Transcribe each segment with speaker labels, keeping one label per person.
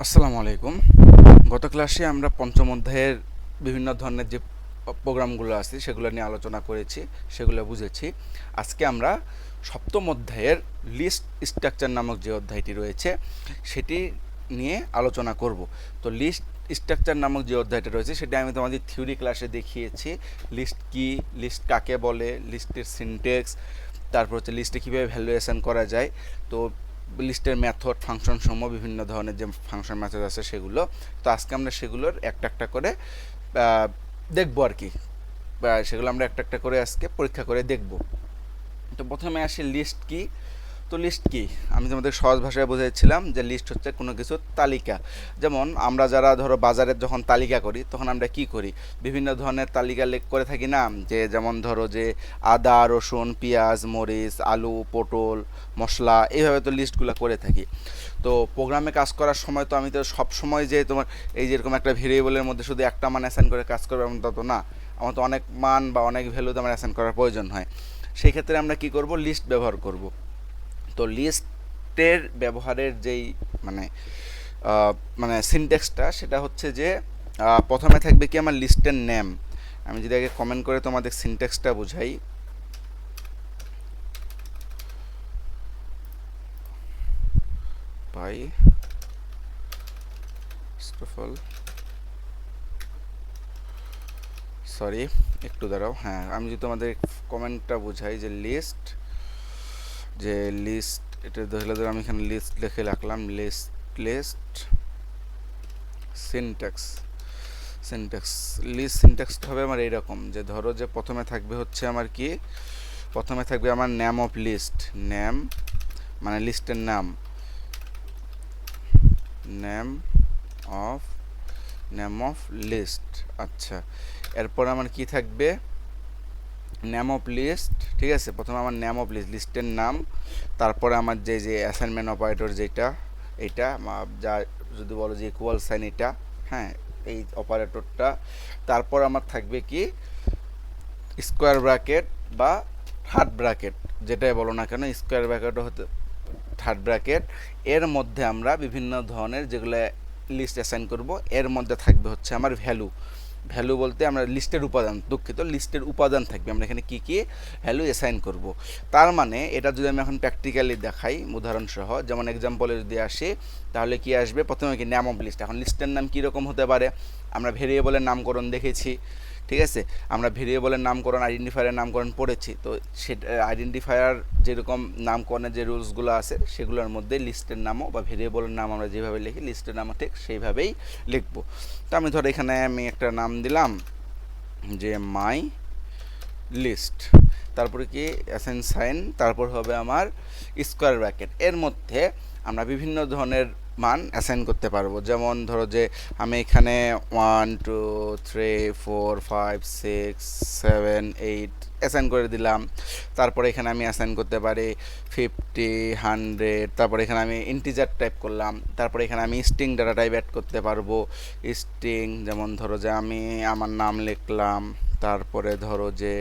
Speaker 1: আসসালামু আলাইকুম। গত ক্লাসে আমরা পঞ্চম অধ্যায়ের বিভিন্ন ধরনের যে প্রোগ্রামগুলো আছে সেগুলো নিয়ে আলোচনা করেছি, সেগুলো বুঝেছি। আজকে আমরা সপ্তম অধ্যায়ের লিস্ট স্ট্রাকচার নামক যে অধ্যায়টি রয়েছে সেটি নিয়ে আলোচনা করব। তো লিস্ট স্ট্রাকচার নামক যে অধ্যায়টা রয়েছে সেটা আমি তোমাদের থিওরি ক্লাসে দেখিয়েছি। লিস্ট কি, লিস্ট কাকে বলে, লিস্টের সিনট্যাক্স, তারপর হচ্ছে লিস্টে কীভাবে ভ্যালুয়েশন করা যায়। তো লিস্টের মেথড, ফাংশন সমূহ, বিভিন্ন ধরনের যে ফাংশন মেথড আছে সেগুলো। তো আজকে আমরা সেগুলোর একটা একটা করে দেখবো আর কি, সেগুলো আমরা একটা একটা করে আজকে পরীক্ষা করে দেখব। তো প্রথমে আসি লিস্ট কি। তো লিস্ট কি আমি তোমাদের সহজ ভাষায় বোঝাচ্ছিলাম যে লিস্ট হচ্ছে কোনো কিছুর তালিকা। যেমন আমরা যারা ধরো বাজারের যখন তালিকা করি তখন আমরা কি করি, বিভিন্ন ধরনের তালিকা করে থাকি না, যে যেমন ধরো যে আদা, রসুন, পেঁয়াজ, মরিচ, আলু, পটল, মশলা, এইভাবে তো লিস্টগুলো করে থাকি। তো প্রোগ্রামে কাজ করার সময় তো আমি তো সব সময় যে তোমার এই যেরকম একটা ভেরিয়েবলের মধ্যে শুধু একটা মান অ্যাসাইন করে কাজ করবে এমন তা তো না, আমার তো অনেক মান বা অনেক ভ্যালুতে আমার অ্যাসাইন করার প্রয়োজন হয়। সেই ক্ষেত্রে আমরা কি করব, লিস্ট ব্যবহার করব। তো লিস্টের ব্যবহারের যেই মানে মানে সিনট্যাক্সটা সেটা হচ্ছে যে প্রথমে থাকবে কি আমার লিস্টের নেম। আমি যদি আগে কমেন্ট করে তোমাদের সিনট্যাক্সটা বুঝাই, বাই স্টোফল, সরি একটু দাঁড়াও, হ্যাঁ আমি যদি তোমাদের কমেন্টটা বুঝাই যে লিস্ট, যে লিস্ট এটা ধরে আমি এখানে লিস্ট লিখে রাখলাম, list list syntax, syntax list সিনট্যাক্সটা হবে আমার এইরকম, যে ধরো যে প্রথমে থাকবে হচ্ছে আমার কি, প্রথমে থাকবে আমার নেম অফ লিস্ট, নেম মানে লিস্টের নাম, name of name of list. আচ্ছা, এরপর আমার কি থাকবে, নেম অফ লিস্ট, ঠিক আছে, প্রথমে আমার নেম অফ লিস্ট, লিস্টের নাম, তারপরে আমার যে যে অ্যাসাইনমেন্ট অপারেটর যেটা, এইটা যা যদি বলো যে ইকুয়াল সাইন এটা, হ্যাঁ এই অপারেটরটা, তারপর আমার থাকবে কি স্কোয়ার ব্র্যাকেট বা থার্ড ব্র্যাকেট, যেটাই বলো না কেন, স্কোয়ার ব্র্যাকেটও হতে থার্ড ব্র্যাকেট। এর মধ্যে আমরা বিভিন্ন ধরনের যেগুলো লিস্ট অ্যাসাইন করব, এর মধ্যে থাকবে হচ্ছে আমার ভ্যালু। ভ্যালু বলতে আমরা লিস্টের উপাদান, দুঃখিত, লিস্টের উপাদান থাকবে, আমরা এখানে কী কী ভ্যালু অ্যাসাইন করব। তার মানে এটা যদি আমি এখন প্র্যাকটিক্যালি দেখাই উদাহরণসহ, যেমন এক্সাম্পলে যদি আসে, তাহলে কি আসবে, প্রথমে কি নেম অফ লিস্ট। এখন লিস্টের নাম কীরকম হতে পারে, আমরা ভেরিয়েবলের নামকরণ দেখেছি, ঠিক আছে, আমরা ভেরিয়েবলের নামকরণ, আইডেন্টিফায়ারের নামকরণ পড়েছি। তো সেটা আইডেন্টিফায়ার যেরকম নামকরণের যে রুলসগুলো আছে সেগুলোর মধ্যে লিস্টের নামও বা ভেরিয়েবলের নাম আমরা যেভাবে লিখি লিস্টের নামও ঠিক সেইভাবেই লিখবো। তো আমি ধরো এখানে আমি একটা নাম দিলাম যে মাই লিস্ট, তারপরে কি অ্যাসাইন সাইন, তারপর হবে আমার স্কোয়ার ব্র্যাকেট। এর মধ্যে আমরা বিভিন্ন ধরনের মান অ্যাসাইন করতে পারবো। যেমন ধরো যে আমি এখানে 1 2 3 4 5 6 7 8 অ্যাসাইন করে দিলাম। তারপরে এখানে আমি অ্যাসাইন করতে পারি 50 100, তারপরে এখানে আমি ইন্টিজার টাইপ করলাম, তারপরে এখানে আমি স্ট্রিং ডাটা টাইপ অ্যাড করতে পারবো। স্ট্রিং যেমন ধরো যে আমি আমার নাম লিখলাম, তারপরে ধরো যে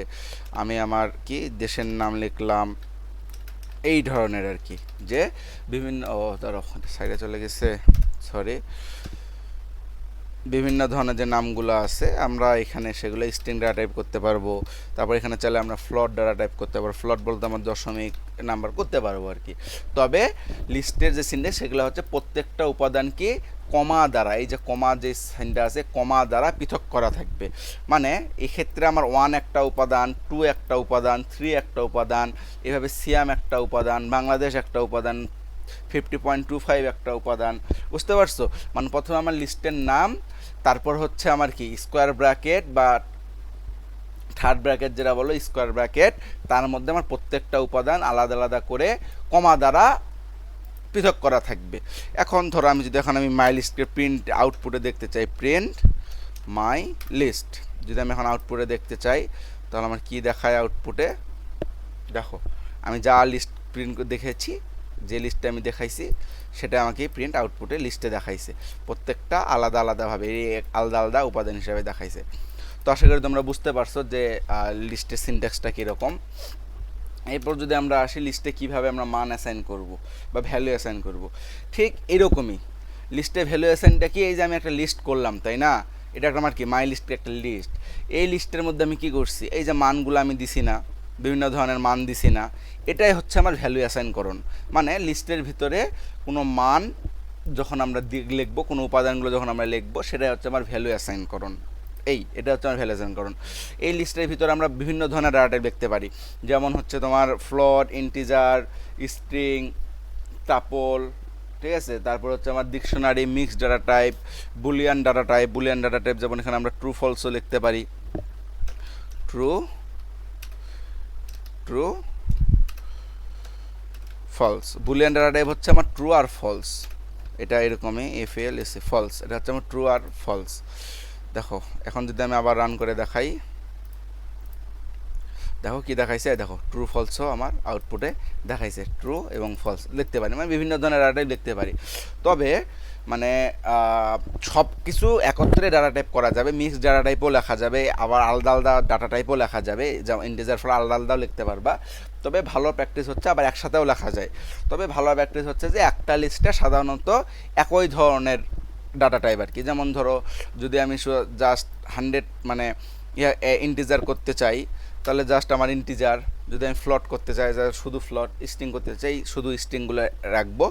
Speaker 1: আমি আমার কি দেশের নাম লিখলাম, এই ধরনের আর কি, যে বিভিন্ন ধরো সাইডে চলে গেছে, সরি, বিভিন্ন ধরনের যে নামগুলো আছে আমরা এখানে সেগুলো স্ট্রিং ডাটা টাইপ করতে পারবো। তারপর এখানে চাইলে আমরা ফ্লোট ডাটা টাইপ করতে পারবো, ফ্লোট বলতে আমরা দশমিক নাম্বার করতে পারবো আর কি। তবে লিস্টের যে সিনট্যাক্স সেগুলো হচ্ছে প্রত্যেকটা উপাদানকে কমা দ্বারা, এই যে কমা যে সাইনটা আছে কমা দ্বারা পৃথক করা থাকবে। মানে এক্ষেত্রে আমার 1 একটা উপাদান, 2 একটা উপাদান, 3 একটা উপাদান, এভাবে সিয়াম একটা উপাদান, বাংলাদেশ একটা উপাদান, 50.25 একটা উপাদান, বুঝতে পারছো? মানে প্রথমে আমার লিস্টের নাম, তারপর হচ্ছে আমার কি স্কোয়ার ব্র্যাকেট বা থার্ড ব্র্যাকেট যেটা বলো স্কোয়ার ব্র্যাকেট, তার মধ্যে আমার প্রত্যেকটা উপাদান আলাদা আলাদা করে কমা দ্বারা পৃথক করা থাকবে। এখন ধরো আমি যদি এখন আমি মাই লিস্টকে প্রিন্ট আউটপুটে দেখতে চাই, প্রিন্ট মাই লিস্ট, যদি আমি এখন আউটপুটে দেখতে চাই তাহলে আমার কি দেখায় আউটপুটে, দেখো আমি যা লিস্ট প্রিন্ট দেখেছি, যে লিস্টটা আমি দেখাইছি সেটা আমাকে প্রিন্ট আউটপুটে লিস্টে দেখাইছে, প্রত্যেকটা আলাদা আলাদাভাবে আলাদা আলাদা উপাদান হিসাবে দেখাইছে। তো আশা করি তোমরা বুঝতে পারছো যে লিস্টের সিনট্যাক্সটা কীরকম। এরপর যদি আমরা আসি লিস্টে কীভাবে আমরা মান অ্যাসাইন করব বা ভ্যালু অ্যাসাইন করব, ঠিক এরকমই লিস্টে ভ্যালু অ্যাসাইনটা কি, এই যে আমি একটা লিস্ট করলাম তাই না, এটা একটা আমার কি মাই লিস্টের একটা লিস্ট। এই লিস্টের মধ্যে আমি কি করছি, এই যে মানগুলো আমি দিছি না, বিভিন্ন ধরনের মান দিছি না, এটাই হচ্ছে আমার ভ্যালু অ্যাসাইনকরণ। মানে লিস্টের ভিতরে কোনো মান যখন আমরা লিখবো, কোনো উপাদানগুলো যখন আমরা লিখবো, সেটাই হচ্ছে আমার ভ্যালু অ্যাসাইনকরণ। এটা হচ্ছে আমার ভ্যালু অ্যাসাইনকরণ। এই লিস্টের ভিতরে আমরা বিভিন্ন ধরনের ডাটা টাইপ দেখতে পারি, যেমন হচ্ছে তোমার ফ্লোট, ইন্টিজার, স্ট্রিং, টাপল, ঠিক আছে। তারপর হচ্ছে আমার dictionary, mixed data type, Boolean data type. Boolean data type যেমন এখানে আমরা ট্রু ফলসও লিখতে পারি, true true false. Boolean data type হচ্ছে আমার ট্রু আর ফলস, এটা এরকমই FL ফলস, এটা হচ্ছে আমার ট্রু আর ফলস। দেখো এখন যদি আমি আবার রান করে দেখাই, দেখো কি দেখাইছে, দেখো ট্রু ফলসও আমার আউটপুটে দেখাইছে, ট্রু এবং ফলস লিখতে পারি, মানে বিভিন্ন ধরনের ডাটা টাইপ লিখতে পারি। তবে মানে সব কিছু একত্রে ডাটা টাইপ করা যাবে, মিক্স ডাটা টাইপও লেখা যাবে, আবার আলাদা আলাদা ডাটা টাইপও লেখা যাবে, যেমন ইন্টিজার ফলে আলাদা আলাদাও লিখতে পারবা। তবে ভালো প্র্যাকটিস হচ্ছে আবার একসাথেও লেখা যায়। তবে ভালো প্র্যাকটিস হচ্ছে যে একটা লিস্টে সাধারণত একই ধরনের ডাটা টাইপ আর কি। যেমন ধরো যদি আমি জাস্ট 100 মানে ইন্টিজার করতে চাই, তাহলে জাস্ট আমার ইন্টিজার। যদি আমি ফ্লট করতে চাই, শুধু ফ্লট, স্ট্রিং করতে চাই, শুধু স্ট্রিংগুলো রাখবো।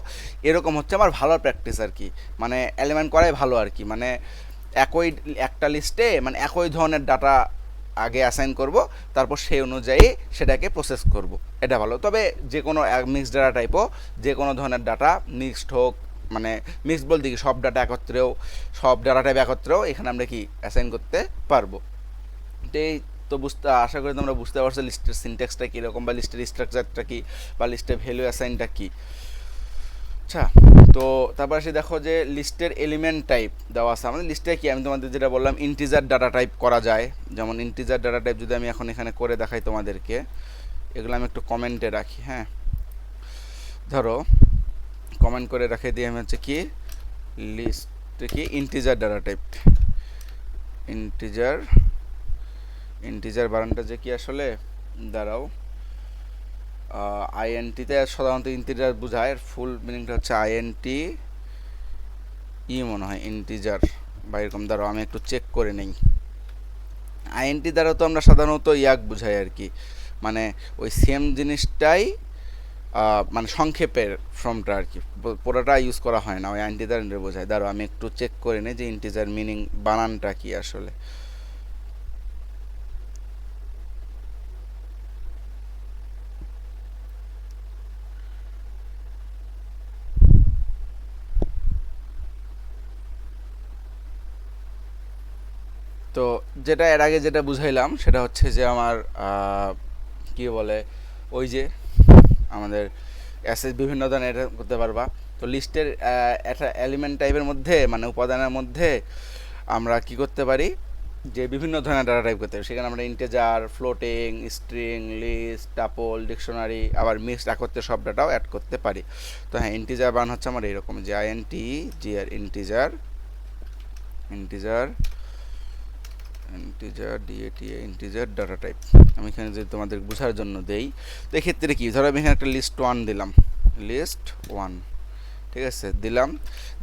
Speaker 1: এরকম হচ্ছে আমার ভালো প্র্যাকটিস আর কি, মানে এলিমেন্ট করাই ভালো আর কি। মানে একটা লিস্টে মানে একই ধরনের ডাটা আগে অ্যাসাইন করব, তারপর সেই অনুযায়ী সেটাকে প্রসেস করব, এটা ভালো। তবে যে কোনো মিক্সড ডাটা টাইপও, যে কোনো ধরনের ডাটা মিক্সড হোক, মানে মিক্সড বলতে কি সব ডাটা একত্রেও, সব ডাটা টাইপ একত্রেও এখানে আমরা কি অ্যাসাইন করতে পারবো। এই তো আশা করি তোমরা বুঝতে পারছো লিস্টের সিনট্যাক্সটা কীরকম, বা লিস্টের স্ট্রাকচারটা কী, বা লিস্টের ভ্যালু অ্যাসাইনটা কী। আচ্ছা, তো তারপর এসে দেখো যে লিস্টের এলিমেন্ট টাইপ দেওয়া আছে আমাদের লিস্টে। কি আমি তোমাদের যেটা বললাম, ইন্টিজার ডাটা টাইপ করা যায়। যেমন ইন্টিজার ডাটা টাইপ যদি আমি এখন এখানে করে দেখাই তোমাদেরকে, এগুলো আমি একটু কমেন্টে রাখি। হ্যাঁ, ধরো কমেন্ট করে রাখে দিয়ে আমি হচ্ছে কি লিস্টে কি ইন্টিজার ডাটা টাইপ, ইন্টিজার বানানটা যে কি আসলে, দাঁড়াও, INTতে সাধারণত ইন্টিজার বোঝায়, ফুল মিনিংটা হচ্ছে INT মনে হয় ইন্টিজার বা এরকম। দাঁড়াও আমি একটু চেক করে নেই। INT দ্বারা তো আমরা সাধারণত বোঝাই আর কি, মানে ওই সেম জিনিসটাই মানে সংক্ষেপের ফর্মটা আর কি, পুরোটা ইউজ করা হয় না, ওই INT দ্বারা বোঝায়। দাঁড়াও আমি একটু চেক করে নিই যে ইন্টিজার মিনিং বানানটা কি আসলে। তো যেটা এর আগে যেটা বুঝাইলাম সেটা হচ্ছে যে আমার কি বলে, ওই যে আমাদের অ্যাসেস বিভিন্ন ধরনের এটা করতে পারবা। তো লিস্টের একটা এলিমেন্ট টাইপের মধ্যে, মানে উপাদানের মধ্যে আমরা কি করতে পারি, যে বিভিন্ন ধরনের ডাটা টাইপ করতে পারি। সেখানে আমরা integer, floating, string, list, tuple, dictionary, আবার মিক্সড একত্রে সব ডাটাও অ্যাড করতে পারি। তো হ্যাঁ, ইন্টিজার বান হচ্ছে আমার এইরকম যে INTGR, integer integer data type. আমি এখানে যদি তোমাদের বোঝার জন্য দেই, তো এক্ষেত্রে কি, ধরো আমি এখানে একটা লিস্ট 1 দিলাম, লিস্ট 1, ঠিক আছে, দিলাম।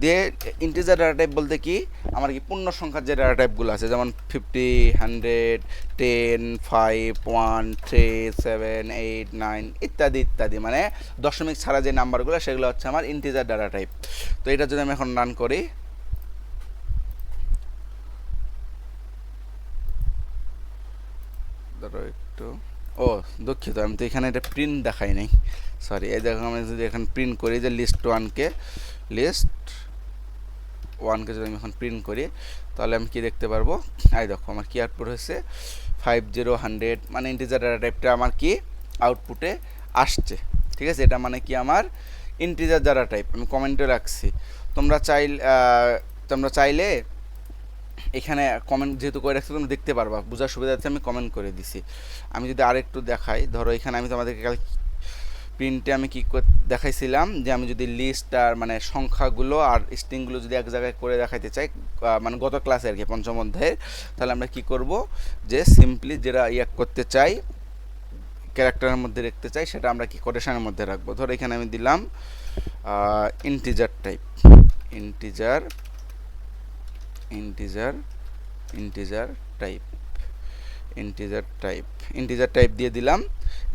Speaker 1: দিয়ে ইন্টিজার ডাটা টাইপ বলতে কি, আমার কি পূর্ণ সংখ্যার যে ডাটা টাইপগুলো আছে, যেমন 50, 100, 10, 5, 1, 3, 7, 8, 9 ইত্যাদি ইত্যাদি, মানে দশমিক ছাড়া যে নাম্বারগুলো, সেগুলো হচ্ছে আমার ইন্টিজার ডাটা টাইপ। তো এটা যদি আমি এখন রান করি, ধরো একটু, ও দুঃখিত, আমি তো এখানে এটা প্রিন্ট দেখাই নাই, সরি। এই দেখো আমি যদি এখানে প্রিন্ট করি যে লিস্ট ওয়ানকে যদি আমি এখন প্রিন্ট করি, তাহলে আমি কি দেখতে পারবো, এই দেখো আমার কি আউটপুট হয়েছে 50, 100, মানে ইন্টিজার ডাটা টাইপটা আমার কি আউটপুটে আসছে, ঠিক আছে। এটা মানে কি আমার ইন্টিজার ডাটা টাইপ। আমি কমেন্টে রাখছি, তোমরা চাইলে এখানে কমেন্ট যেহেতু করে রাখছি তোমরা দেখতে পারবা, বোঝার সুবিধার্থে আমি কমেন্ট করে দিছি। আমি যদি আরেকটু দেখাই, ধরো এখানে আমি তোমাদেরকে প্রিন্টে আমি কি দেখাইছিলাম যে আমি যদি লিস্ট আর মানে সংখ্যাগুলো আর স্ট্রিংগুলো যদি এক জায়গায় করে দেখাইতে চাই, মানে গত ক্লাসে আর কি পঞ্চম অধ্যায়ের, তাহলে আমরা কি করব, যে সিম্পলি যেটা করতে চাই, ক্যারেক্টারের মধ্যে রাখতে চাই, সেটা আমরা কি কোটেশনের মধ্যে রাখবো। ধরো এখানে আমি দিলাম integer type, integer integer integer type integer type দিয়ে দিলাম।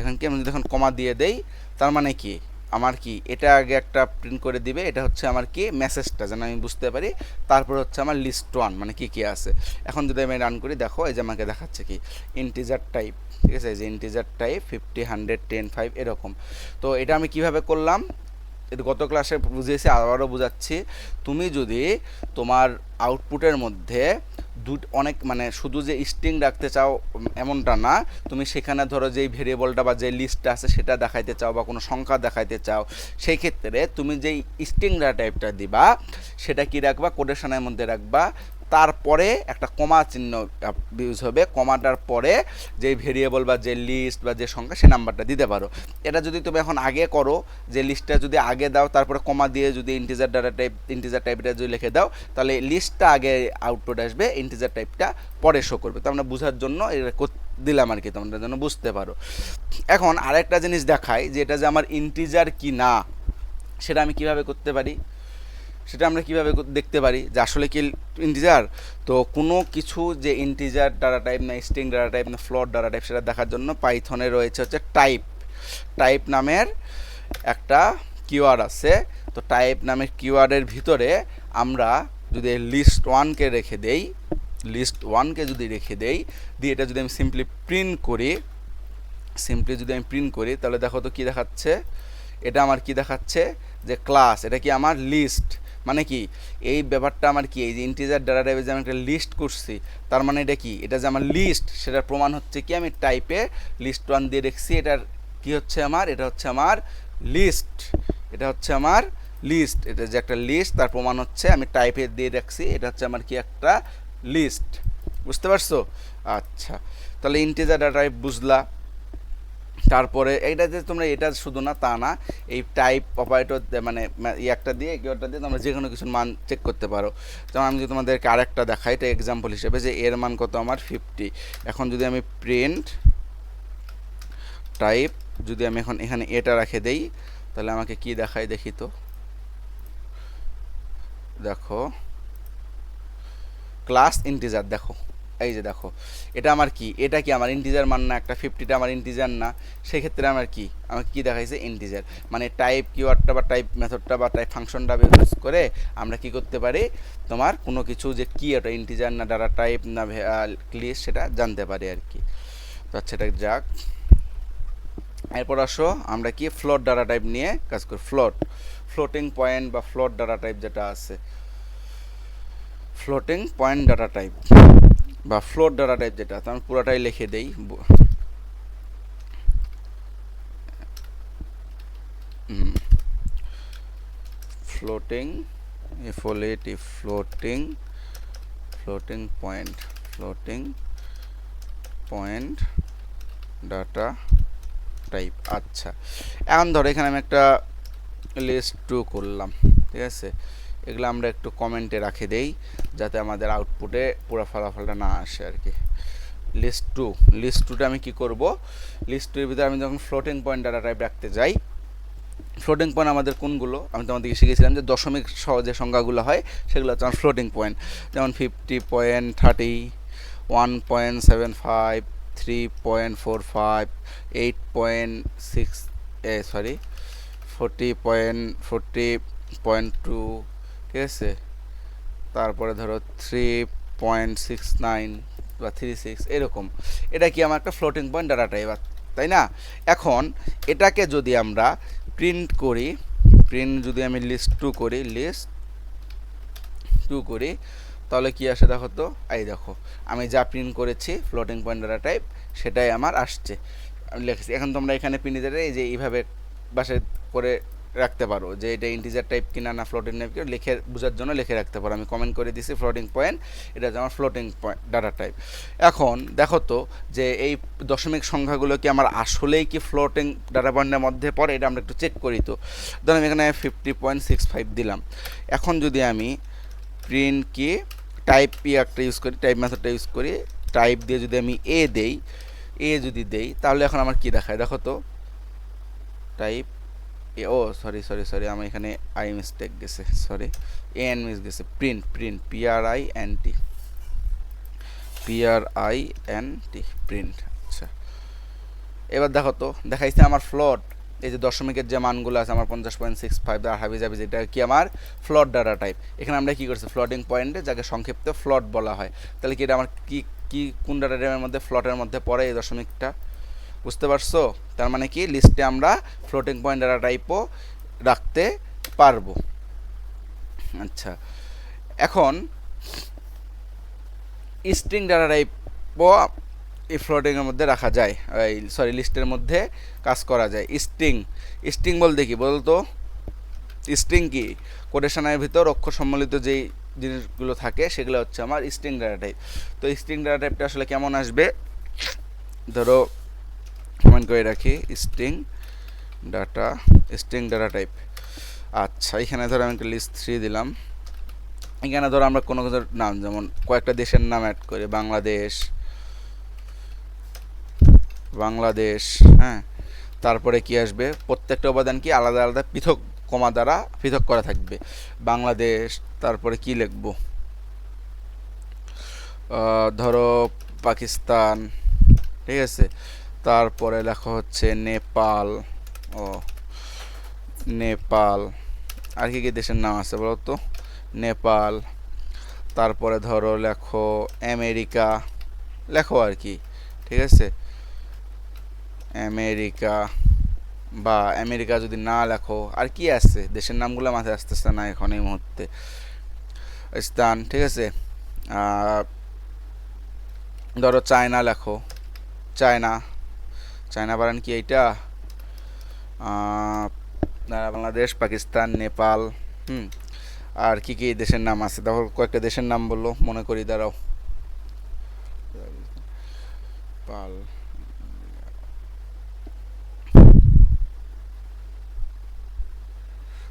Speaker 1: এখন কি আমি যদি এখন কমা দিয়ে দেই, তার মানে কি আমার কি এটা আগে একটা প্রিন্ট করে দিবে, এটা হচ্ছে আমার কি মেসেজটা যেন আমি বুঝতে পারি। তারপর হচ্ছে আমার লিস্ট ওয়ান মানে কি কি আছে। এখন যদি আমি রান করি, দেখো এই যে আমাকে দেখাচ্ছে কি ইন্টিজার টাইপ, ঠিক আছে, এই যে ইন্টিজার টাইপ 50 100 10 5 এরকম। তো এটা আমি কিভাবে করলাম গত ক্লাসে বুঝিয়েছি, আবারও বোঝাচ্ছি। তুমি যদি তোমার আউটপুটের মধ্যে অনেক মানে শুধু যে স্ট্রিং রাখতে চাও এমনটা না, তুমি সেখানে ধরো যেই ভেরিয়েবলটা বা যে লিস্টটা আছে সেটা দেখাইতে চাও বা কোনো সংখ্যা দেখাইতে চাও, সেই ক্ষেত্রে তুমি যেই স্ট্রিং ডাটা টাইপটা দিবা সেটা কি রাখবা, কোটেশনের মধ্যে রাখবা। তারপরে একটা কমা চিহ্ন ইউজ হবে, কমাটার পরে যে ভেরিয়েবল বা যে লিস্ট বা যে সংখ্যা সে নাম্বারটা দিতে পারো। এটা যদি তুমি এখন আগে করো, যে লিস্টটা যদি আগে দাও তারপরে কমা দিয়ে যদি ইন্টিজার টাইপটা যদি লিখে দাও, তাহলে লিস্টটা আগে আউটপুট আসবে, ইন্টিজার টাইপটা পরে শো করবে। তো আমরা বোঝার জন্য এটা দিলাম আর কি, তোমরা যেন বুঝতে পারো। এখন আরেকটা জিনিস দেখাই যে এটা যে আমার ইন্টিজার কি না সেটা আমি কিভাবে করতে পারি, সেটা আমরা কিভাবে দেখতে পারি যে আসলে কি ইন্টিজার। তো কোনো কিছু যে ইন্টিজার ডাটা টাইপ না স্ট্রিং ডাটা টাইপ না ফ্লোট ডাটা টাইপ, সেটা দেখার জন্য পাইথনে রয়েছে হচ্ছে টাইপ নামের একটা কিওয়ার্ড আছে। তো টাইপ নামের কিওয়ার্ডের ভিতরে আমরা যদি লিস্ট ওয়ানকে রেখে দেই, দিয়ে এটা যদি আমি সিম্পলি প্রিন্ট করি, তাহলে দেখো তো কী দেখাচ্ছে, এটা আমার কি দেখাচ্ছে যে ক্লাস, এটা কি আমার লিস্ট। মানে কি এই ব্যাপারটা আমার কি, এই যে ইন্টিজার ডাটা টাইপে যে আমি একটা লিস্ট করছি, তার মানে এটা কি, এটা যে আমার লিস্ট সেটার প্রমাণ হচ্ছে কি আমি টাইপে লিস্ট ওয়ান দিয়ে রেখেছি। এটার কি হচ্ছে আমার, এটা হচ্ছে আমার লিস্ট, এটা যে একটা লিস্ট তার প্রমাণ হচ্ছে আমি টাইপে দিয়ে রাখছি, এটা হচ্ছে আমার কি একটা লিস্ট। বুঝতে পারছো? আচ্ছা, তাহলে ইন্টিজার ডাটা টাইপ বুঝলা। তারপরে এইটা যে তোমরা এটা শুধু না তা না, এই টাইপ অপারেটর মানে একটা দিয়ে কিওয়ার্ডটা দিয়ে তোমরা যে কোনো কিছুর মান চেক করতে পারো। যেমন আমি যদি তোমাদেরকে আরেকটা দেখাই, এটা এক্সাম্পল হিসেবে যে এর মান কত আমার 50। এখন যদি আমি প্রিন্ট টাইপ, যদি আমি এখন এখানে এটা রেখে দেই, তাহলে আমাকে কি দেখায় দেখি তো। দেখো ক্লাস ইন্টিজার, দেখো এই যে দেখো এটা আমার কি, এটা কি আমার ইন্টিজার মান না, একটা 50টা আমার ইন্টিজার না, সেক্ষেত্রে আমার কি, আমাকে কি দেখাইছে ইন্টিজার। মানে টাইপ কিওয়ার্ডটা বা টাইপ মেথডটা বা টাইপ ফাংশনটা ইউজ করে আমরা কি করতে পারি, তোমার কোনো কিছু যে কি এটা ইন্টিজার না ডাটা টাইপ না লিস্ট সেটা জানতে পারি আর কি। তো আচ্ছা এটা যাক। এরপর আসো আমরা কি ফ্লোট ডাটা টাইপ নিয়ে কাজ করি। ফ্লোটিং পয়েন্ট বা ফ্লোট ডাটা টাইপ যেটা আছে, ফ্লোটিং পয়েন্ট ডাটা টাইপ বা ফ্লোট ডাটা টাইপ যেটা, তো আমি পুরোটাই লিখে দেই। Floating point data type. আচ্ছা, এখন ধরো এখানে আমি একটা লিস্ট 2 করলাম, ঠিক আছে, এগুলো আমরা একটু কমেন্টে রাখে দেই যাতে আমাদের আউটপুটে পুরো ফলাফলটা না আসে আর কি। লিস্ট টুটা আমি কি করব, লিস্ট টুর ভিতরে আমি যখন ফ্লোটিং পয়েন্ট ডাটা টাইপ রাখতে যাই, ফ্লোটিং পয়েন্ট আমাদের কোনগুলো আমি তোমাদেরকে শিখেছিলাম যে দশমিক সহ যে সংখ্যাগুলো হয় সেগুলো হচ্ছে আমার ফ্লোটিং পয়েন্ট। যেমন 50.30, 1.75, 3.45, 8.6 40.2, ঠিক আছে, তারপরে ধরো 3.69 বা 36 এরকম। এটা কি আমার একটা ফ্লোটিং পয়েন্ট ডাটা টাইপ, তাই না? এখন এটাকে যদি আমরা প্রিন্ট যদি আমি লিস্ট টু করি, তাহলে কি আসে দেখো তো, এই দেখো আমি যা প্রিন্ট করেছি ফ্লোটিং পয়েন্ট ডাটা টাইপ সেটাই আমার আসছে, আমি লিখেছি। এখন তোমরা এখানে প্রিন্ট এই যে এইভাবে বাসায় করে রাখতে পারো যে এটা ইন্টিজার টাইপ কিনা না ফ্লোটিং টাইপ কিনা, লিখে বোঝার জন্য লিখে রাখতে পারো। আমি কমেন্ট করে দিছি ফ্লোটিং পয়েন্ট, এটা হচ্ছে আমার ফ্লোটিং পয়েন্ট ডাটা টাইপ। এখন দেখো তো যে এই দশমিক সংখ্যাগুলো কি আমার আসলেই কি ফ্লোটিং ডাটা পয়েন্টের মধ্যে পড়ে, এটা আমরা একটু চেক করি। তো ধরুন আমি এখানে 50.65 দিলাম। এখন যদি আমি প্রিন্ট কি টাইপ একটা ইউজ করি, টাইপ মেথডটা ইউজ করি, টাইপ দিয়ে যদি আমি যদি দেই তাহলে এখন আমার কি দেখায় দেখো তো, টাইপ ও সরি আমার এখানে আই মিস্টেক গেছে, সরি এন মিস গেছে, প্রিন্ট প্রিন্ট PRINT প্রিন্ট। আচ্ছা এবার দেখো তো দেখাইছে আমার ফ্লোট, এই যে দশমিকের যে মানগুলো আছে আমার 50.65 আর হাবি জাবি, যেটা কি আমার ফ্লোট ডাটা টাইপ। এখানে আমরা কি করছি ফ্লোটিং পয়েন্টে, যাকে সংক্ষিপ্ত ফ্লোট বলা হয়। তাহলে কি এটা আমার কি কি কোন ডাটা টাইপের মধ্যে ফ্লোটের মধ্যে পড়ে এই দশমিকটা, বুঝতে পারছো? তার মানে কি লিস্টে আমরা ফ্লোটিং পয়েন্ট ডাটা টাইপও রাখতে পারবো। আচ্ছা এখন স্ট্রিং ডাটা টাইপও এই ফ্লোটিংয়ের মধ্যে রাখা যায়, সরি লিস্টের মধ্যে কাজ করা যায়। স্ট্রিং বলতে কি বলতো? স্ট্রিং কি কোটেশনের ভিতর অক্ষর সম্মিলিত যেই জিনিসগুলো থাকে সেগুলো হচ্ছে আমার স্ট্রিং ডাটা টাইপ। তো স্ট্রিং ডাটা টাইপটা আসলে কেমন আসবে, ধরো কমেন্ট করে রাখি স্ট্রিং ডাটা টাইপ। আচ্ছা এখানে ধরো আমি একটা লিস্ট 3 দিলাম। এখানে ধরো আমরা কোনো কিছুর নাম, যেমন কয়েকটা দেশের নাম অ্যাড করি, বাংলাদেশ, হ্যাঁ। তারপরে কি আসবে, প্রত্যেকটা উপাদান কি আলাদা আলাদা পৃথক কমা দ্বারা পৃথক করা থাকবে। বাংলাদেশ, তারপরে কি লিখবো, ধরো পাকিস্তান, ঠিক আছে। তারপরে লেখা হচ্ছে নেপাল, নেপাল। আর কি কি দেশের নাম আছে বলো তো? নেপাল। তারপরে ধরো লেখো আমেরিকা, লেখো আর কি, ঠিক আছে। আমেরিকা, বা আমেরিকা যদি না লেখো আর কি আছে দেশের নামগুলো মাথায় আসতেছে না এখন এই মুহূর্তে। স্থান, ঠিক আছে। ধরো চায়না লেখো, চায়না বারান কি এইটা, বাংলাদেশ, পাকিস্তান, নেপাল, আর কি কি দেশের নাম আছে দেখো, কয়েকটা দেশের নাম বললো মনে করি, দাঁড়াও।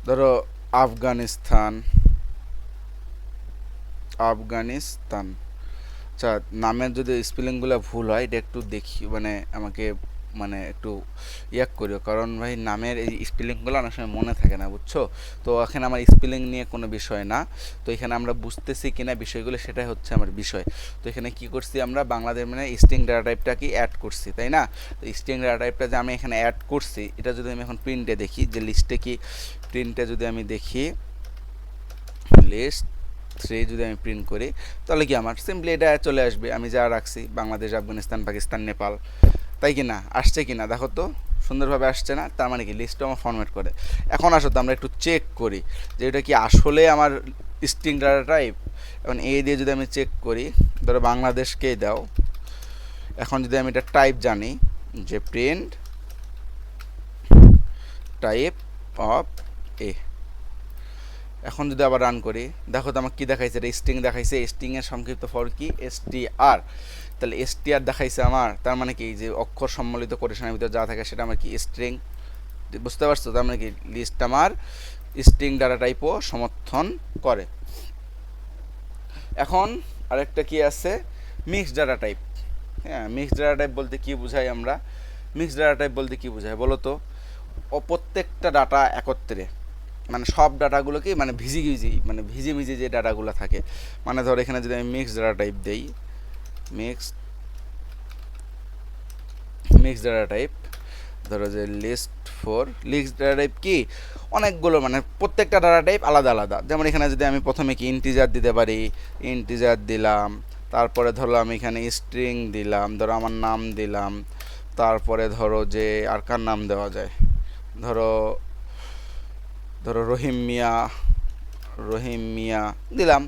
Speaker 1: ধরো আফগানিস্তান, আচ্ছা নামের যদি স্পেলিংগুলো ভুল হয় এটা একটু দেখি, মানে আমাকে মানে একটু ইয়াক করিও, কারণ ভাই নামের এই স্পেলিংগুলো অনেক সময় মনে থাকে না, বুঝছো? তো এখানে আমার স্পেলিং নিয়ে কোনো বিষয় না, তো এখানে আমরা বুঝতেছি কিনা বিষয়গুলো সেটাই হচ্ছে আমার বিষয়। তো এখানে কি করছি আমরা বাংলাদেশ মানে স্ট্রিং ডাটা টাইপটা কি অ্যাড করছি, তাই না? তো স্ট্রিং ডাটা টাইপটা যে আমি এখানে অ্যাড করছি, এটা যদি আমি এখন প্রিন্টে দেখি, যে লিস্টে কি প্রিন্টে যদি আমি দেখি লিস্ট 3 যদি আমি প্রিন্ট করি, তাহলে কি আমার সিম্পলি এটা চলে আসবে, আমি যা রাখছি বাংলাদেশ, আফগানিস্তান, পাকিস্তান, নেপাল, তাই কি না? আসছে কি না দেখো তো, সুন্দরভাবে আসছে না? তার মানে কি লিস্টটা আমার ফরম্যাট করে। এখন আসো তো আমরা একটু চেক করি যে এটা কি আসলে আমার স্ট্রিং ডাটা টাইপ। এখন এই দিয়ে যদি আমি চেক করি, ধরো বাংলাদেশকেই দাও, এখন যদি আমি এটা টাইপ জানি যে প্রিন্ট টাইপ অফ এ, এখন যদি আবার রান করি, দেখো তো আমার কী দেখাইছে, এটা স্ট্রিং দেখাইছে, স্ট্রিংয়ের সংক্ষিপ্ত ফর কি STR, তাহলে STR দেখাইছে আমার, তার মানে কি যে অক্ষর সম্মিলিত কোটেশনের ভিতরে যা থাকে সেটা আমার কি স্ট্রিং, বুঝতে পারছো? তার মানে কি লিস্ট আমার স্ট্রিং ডাটা টাইপও সমর্থন করে। এখন আরেকটা কি আছে, মিক্সড ডাটা টাইপ। হ্যাঁ, মিক্সড ডাটা টাইপ বলতে কি বোঝাই আমরা, মিক্সড ডাটা টাইপ বলতে কি বোঝায় বলো তো? প্রত্যেকটা ডাটা একত্রে, মানে সব ডাটাগুলোকে মানে ভিজি ভিজি যে ডাটাগুলো থাকে, মানে ধর এখানে যদি আমি মিক্সড ডাটা টাইপ দেই, মিক্সড ডাটা টাইপ, ধরো যে লিস্ট ডাটা টাইপ কি অনেকগুলো, মানে প্রত্যেকটা ডাটা টাইপ আলাদা আলাদা। যেমন এখানে যদি আমি প্রথমে কি ইন্টিজার দিতে পারি, ইন্টিজার দিলাম, তারপরে ধরো আমি এখানে স্ট্রিং দিলাম, ধরো আমার নাম দিলাম, তারপরে ধরো যে আর কার নাম দেওয়া যায়, ধরো রহিম মিয়া দিলাম,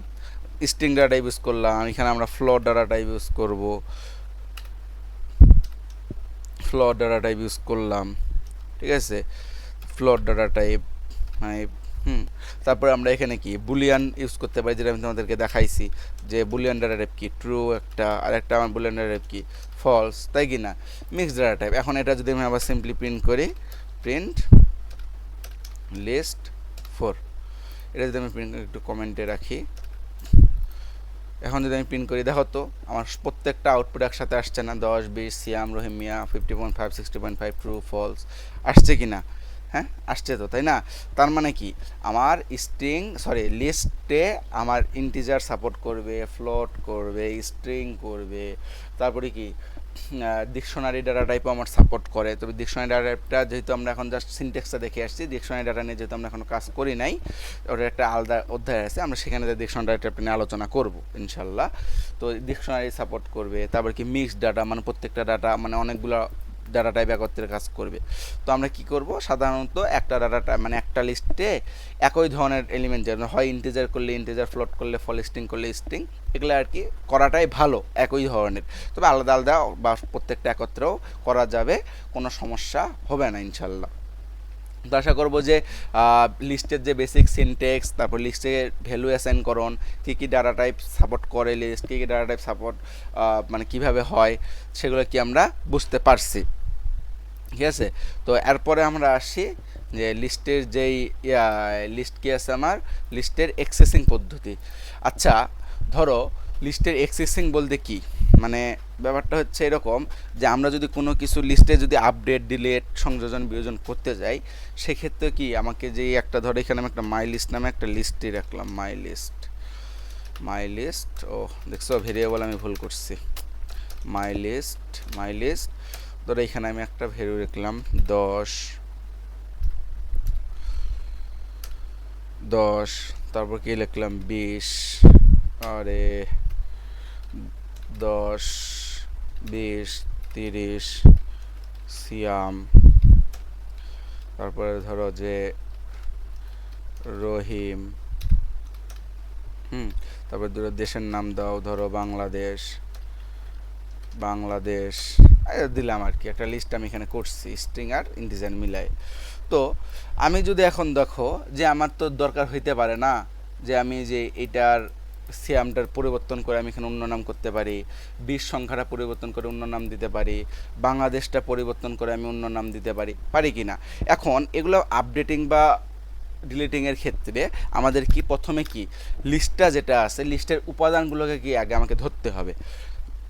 Speaker 1: স্ট্রিং ডাটা টাইপ ইউজ করলাম। এখানে আমরা ফ্লোট ডাটা টাইপ ইউজ করলাম, ঠিক আছে, ফ্লোট ডাটা টাইপ, মানে তারপরে আমরা এখানে কি বুলিয়ান ইউজ করতে পারি, যেটা আমি তোমাদেরকে দেখাইছি, যে বুলিয়ান ডাটা টাইপ কি ট্রু একটা, আর একটা আমার বুলিয়ান ডাটা টাইপ কি ফলস, তাই কি না? Mixed data type. এখন এটা যদি আমি আবার সিম্পলি প্রিন্ট করি, প্রিন্ট লিস্ট 4, এটা যদি আমি প্রিন্ট একটু কমেন্টে রাখি, এখন যদি আমি প্রিন্ট করি, দেখো তো আমার প্রত্যেকটা আউটপুট একসাথে আসছে না, 10, 20, সিয়াম, রহিম মিয়া, 50.5, 60.5, ট্রু ফলস আসছে কি না? হ্যাঁ আসছে তো, তাই না? তার মানে কি আমার লিস্টে আমার ইন্টিজার সাপোর্ট করবে, ফ্লোট করবে, স্ট্রিং করবে, তারপরে কি ডিকশনারি ডাটা টাইপও আমার সাপোর্ট করে। তবে ডিকশনারি ডাটা টাইপটা যেহেতু আমরা এখন জাস্ট সিনটেক্সটা দেখে আসছি, ডিকশনারি ডাটা নিয়ে যেহেতু আমরা এখন কাজ করি নাই, ওটার একটা আলাদা অধ্যায় আছে, আমরা সেখানে ডিকশনারি ডাটা টাইপ নিয়ে আলোচনা করব ইনশাল্লাহ। তো ডিকশনারি সাপোর্ট করবে, তারপর কি মিক্সড ডাটা, মানে প্রত্যেকটা ডাটা মানে অনেকগুলো ডাটা টাইপ একত্রে কাজ করবে। তো আমরা কি করব, সাধারণত একটা ডাটা মানে একটা লিস্টে একই ধরনের এলিমেন্ট, যেমন হয় ইন্টিজার করলে ইন্টিজার, ফ্লোট করলে ফল, স্ট্রিং করলে স্ট্রিং, এগুলো আর কি করাটাই ভালো একই ধরনের। তবে আলাদা আলাদা বা প্রত্যেকটা একত্রেও করা যাবে, কোনো সমস্যা হবে না ইনশাল্লাহ। তো আশা করবো যে লিস্টের যে বেসিক সিনটেক্স, তারপর লিস্টের ভ্যালু অ্যাসাইনকরণ, কী কী ডাটা টাইপ সাপোর্ট করে লিস্ট, কী কী ডাটা টাইপ সাপোর্ট মানে কীভাবে হয়, সেগুলো কি আমরা বুঝতে পারছি। ঠিক আছে, তো এরপরে আমরা আসি যে লিস্টের যেই লিস্ট কি আছে, আমার লিস্টের অ্যাক্সেসিং পদ্ধতি। আচ্ছা ধরো লিস্টের অ্যাক্সেসিং বলতে কি, মানে ব্যাপারটা হচ্ছে এরকম যে আমরা যদি কোনো কিছু লিস্টে যদি আপডেট, ডিলিট, সংযোজন, বিয়োজন করতে যাই, সেক্ষেত্রে কি আমাকে যেই একটা ধরো এখানে আমি একটা মাই লিস্ট নামে একটা লিস্টই রাখলাম, মাই লিস্ট ও দেখছো ভেরিয়েবল আমি ভুল করছি, মাই লিস্ট ধরো এখানে আমি একটা ভ্যালু রাখলাম 10, তারপর কি লিখলাম 20, আরে 10, 20, 30 সিয়াম, তারপরে ধরো যে রহিম, তারপর ধরো দেশের নাম দাও, ধরো বাংলাদেশ দিলাম আর কি, একটা লিস্ট আমি এখানে করছি স্ট্রিং আর ইন্টিজার মিলাই। তো আমি যদি এখন দেখো যে আমার তো দরকার হইতে পারে না যে আমি যে এটার সিয়ামটার পরিবর্তন করে আমি এখানে অন্য নাম করতে পারি, 20 সংখ্যাটা পরিবর্তন করে অন্য নাম দিতে পারি, বাংলাদেশটা পরিবর্তন করে আমি অন্য নাম দিতে পারি কি না। এখন এগুলো আপডেটিং বা ডিলিটিংয়ের ক্ষেত্রে আমাদের কি প্রথমে কি লিস্টটা যেটা আছে, লিস্টের উপাদানগুলোকে কি আগে আমাকে ধরতে হবে,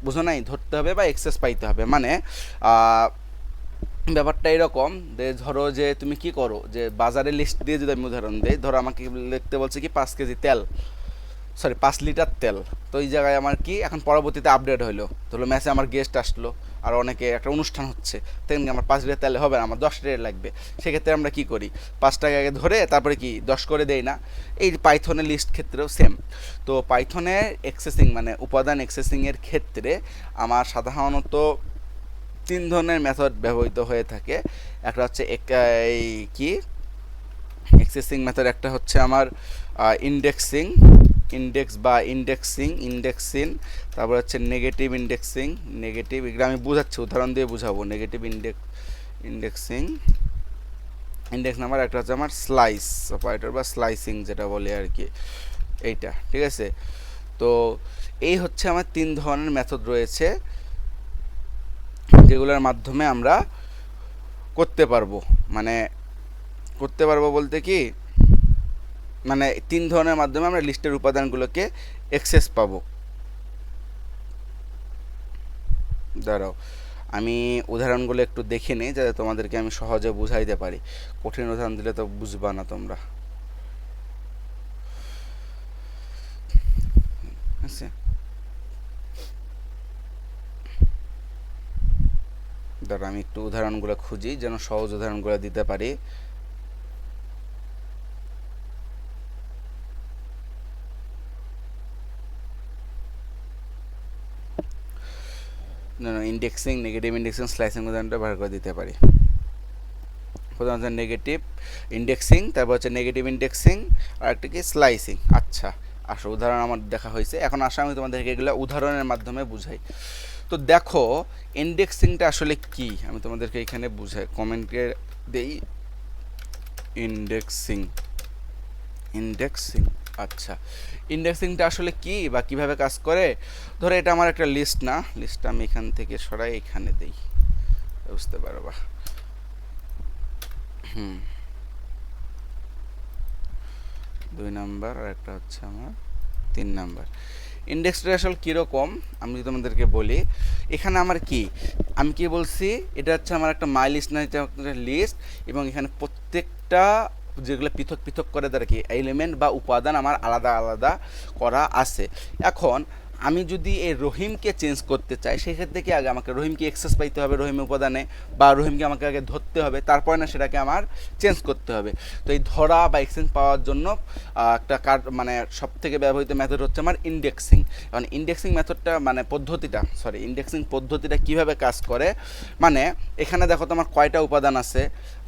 Speaker 1: বুঝো নাই, ধরতে হবে বা অ্যাক্সেস পাইতে হবে। মানে ব্যাপারটা এরকম যে ধরো যে তুমি কি করো, যে বাজারের লিস্ট দিয়ে যদি আমি উদাহরণ দিই, ধরো আমাকে লিখতে বলছে কি 5 লিটার তেল, তো এই জায়গায় আমার কি এখন পরবর্তীতে আপডেট হইলো, ধরো ম্যাচে আমার গেস্ট আসলো আর অনেকে একটা অনুষ্ঠান হচ্ছে, তেমনি আমার 5 লিটার তেলে হবে না, আমার 10 লিটার লাগবে। সেক্ষেত্রে আমরা কি করি, 5 টাকা আগে ধরে তারপরে কি 10 করে দেই না। এই পাইথনের লিস্ট ক্ষেত্রেও সেম। তো পাইথনের অ্যাক্সেসিং মানে উপাদান অ্যাক্সেসিংয়ের ক্ষেত্রে আমার সাধারণত 3 ধরনের মেথড ব্যবহৃত হয়ে থাকে। একটা হচ্ছে এই কি অ্যাক্সেসিং মেথড, একটা হচ্ছে আমার ইন্ডেক্সিং, ইন্ডেক্সিং, তারপর হচ্ছে নেগেটিভ ইন্ডেক্সিং, এগুলো আমি বুঝাচ্ছি, উদাহরণ দিয়ে বুঝাবো। নেগেটিভ ইন্ডেক্সিং, ইন্ডেক্স নাম্বার, একটা হচ্ছে আমার স্লাইস অপারেটর বা স্লাইসিং যেটা বলে আর কি, এইটা। ঠিক আছে, তো এই হচ্ছে আমার 3 ধরনের মেথড রয়েছে যেগুলোর মাধ্যমে আমরা করতে পারবো বলতে কি মানে 3 ধরনের মাধ্যমে আমরা লিস্টের উপাদানগুলোকে অ্যাক্সেস পাবো। দাঁড়াও আমি উদাহরণগুলো একটু দেখে নিই যাতে তোমাদেরকে আমি সহজে বুঝাইতে পারি, কঠিন উদাহরণ দিলে তো বুঝবা না তোমরা। আচ্ছা দাঁড়া আমি একটু উদাহরণগুলো খুঁজি যেন সহজ উদাহরণগুলো দিতে পারি। ইন্ডেক্সিং, নেগেটিভ ইন্ডেক্সিং, স্লাইসিং উদাহরণটা বার করে দিতে পারি। প্রথম হচ্ছে নেগেটিভ ইন্ডেক্সিং, তারপর হচ্ছে নেগেটিভ ইন্ডেক্সিং, আর একটা কি স্লাইসিং। আচ্ছা আসো উদাহরণ আমার দেখা হয়েছে, এখন আসা আমি তোমাদেরকে এগুলো উদাহরণের মাধ্যমে বুঝাই। তো দেখো ইন্ডেক্সিংটা আসলে কি আমি তোমাদেরকে এখানে বুঝাই, কমেন্টে দেই। ইন্ডেক্সিং আচ্ছা ইন্ডেক্সিংটা আসলে কি বা কিভাবে কাজ করে। ধরো এটা আমার একটা লিস্ট, না লিস্টটা আমি এখান থেকে সরাই এখানে দেই, বুঝতে পারবা। 2 নাম্বার আর একটা হচ্ছে আমার 3 নাম্বার। ইন্ডেক্সটা আসলে কীরকম আমি যদি তোমাদেরকে বলি, এখানে আমার কি আমি কি বলছি, এটা হচ্ছে আমার একটা মাই লিস্ট, না এটা একটা লিস্ট, এবং এখানে প্রত্যেকটা যেগুলো পৃথক পৃথক করে তার কি এলিমেন্ট বা উপাদান আমার আলাদা আলাদা করা আছে। এখন আমি যদি এই রহিমকে চেঞ্জ করতে চাই সেক্ষেত্রে কি আগে আমাকে রহিমকে অ্যাক্সেস পাইতে হবে রহিম উপাদানে, বা রহিমকে আমাকে আগে ধরতে হবে, তারপরে না সেটাকে আমার চেঞ্জ করতে হবে। তো এই ধরা বা এক্সচেঞ্জ পাওয়ার জন্য একটা মানে সব থেকে ব্যবহৃত মেথড হচ্ছে আমার ইন্ডেক্সিং। এখন ইন্ডেক্সিং মেথডটা মানে ইন্ডেক্সিং পদ্ধতিটা কীভাবে কাজ করে, মানে এখানে দেখো তো আমার কয়টা উপাদান আছে,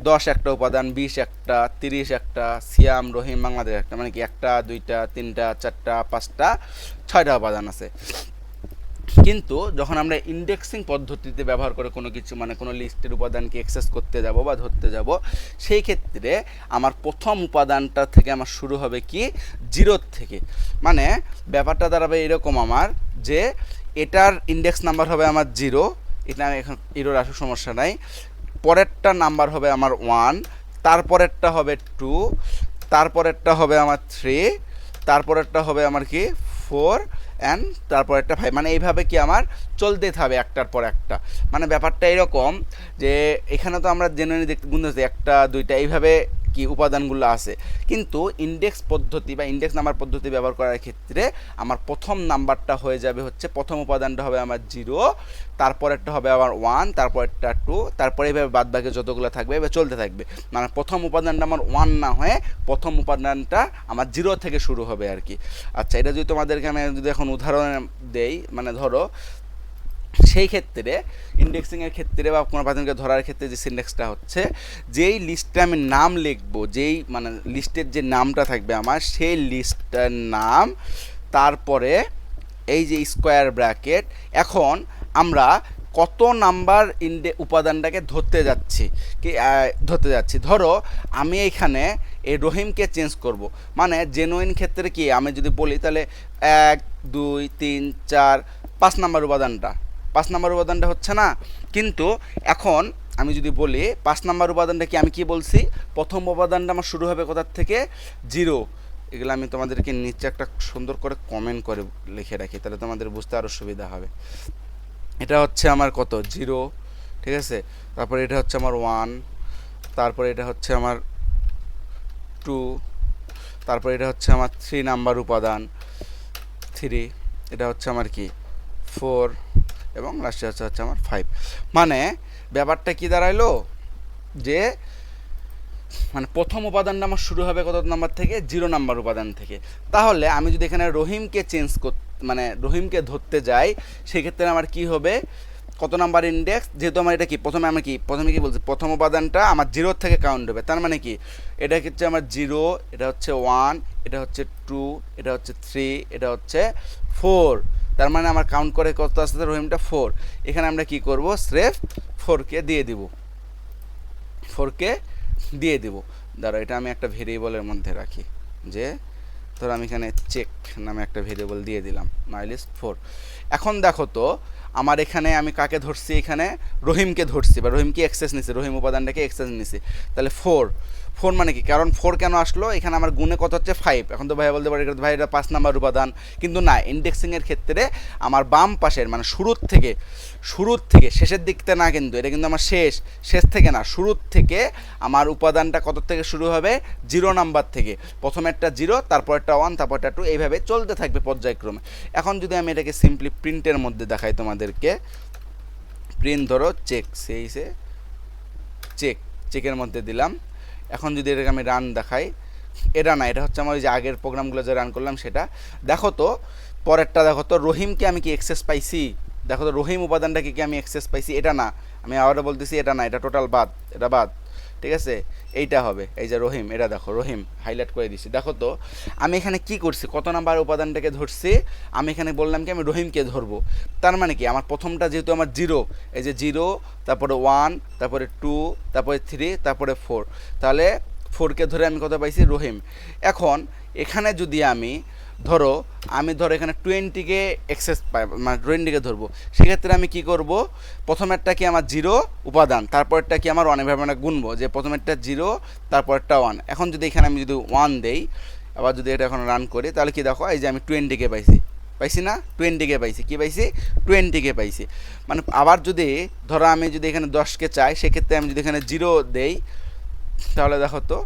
Speaker 1: 10 একটা উপাদান, 20 একটা, 30 একটা, সিয়াম, রহিম, বাংলাদেশ একটা, মানে কি 1টা 2টা 3টা 4টা 5টা 6টা উপাদান আছে। কিন্তু যখন আমরা ইন্ডেক্সিং পদ্ধতিতে ব্যবহার করে কোনো কিছু মানে কোনো লিস্টের উপাদানকে অ্যাক্সেস করতে যাব বা ধরতে যাব, সেই ক্ষেত্রে আমার প্রথম উপাদানটা থেকে আমার শুরু হবে কি 0 থেকে। মানে ব্যাপারটা দাঁড়াবে এরকম আমার, যে এটার ইন্ডেক্স নাম্বার হবে আমার 0, এটা এখন এরর আসুক সমস্যা নাই। পরেরটা নাম্বার হবে আমার 1, তারপরেরটা হবে 2, তারপরেরটা হবে আমার 3, তারপরেরটা হবে আমার কি 4 অ্যান্ড তারপর একটা 5, মানে এইভাবে কি আমার চলতে থাকবে একটার পর একটা। মানে ব্যাপারটা এরকম যে এখানে তো আমরা জেনুইনলি দেখতে গুনতেছি 1টা 2টা এইভাবে কি উপাদানগুলো আছে, কিন্তু ইন্ডেক্স পদ্ধতি বা ইন্ডেক্স নাম্বার পদ্ধতি ব্যবহার করার ক্ষেত্রে আমার প্রথম নাম্বারটা হয়ে যাবে হচ্ছে প্রথম উপাদানটা হবে আমার 0, তারপরেরটা হবে আমার 1, তারপরেরটা 2, তারপরে এইভাবে বাদ বাকি যতগুলো থাকবে এভাবে চলতে থাকবে। মানে প্রথম উপাদানটা আমার 1 না হয়ে প্রথম উপাদানটা আমার 0 থেকে শুরু হবে আর কি। আচ্ছা, এটা যদি তোমাদেরকে আমি যদি এখন উদাহরণ দেই, মানে ধরো সেই ক্ষেত্রে ইন্ডেক্সিংয়ের ক্ষেত্রে বা কোনো উপাদানকে ধরার ক্ষেত্রে যে সিনট্যাক্সটা হচ্ছে, যেই লিস্টে আমি নাম লিখবো, যেই মানে লিস্টের যে নামটা থাকবে আমার সেই লিস্টটার নাম, তারপরে এই যে স্কোয়ার ব্র্যাকেট, এখন আমরা কত নাম্বার উপাদানটাকে ধরতে যাচ্ছি। ধরো আমি এইখানে এই রহিমকে চেঞ্জ করব, মানে জেনুইন ক্ষেত্রে কি আমি যদি বলি তাহলে 1 2 3 4 5 নাম্বার উপাদানটা হচ্ছে না। কিন্তু এখন আমি যদি বলি 5 নাম্বার উপাদানটা কি, আমি কি বলছি প্রথম উপাদানটা আমার শুরু হবে কোথার থেকে 0। এগুলো আমি তোমাদেরকে নিচে একটা সুন্দর করে কমেন্ট করে লিখে রাখি, তাহলে তোমাদের বুঝতে আরও সুবিধা হবে। এটা হচ্ছে আমার কত 0, ঠিক আছে, তারপরে এটা হচ্ছে আমার 1, তারপরে এটা হচ্ছে আমার 2, তারপরে এটা হচ্ছে আমার 3 নাম্বার উপাদান 3, এটা হচ্ছে আমার কি 4, এবং লাস্টে হচ্ছে আমার 5। মানে ব্যাপারটা কি দাঁড়াইলো, যে মানে প্রথম উপাদানটা আমার শুরু হবে কত নাম্বার থেকে 0 নাম্বার উপাদান থেকে। তাহলে আমি যদি এখানে রহিমকে মানে রহিমকে ধরতে যাই, সেক্ষেত্রে আমার কি হবে কত নাম্বার ইন্ডেক্স, যেহেতু আমার এটা কি প্রথমে কি বলছি প্রথম উপাদানটা আমার 0 থেকে কাউন্ট হবে, তার মানে কি এটা হচ্ছে আমার 0, এটা হচ্ছে 1, এটা হচ্ছে 2, এটা হচ্ছে 3, এটা হচ্ছে 4, তার মানে আমার কাউন্ট করে কত আসতে রহিমটা 4। এখানে আমরা কি করব, স্রেফ 4কে দিয়ে দিব। ধরো এটা আমি একটা ভেরিয়েবলের মধ্যে রাখি, যে ধরো আমি এখানে চেক নামে একটা ভেরিয়েবল দিয়ে দিলাম মাইলিস্ট 4। এখন দেখো তো আমার এখানে আমি কাকে ধরছি, এখানে রহিমকে ধরছি বা রহিমকে অ্যাক্সেস নিছি, রহিম উপাদানটাকে অ্যাক্সেস নিছি। তাহলে 4 মানে কি, কারণ 4 কেন আসলো, এখানে আমার গুণে কত হচ্ছে 5। এখন তো ভাই বলতে পারে ভাই এটা 5 নাম্বার উপাদান, কিন্তু না, ইন্ডেক্সিংয়ের ক্ষেত্রে আমার বাম পাশের মানে শুরুর থেকে শেষের দিকতে না, কিন্তু এটা কিন্তু আমার শেষ থেকে না, শুরুর থেকে আমার উপাদানটা কত থেকে শুরু হবে 0 নাম্বার থেকে। প্রথমে একটা 0, তারপর একটা 1, তারপর একটা 2, এইভাবে চলতে থাকবে পর্যায়ক্রমে। এখন যদি আমি এটাকে সিম্পলি প্রিন্টের মধ্যে দেখাই তোমাদেরকে, প্রিন্ট ধরো চেকের মধ্যে দিলাম। এখন যদি এটাকে আমি রান দেখাই, এটা না, এটা হচ্ছে আমার ওই যে আগের প্রোগ্রামগুলো যে রান করলাম সেটা। দেখো তো পরেরটা, দেখো তো রহিমকে আমি কি অ্যাক্সেস পাইছি, দেখো তো রহিম উপাদানটাকে কি আমি অ্যাক্সেস পাইছি, এটা না, আমি আবারও বলতেছি এটা না, এটা টোটাল বাদ, এটা বাদ, ঠিক আছে, এইটা হবে এই যে রহিম, এটা দেখো রহিম হাইলাইট করে দিছি। দেখো তো আমি এখানে কি করছি, কত নাম্বার উপাদানটাকে ধরছি, আমি এখানে বললাম কি আমি রহিমকে ধরবো। তার মানে কি আমার প্রথমটা যেহেতু আমার 0, এই যে 0, তারপরে 1, তারপরে 2, তারপরে 3, তারপরে 4, তাহলে 4কে ধরে আমি কত পাইছি রহিম। এখন এখানে যদি আমি ধরো এখানে 20কে অ্যাক্সেস পাই, মানে 20কে ধরবো, সেক্ষেত্রে আমি কি করব, প্রথমেরটা কি আমার 0 উপাদান, তারপরটা কি আমার 1, এভাবে মানে গুনবো, যে প্রথমেরটা 0, তারপরটা 1। এখন যদি এখানে আমি যদি 1 দেই, আবার যদি এটা এখন রান করি, তাহলে কি দেখো এই যে আমি 20কে পাইছি না, 20কে পাইছি, কি পাইছি 20কে পাইছি। মানে আবার যদি ধরো আমি যদি এখানে 10কে চাই, সেক্ষেত্রে আমি যদি এখানে 0 দেই, তাহলে দেখো তো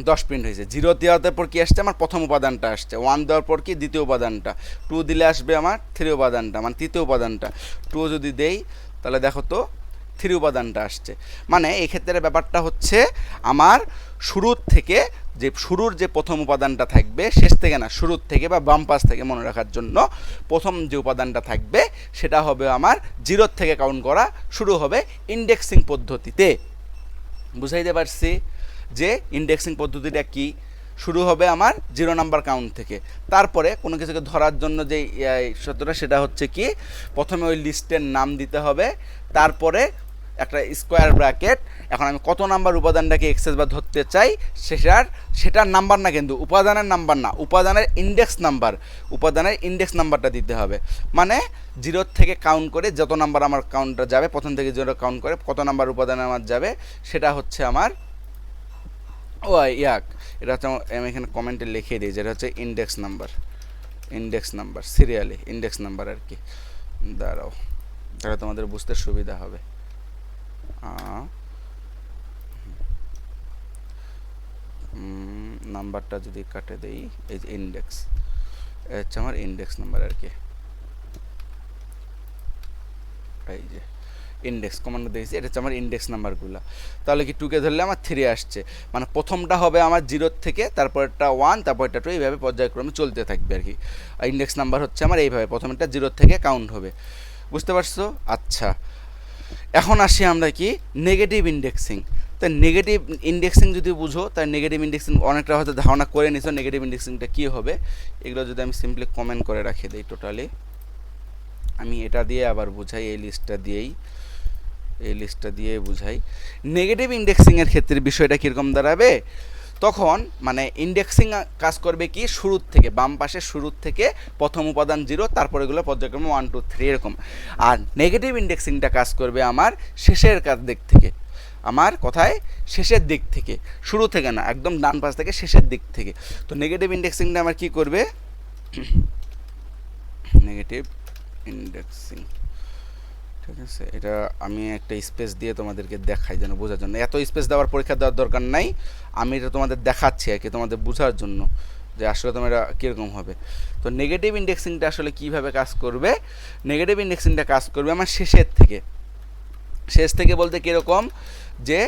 Speaker 1: 10 প্রিন্ট হয়েছে। 0 দেওয়ার পর কি আসছে, আমার প্রথম উপাদানটা আসছে। 1 দেওয়ার পর কি দ্বিতীয় উপাদানটা, 2 দিলে আসবে আমার 3 উপাদানটা, মানে তৃতীয় উপাদানটা। 2 যদি দেই তাহলে দেখো তো 3 উপাদানটা আসছে। মানে এই ক্ষেত্রে ব্যাপারটা হচ্ছে আমার শুরুর থেকে শুরুর যে প্রথম উপাদানটা থাকবে, শেষ থেকে না, শুরুর থেকে বা বাম পাশ থেকে মনে রাখার জন্য প্রথম যে উপাদানটা থাকবে সেটা হবে আমার 0 থেকে কাউন্ট করা শুরু হবে ইন্ডেক্সিং পদ্ধতিতে। বুঝাইতে পারছি যে ইন্ডেক্সিং পদ্ধতিটা কি? শুরু হবে আমার 0 নাম্বার কাউন্ট থেকে। তারপরে কোনো কিছুকে ধরার জন্য যে সূত্রটা সেটা হচ্ছে কি, প্রথমে ওই লিস্টের নাম দিতে হবে, তারপরে একটা স্কোয়ার ব্র্যাকেট। এখন আমি কত নাম্বার উপাদানটাকে এক্সেস বা ধরতে চাই সেটার নাম্বার না, কিন্তু উপাদানের নাম্বার না, উপাদানের ইন্ডেক্স নাম্বারটা দিতে হবে। মানে 0 থেকে কাউন্ট করে যত নাম্বার আমার কাউন্টটা যাবে, প্রথম থেকে 0 কাউন্ট করে কত নাম্বার উপাদান আমার যাবে সেটা হচ্ছে আমার এটা হচ্ছে আমি এখানে কমেন্টে লিখে দিই, যেটা হচ্ছে index number serially index number আর কি। দাঁড়াও, তাহলে তোমাদের বুঝতে সুবিধা হবে। নাম্বারটা যদি কাটে দেই, এই যে ইন্ডেক্স, হচ্ছে আমার ইন্ডেক্স নাম্বার আর কি। এই যে ইন্ডেক্স কমান্ড দিয়েছি, এটা হচ্ছে আমার ইন্ডেক্স নাম্বারগুলো। তাহলে কি 2 কে ধরলে আমার 3 আসছে, মানে প্রথমটা হবে আমার 0 থেকে, তারপরটা 1, তারপরটা 2, এইভাবে পর্যায়ক্রমে চলতে থাকবে আর কি। ইন্ডেক্স নাম্বার হচ্ছে আমার এইভাবে প্রথমটা 0 থেকে কাউন্ট হবে। বুঝতে পারছো? আচ্ছা, এখন আসি আমরা কি নেগেটিভ ইন্ডেক্সিং। তাই নেগেটিভ ইন্ডেক্সিং যদি বুঝো, তাই নেগেটিভ ইন্ডেক্সিং অনেকটা হয়তো ধারণা করে নিছো নেগেটিভ ইন্ডেক্সিংটা কী হবে। এগুলো যদি আমি সিম্পলি কমেন্ট করে রাখি দিই টোটালি, আমি এটা দিয়ে আবার বুঝাই, এই লিস্টটা দিয়ে বুঝাই। নেগেটিভ ইন্ডেক্সিংয়ের ক্ষেত্রে বিষয়টা কীরকম দাঁড়াবে, তখন মানে ইন্ডেক্সিং কাজ করবে কি শুরুর থেকে, বাম পাশে শুরুর থেকে প্রথম উপাদান 0, তারপর এগুলো পর্যায়ক্রমে 1 2 3 এরকম। আর নেগেটিভ ইন্ডেক্সিংটা কাজ করবে আমার শেষের দিক থেকে, আমার কথায় শেষের দিক থেকে, শুরু থেকে না, একদম ডান পাশ থেকে শেষের দিক থেকে। তো নেগেটিভ ইন্ডেক্সিংটা আমার কি করবে, নেগেটিভ ইন্ডেক্সিং, ঠিক আছে। এটা আমি একটা স্পেস দিয়ে তোমাদেরকে দেখাই যেন বোঝার জন্য, এত স্পেস দেওয়ার পরীক্ষা দেওয়ার দরকার নাই, আমি এটা তোমাদের দেখাচ্ছি আর কি, তোমাদের বোঝার জন্য যে আসলে তোমার এটা কীরকম হবে। তো নেগেটিভ ইন্ডেক্সিংটা আসলে কীভাবে কাজ করবে, নেগেটিভ ইন্ডেক্সিংটা কাজ করবে আমার শেষ থেকে বলতে কীরকম, যে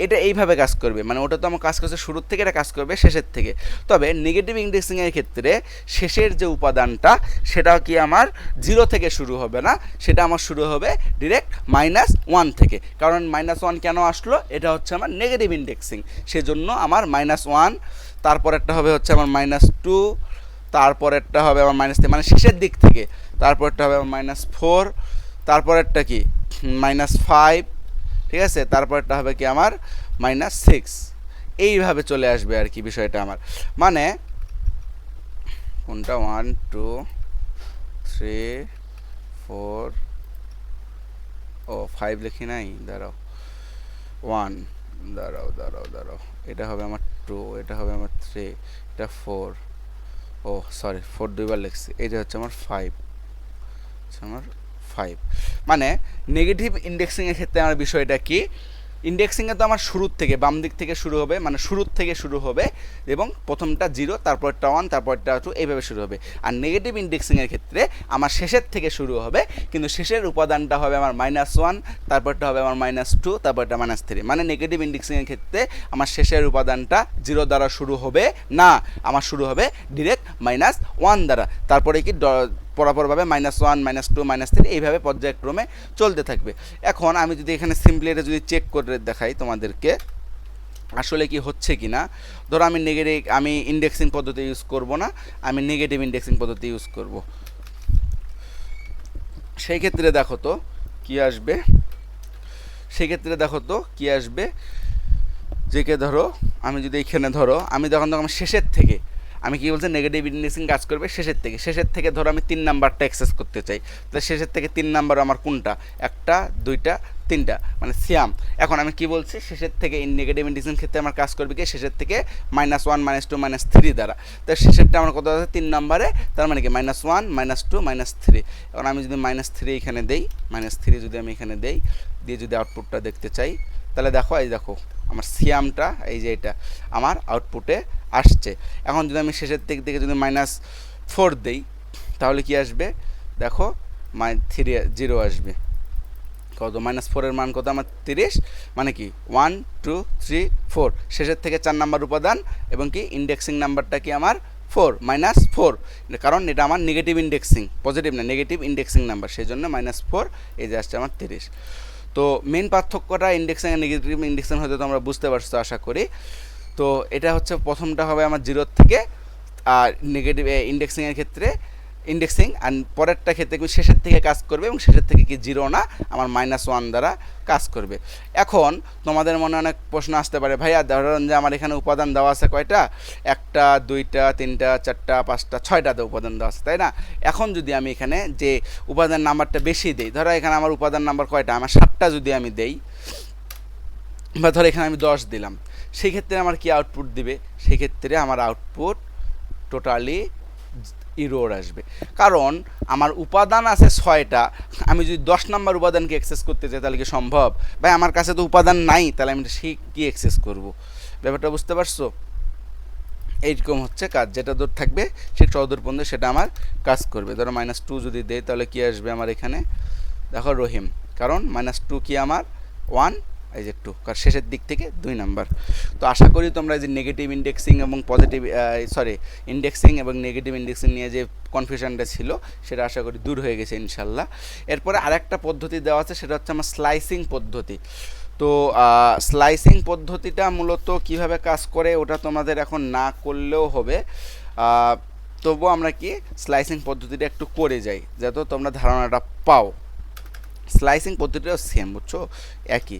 Speaker 1: এটা এইভাবে কাজ করবে, মানে ওটা তো আমার কাজ করছে শুরুর থেকে, এটা কাজ করবে শেষের থেকে। তবে নেগেটিভ ইন্ডেক্সিংয়ের ক্ষেত্রে শেষের যে উপাদানটা সেটা কি আমার 0 থেকে শুরু হবে না, সেটা আমার শুরু হবে ডিরেক্ট -1 থেকে। কারণ -1 কেন আসলো, এটা হচ্ছে আমার নেগেটিভ ইন্ডেক্সিং, সেজন্য আমার -1, তারপরেরটা হবে হচ্ছে আমার -2, তারপরেরটা হবে আমার -3, মানে শেষের দিক থেকে, তারপরেরটা হবে আমার -4, তারপরেরটা কি -5, ঠিক আছে, তারপরটা হবে কি আমার -6, এইভাবে চলে আসবে আর কি বিষয়টা আমার। মানে কোনটা 1 2 3 4, ও 5 লিখি নাই, দাঁড়াও 1, দাঁড়াও, এটা হবে আমার 2, এটা হবে আমার 3, এটা 4, ও সরি 4 দুইবার লিখছি, এটা হচ্ছে আমার 5, মানে নেগেটিভ ইন্ডেক্সিংয়ের ক্ষেত্রে আমার বিষয়টা কি, ইন্ডেক্সিংয়ে তো আমার শুরুর থেকে বাম দিক থেকে শুরু হবে, মানে শুরুর থেকে শুরু হবে এবং প্রথমটা 0, তারপরটা 1, তারপরটা 2, এইভাবে শুরু হবে। আর নেগেটিভ ইন্ডেক্সিংয়ের ক্ষেত্রে আমার শেষের থেকে শুরু হবে, কিন্তু শেষের উপাদানটা হবে আমার -1, তারপরটা হবে আমার -2, তারপরটা -3। মানে নেগেটিভ ইন্ডেক্সিংয়ের ক্ষেত্রে আমার শেষের উপাদানটা 0 দ্বারা শুরু হবে না, আমার শুরু হবে ডিরেক্ট -1 দ্বারা, তারপরে কি পরপরভাবে -1 -2 -3 এইভাবে পর্যায়ক্রমে চলতে থাকবে। এখন আমি যদি এখানে সিম্পলি এটা যদি চেক করে দেখাই তোমাদেরকে আসলে কি হচ্ছে কি না, ধরো আমি ইন্ডেক্সিং পদ্ধতি ইউজ করব না, আমি নেগেটিভ ইন্ডেক্সিং পদ্ধতি ইউজ করব। সেই ক্ষেত্রে দেখো তো কি আসবে, যেকে ধরো আমি যদি এখানে ধরো আমি যখন আমার শেষের থেকে, আমি কি বলছি নেগেটিভ ইন্ডেক্সিং কাজ করবে শেষের থেকে ধরো আমি 3 নাম্বারটা অ্যাক্সেস করতে চাই, তাহলে শেষের থেকে 3 নাম্বার আমার কোনটা, 1টা 2টা 3টা, মানে সিয়াম। এখন আমি কি বলছি, শেষের থেকে নেগেটিভ ইন্ডেক্সিং ক্ষেত্রে আমার কাজ করবে কি শেষের থেকে -1 -2 -3 দ্বারা, তাই শেষেরটা আমার কত আছে 3 নাম্বারে, তার মানে কি -1 -2 -3। এখন আমি যদি -3 এখানে দেই, -3 যদি আমি এখানে দেই, দিয়ে যদি আউটপুটটা দেখতে চাই, তাহলে দেখো আমার সিয়ামটা এই যে এটা আমার আউটপুটে আসছে। এখন যদি আমি শেষের দিক থেকে যদি -4 দেই তাহলে কি আসবে দেখো 0 আসবে। কত -4 মান কত আমার 30, মানে কি 1 2 3 4 শেষের থেকে 4 নাম্বার উপাদান এবং কি ইন্ডেক্সিং নাম্বারটা কি আমার 4 -4, কারণ এটা আমার নেগেটিভ ইন্ডেক্সিং, পজিটিভ না নেগেটিভ ইন্ডেক্সিং নাম্বার, সেই জন্য -4 এই যে আসছে আমার 30। তো মেন পার্থক্যটা ইন্ডেক্সিং আর নেগেটিভ ইন্ডেক্সিং হয়তো তোমরা বুঝতে পারছো আশা করি। তো এটা হচ্ছে প্রথমটা হবে আমার 0 থেকে, আর নেগেটিভ ইন্ডেক্সিংয়ের ক্ষেত্রে ইন্ডেক্সিং, আর পরেরটা ক্ষেত্রে কি শেষের থেকে কাজ করবে এবং শেষের থেকে কি 0 না আমার -1 দ্বারা কাজ করবে। এখন তোমাদের মনে অনেক প্রশ্ন আসতে পারে, ভাইয়া ধরুন যে আমার এখানে উপাদান দেওয়া আছে কয়টা, 1টা 2টা 3টা 4টা 5টা 6টা উপাদান দেওয়া আছে, তাই না? এখন যদি আমি এখানে যে উপাদান নাম্বারটা বেশি দেই, ধরো এখানে আমার উপাদান নাম্বার কয়টা, আমার 7টা যদি আমি দেই, বা ধরো এখানে আমি 10 দিলাম, সেই ক্ষেত্রে আমার কি আউটপুট দিবে? সেই ক্ষেত্রে আমার আউটপুট টোটালি ইরোর আসবে, কারণ আমার উপাদান আছে 6টা, আমি যদি 10 নাম্বার উপাদানকে অ্যাক্সেস করতে চাই তাহলে কি সম্ভব? ভাই আমার কাছে তো উপাদান নাই, তাহলে আমি সেই কি অ্যাক্সেস করব? ব্যাপারটা বুঝতে পারছো? এইরকম হচ্ছে কাজ, যেটা দূর থাকবে ঠিক ততদূর পর্যন্ত সেটা আমার কাজ করবে। ধরো -2 যদি দেয় তাহলে কি আসবে আমার এখানে, দেখো রহিম, কারণ -2 কি আমার 1, এই যে 2, কারণ শেষের দিক থেকে 2 নাম্বার। তো আশা করি তোমরা যে নেগেটিভ ইন্ডেক্সিং এবং পজিটিভ ইন্ডেক্সিং এবং নেগেটিভ ইন্ডেক্সিং নিয়ে যে কনফিউশনটা ছিল সেটা আশা করি দূর হয়ে গেছে ইনশাল্লাহ। এরপরে আরেকটা পদ্ধতি দেওয়া আছে, সেটা হচ্ছে আমার স্লাইসিং পদ্ধতি। তো স্লাইসিং পদ্ধতিটা মূলত কিভাবে কাজ করে ওটা তোমাদের এখন না করলেও হবে, তবুও আমরা কি স্লাইসিং পদ্ধতিটা একটু করে যাই যাতে তোমরা ধারণাটা পাও। স্লাইসিং পদ্ধতিটাও সেম, বুঝছো, একই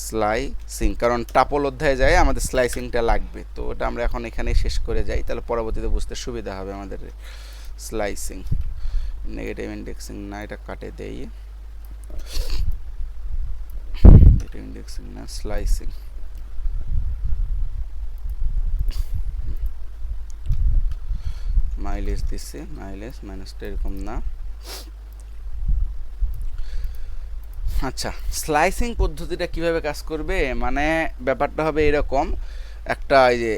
Speaker 1: স্লাইসিং, কারণ টাপল অধ্যায়ে যায় আমাদের স্লাইসিংটা লাগবে, তো ওটা আমরা এখন এখানে শেষ করে যাই, তাহলে পরবর্তীতে বুঝতে সুবিধা হবে আমাদের। স্লাইসিং নেগেটিভ ইন্ডেক্সিং না, এটা কাটে দেই, নেগেটিভ ইন্ডেক্সিং না, স্লাইসিং। মাইলেজ দিচ্ছে, মাইলেজ মাইনাসটা এরকম না। আচ্ছা, স্লাইসিং পদ্ধতিটা কিভাবে কাজ করবে, মানে ব্যাপারটা হবে এরকম, একটা এই যে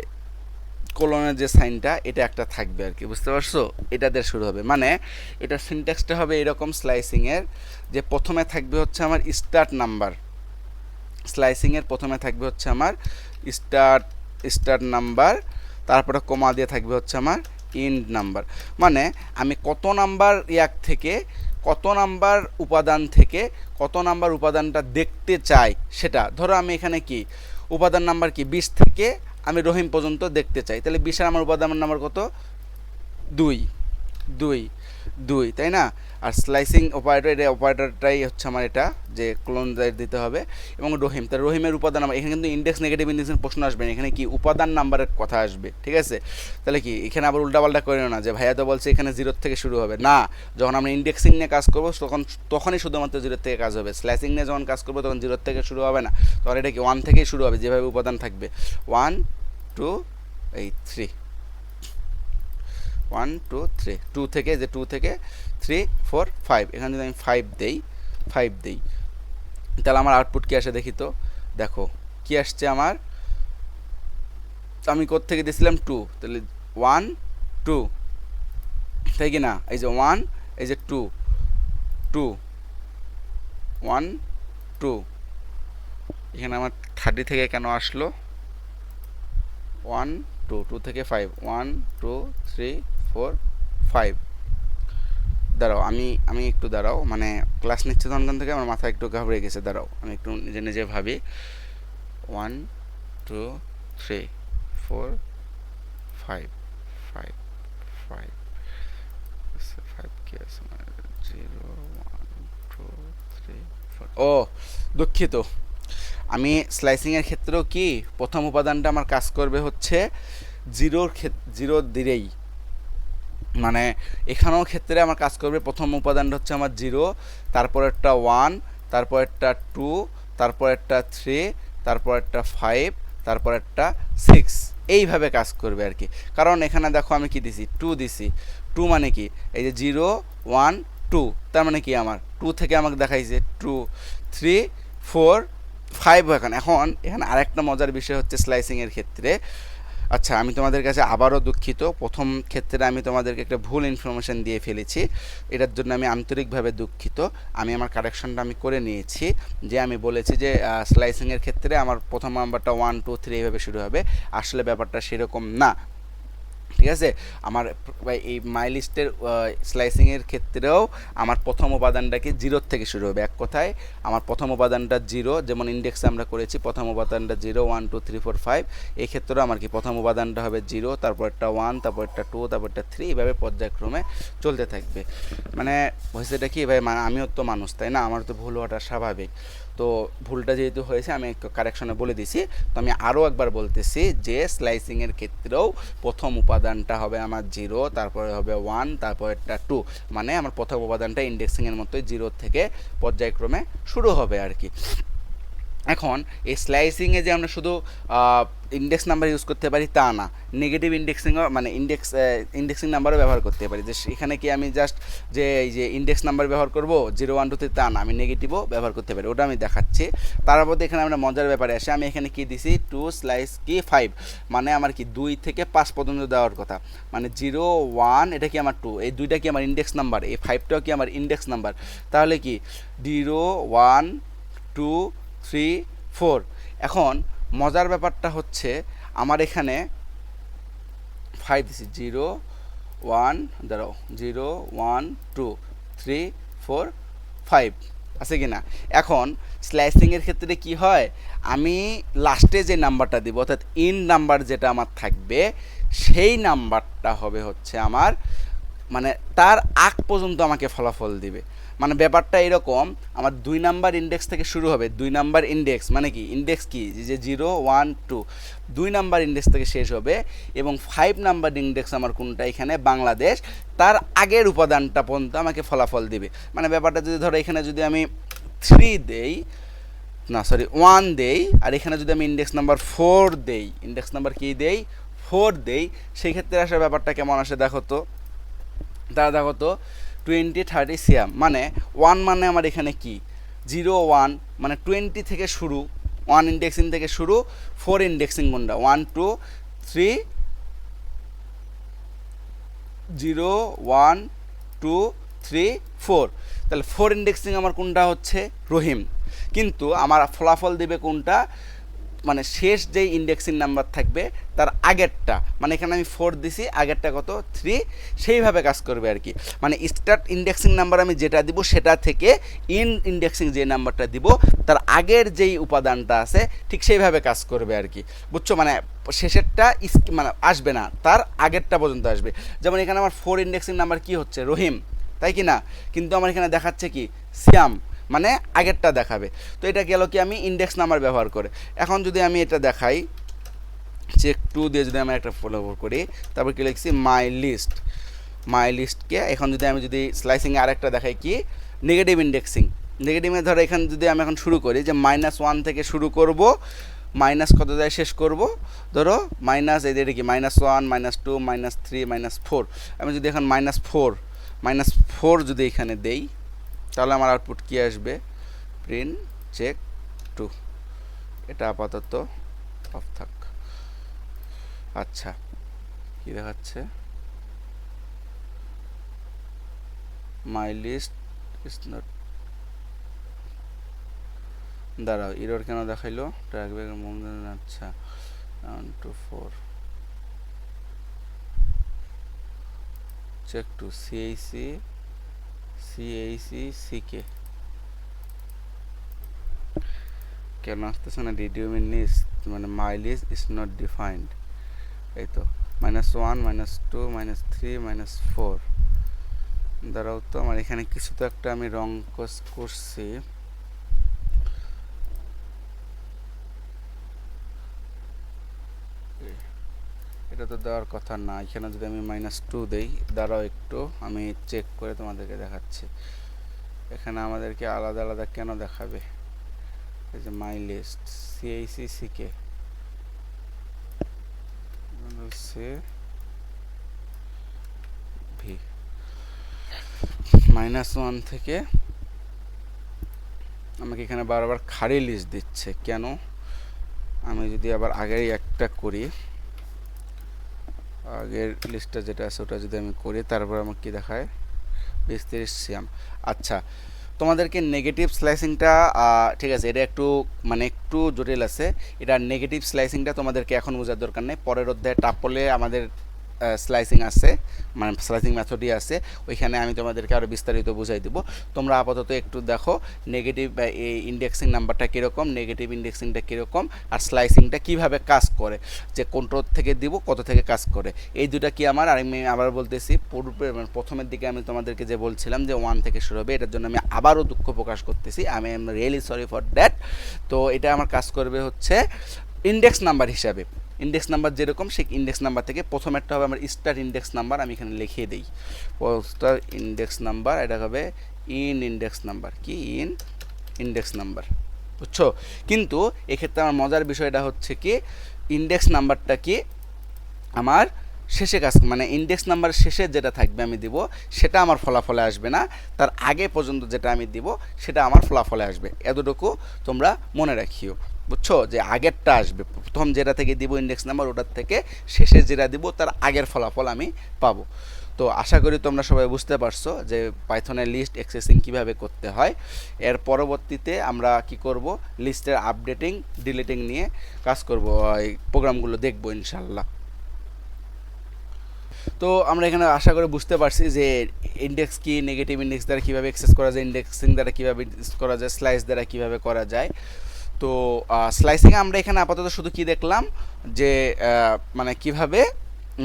Speaker 1: কোলনের যে সাইনটা এটা একটা থাকবে আর কি, বুঝতে পারছো? এটা দিয়ে শুরু হবে, মানে এটার সিনট্যাক্সটা হবে এরকম স্লাইসিংয়ের, যে প্রথমে থাকবে হচ্ছে আমার স্টার্ট নাম্বার, স্লাইসিংয়ের প্রথমে থাকবে হচ্ছে আমার স্টার্ট নাম্বার, তারপরে কমা দিয়ে থাকবে হচ্ছে আমার এন্ড নাম্বার, মানে আমি কত নাম্বার থেকে কত নাম্বার উপাদান থেকে কত নাম্বার উপাদানটা দেখতে চাই সেটা। ধরো আমি এখানে কি উপাদান নাম্বার কি 20 থেকে আমি রহিম পর্যন্ত দেখতে চাই, তাহলে 20-এর আমার উপাদান নাম্বার কত, 2 2 2, তাই না? আর স্লাইসিং অপারেটর, এটা অপারেটরটাই হচ্ছে আমার এটা, যে ক্লোন দিতে হবে, এবং রহিম, তার রহিমের উপাদান নাম্বার, এখানে কিন্তু ইন্ডেক্স নেগেটিভ ইন্ডেক্সের প্রশ্ন আসবে না, এখানে কি উপাদান নাম্বারের কথা আসবে, ঠিক আছে? তাহলে কি এখানে আবার উল্টাপাল্টা করে না যে ভাইয়া তো বলছে এখানে 0 থেকে শুরু হবে, না, যখন আমরা ইন্ডেক্সিং নিয়ে কাজ করবো তখনই শুধুমাত্র 0 থেকে কাজ হবে। স্লাইসিং নিয়ে যখন কাজ করবো তখন 0 থেকে শুরু হবে না, তখন এটা কি 1 থেকেই শুরু হবে, যেভাবে উপাদান থাকবে 1 2 3, 1 2 3, 2 থেকে, যে 2 থেকে 3 4 5, এখানে যদি আমি 5 দেই তাহলে আমার আউটপুট কি আসে দেখি তো, দেখো কি আসছে আমার, আমি কোত্থেকে দিয়েছিলাম 2, তাহলে 1 2, তাই কি না? এই যে 1, এই যে 2 2 1 2, এখানে আমার 30 থেকে কেন আসলো, 1 2 2 থেকে 5, 1 2 3 4 5। দাঁড়াও, আমি একটু দাঁড়াও, মানে ক্লাস নিচ্ছে তখন থেকে আমার মাথা একটু ঘাবড়ে গেছে, দাঁড়াও আমি একটু নিজে নিজে ভাবি। 1 2 3 4 5 5 5 5 কি আছে, 0 1 2 3 4, ও দুঃখিত, আমি স্লাইসিংয়ের ক্ষেত্রেও কি প্রথম উপাদানটা আমার কাজ করবে হচ্ছে 0 দিলেই, মানে এখানেও ক্ষেত্রে আমার কাজ করবে প্রথম উপাদানটা হচ্ছে আমার 0, তারপরেরটা 1, তারপরেরটা 2, তারপরেরটা 3, তারপরেরটা 5, তারপরেরটা 6, এইভাবে কাজ করবে আর কি। কারণ এখানে দেখো আমি কি দিছি, 2 দিছি, 2 মানে কি, এই যে 0 1 2, তার মানে কি আমার 2 থেকে আমাকে দেখাইছে 2 3 4 5 এখন এখানে আরেকটা মজার বিষয় হচ্ছে স্লাইসিংয়ের ক্ষেত্রে। আচ্ছা, আমি তোমাদের কাছে আবারও দুঃখিত, প্রথম ক্ষেত্রে আমি তোমাদেরকে একটা ভুল ইনফরমেশন দিয়ে ফেলেছি, এটার জন্য আমি আন্তরিকভাবে দুঃখিত। আমি আমার কারেকশনটা আমি করে নিয়েছি, যে আমি বলেছি যে স্লাইসিংয়ের ক্ষেত্রে আমার প্রথম নাম্বারটা 1 2 3 এইভাবে শুরু হবে, আসলে ব্যাপারটা সেরকম না, ঠিক আছে। আমার এই মাই লিস্টের স্লাইসিংয়ের ক্ষেত্রেও আমার প্রথম উপাদানটা কি জিরোর থেকে শুরু হবে। এক কথায় আমার প্রথম উপাদানটা জিরো, যেমন ইন্ডেক্সে আমরা করেছি প্রথম উপাদানটা 0 1 2 3 4 5, এই ক্ষেত্রেও আমার কি প্রথম উপাদানটা হবে 0, তারপর একটা 1, তারপর একটা 2, তারপর একটা 3, এইভাবে পর্যায়ক্রমে চলতে থাকবে। মানে হয়েছেটা কি ভাই, আমিও তো মানুষ, তাই না, আমার তো ভুল হওয়াটা স্বাভাবিক। তো ভুলটা যেহেতু হয়েছে আমি কারেকশনে বলে দিছি, তো আমি আরও একবার বলতেছি যে স্লাইসিংয়ের ক্ষেত্রেও প্রথম উপাদানটা হবে আমার 0, তারপরে হবে 1, তারপর একটা 2, মানে আমার প্রথম উপাদানটা ইন্ডেক্সিংয়ের মতোই 0 থেকে পর্যায়ক্রমে শুরু হবে আর কি। এখন এই স্লাইসিংয়ে যে আমরা শুধু ইন্ডেক্স নাম্বার ইউজ করতে পারি তা না, নেগেটিভ ইন্ডেক্সিংও মানে ইন্ডেক্সিং নাম্বারও ব্যবহার করতে পারি। যে এখানে কি আমি জাস্ট যে এই যে ইন্ডেক্স নাম্বার ব্যবহার করব 0 1 2 3 তা না, আমি নেগেটিভও ব্যবহার করতে পারি, ওটা আমি দেখাচ্ছি। তার মধ্যে এখানে আমরা মজার ব্যাপারে আসি, আমি এখানে কি দিছি 2 স্লাইস কি 5, মানে আমার কি 2 থেকে 5 পর্যন্ত দেওয়ার কথা, মানে 0 1 এটা কি আমার 2, এই দুইটা কি আমার ইন্ডেক্স নাম্বার, এই 5টাও কি আমার ইন্ডেক্স নাম্বার, তাহলে কি 0 1 2 3 4। এখন মজার ব্যাপারটা হচ্ছে আমার এখানে 5 দিছি, 0 1 দাঁড়াও 0 1 2 3 4 5 আছে কি না। এখন স্লাইসিংয়ের ক্ষেত্রে কি হয়, আমি লাস্টে যে নাম্বারটা দিব অর্থাৎ ইন নাম্বার যেটা আমার থাকবে, সেই নাম্বারটা হবে হচ্ছে আমার মানে তার আগ পর্যন্ত আমাকে ফলাফল দিবে। মানে ব্যাপারটা এরকম, আমার 2 নাম্বার ইন্ডেক্স থেকে শুরু হবে, 2 নাম্বার ইন্ডেক্স মানে কি ইন্ডেক্স কি যে 0 1 2, 2 নাম্বার ইন্ডেক্স থেকে শেষ হবে, এবং 5 নাম্বার ইন্ডেক্স আমার কোনটা এখানে বাংলাদেশ, তার আগের উপাদানটা পর্যন্ত আমাকে ফলাফল দিবে। মানে ব্যাপারটা যদি ধরো এখানে যদি আমি 3 দেই, না সরি 1 দেই, আর এখানে যদি আমি ইন্ডেক্স নাম্বার 4 দেই, ইন্ডেক্স নাম্বার কি দেই 4 দেই, সেই ক্ষেত্রে আসলে ব্যাপারটা কেমন আসে দেখো তো, দেখো তো 20 30 সিয়াম, মানে 1 মানে আমার এখানে কি 0 1, মানে 20 থেকে শুরু, 1 ইন্ডেক্সিং থেকে শুরু, 4 ইন্ডেক্সিং কোনটা 1 2 3 0 1 2 3 4, তাহলে 4 ইন্ডেক্সিং আমার কোনটা হচ্ছে রহিম, কিন্তু আমার ফলাফল দেবে কোনটা, মানে শেষ যেই ইন্ডেক্সিং নাম্বার থাকবে তার আগেরটা, মানে এখানে আমি 4 দিছি, আগেরটা কত 3, সেইভাবে কাজ করবে আর কি। মানে স্টার্ট ইন্ডেক্সিং নাম্বার আমি যেটা দিব সেটা থেকে ইন ইন্ডেক্সিং যে নাম্বারটা দিব তার আগের যেই উপাদানটা আছে ঠিক সেইভাবে কাজ করবে আর কি, বুঝছো। মানে শেষেরটা মানে আসবে না, তার আগেরটা পর্যন্ত আসবে। যেমন এখানে আমার 4 ইন্ডেক্সিং নাম্বার কি হচ্ছে রহিম, তাই কি না, কিন্তু আমার এখানে দেখাচ্ছে কি সিয়াম, মানে আগেরটা দেখাবে। তো এটা গেল কি আমি ইন্ডেক্স নাম্বার ব্যবহার করে। এখন যদি আমি এটা দেখাই চেক 2 দিয়ে যদি আমি একটা ফলো করি, তারপর কি লিখছি মাই লিস্টকে, এখন যদি আমি স্লাইসিংয়ে আরেকটা দেখাই কি নেগেটিভ ইন্ডেক্সিং, নেগেটিভে ধরো এখানে যদি আমি এখন শুরু করি যে -1 থেকে শুরু করব, মাইনাস কত যায় শেষ করব, ধরো মাইনাস এই এটা কি -1 -2 -3 -4, আমি যদি এখন -4 যদি এখানে দেই, তাহলে আমার আউটপুট কি আসবে প্রিন্ট চেক 2, এটা আপাতত অফ থাক। আচ্ছা কি দেখাচ্ছে মাই লিস্ট ইজ নট, দাঁড়াও এরর কেন দেখাইলো ট্র্যাক ব্যাক, আচ্ছা 1 2 4 চেক 2 CAC কেন আসতেছে না, ডিডিউমিন লিস্ট মানে my list is not defined, এই তো -1 -2 -3 -4, দাঁড়াও তো আমার এখানে কিছু তো একটা আমি রং করছি, এটা তো দেওয়ার কথা না, এখানে যদি আমি -2 দেই, দাঁড়াও একটু আমি চেক করে তোমাদেরকে দেখাচ্ছি, এখানে আমাদেরকে আলাদা আলাদা কেন দেখাবে, এই যে মাই লিস্ট CACCK -1 থেকে আমাকে এখানে বারবার খালি লিস্ট দিচ্ছে কেন? আমি যদি আবার আগেই একটা করি, আগের লিস্টটা যেটা আছে ওটা যদি আমি করি, তারপর আমাকে কি দেখায় 20-30 সিএম। আচ্ছা, তোমাদেরকে নেগেটিভ স্লাইসিংটা ঠিক আছে, এটা একটু মানে একটু জটিল আছে। এটা নেগেটিভ স্লাইসিংটা তোমাদেরকে এখন বোঝার দরকার নেই, পরের অধ্যায়ে টাপলে আমাদের স্লাইসিং আছে, মানে স্লাইসিং মেথডই আছে, ওইখানে আমি তোমাদেরকে আরও বিস্তারিত বুঝাই দেবো। তোমরা আপাতত একটু দেখো নেগেটিভ এই ইন্ডেক্সিং নাম্বারটা কীরকম, নেগেটিভ ইন্ডেক্সিংটা কীরকম, আর স্লাইসিংটা কীভাবে কাজ করে, যে কোনটোর থেকে দিব কত থেকে কাজ করে, এই দুটা কি আমার। আর আমি আবার বলতেছি, পূর্বে মানে প্রথমের দিকে আমি তোমাদেরকে যে বলছিলাম যে 1 থেকে শুরু হবে, এটার জন্য আমি আবারও দুঃখ প্রকাশ করতেছি, আমি am really sorry for that. তো এটা আমার কাজ করবে হচ্ছে ইন্ডেক্স নাম্বার হিসাবে। ইন্ডেক্স নাম্বার যেরকম, সেই ইন্ডেক্স নাম্বার থেকে প্রথমেরটা হবে আমার স্টার ইন্ডেক্স নাম্বার, আমি এখানে লিখিয়ে দিই স্টার ইন্ডেক্স নাম্বার, এটা হবে ইন্ডেক্স নাম্বার, কি ইন্ডেক্স নাম্বার, বুঝছো? কিন্তু এক্ষেত্রে আমার মজার বিষয়টা হচ্ছে কি, ইন্ডেক্স নাম্বারটা কি আমার শেষে কাজ, মানে ইন্ডেক্স নাম্বার শেষে যেটা থাকবে আমি দিব, সেটা আমার ফলাফলে আসবে না, তার আগে পর্যন্ত যেটা আমি দিব সেটা আমার ফলাফলে আসবে। এতটুকু তোমরা মনে রাখিও, বুঝছো? যে আগেরটা আসবে, প্রথম যেটা থেকে দিব ইন্ডেক্স নাম্বার, ওটার থেকে শেষে যেটা দিব তার আগের ফলাফল আমি পাবো। তো আশা করি তোমরা সবাই বুঝতে পারছো যে পাইথনের লিস্ট অ্যাক্সেসিং কিভাবে করতে হয়। এর পরবর্তীতে আমরা কি করব, লিস্টের আপডেটিং ডিলিটিং নিয়ে কাজ করব, এই প্রোগ্রামগুলো দেখবো ইনশাল্লাহ। তো আমরা এখানে আশা করে বুঝতে পারছি যে ইন্ডেক্স কি, নেগেটিভ ইন্ডেক্স দ্বারা কীভাবে অ্যাক্সেস করা যায়, ইন্ডেক্সিং দ্বারা কীভাবে করা যায়, স্লাইস দ্বারা কীভাবে করা যায়। তো স্লাইসিংয়ে আমরা এখানে আপাতত শুধু কি দেখলাম যে মানে কিভাবে,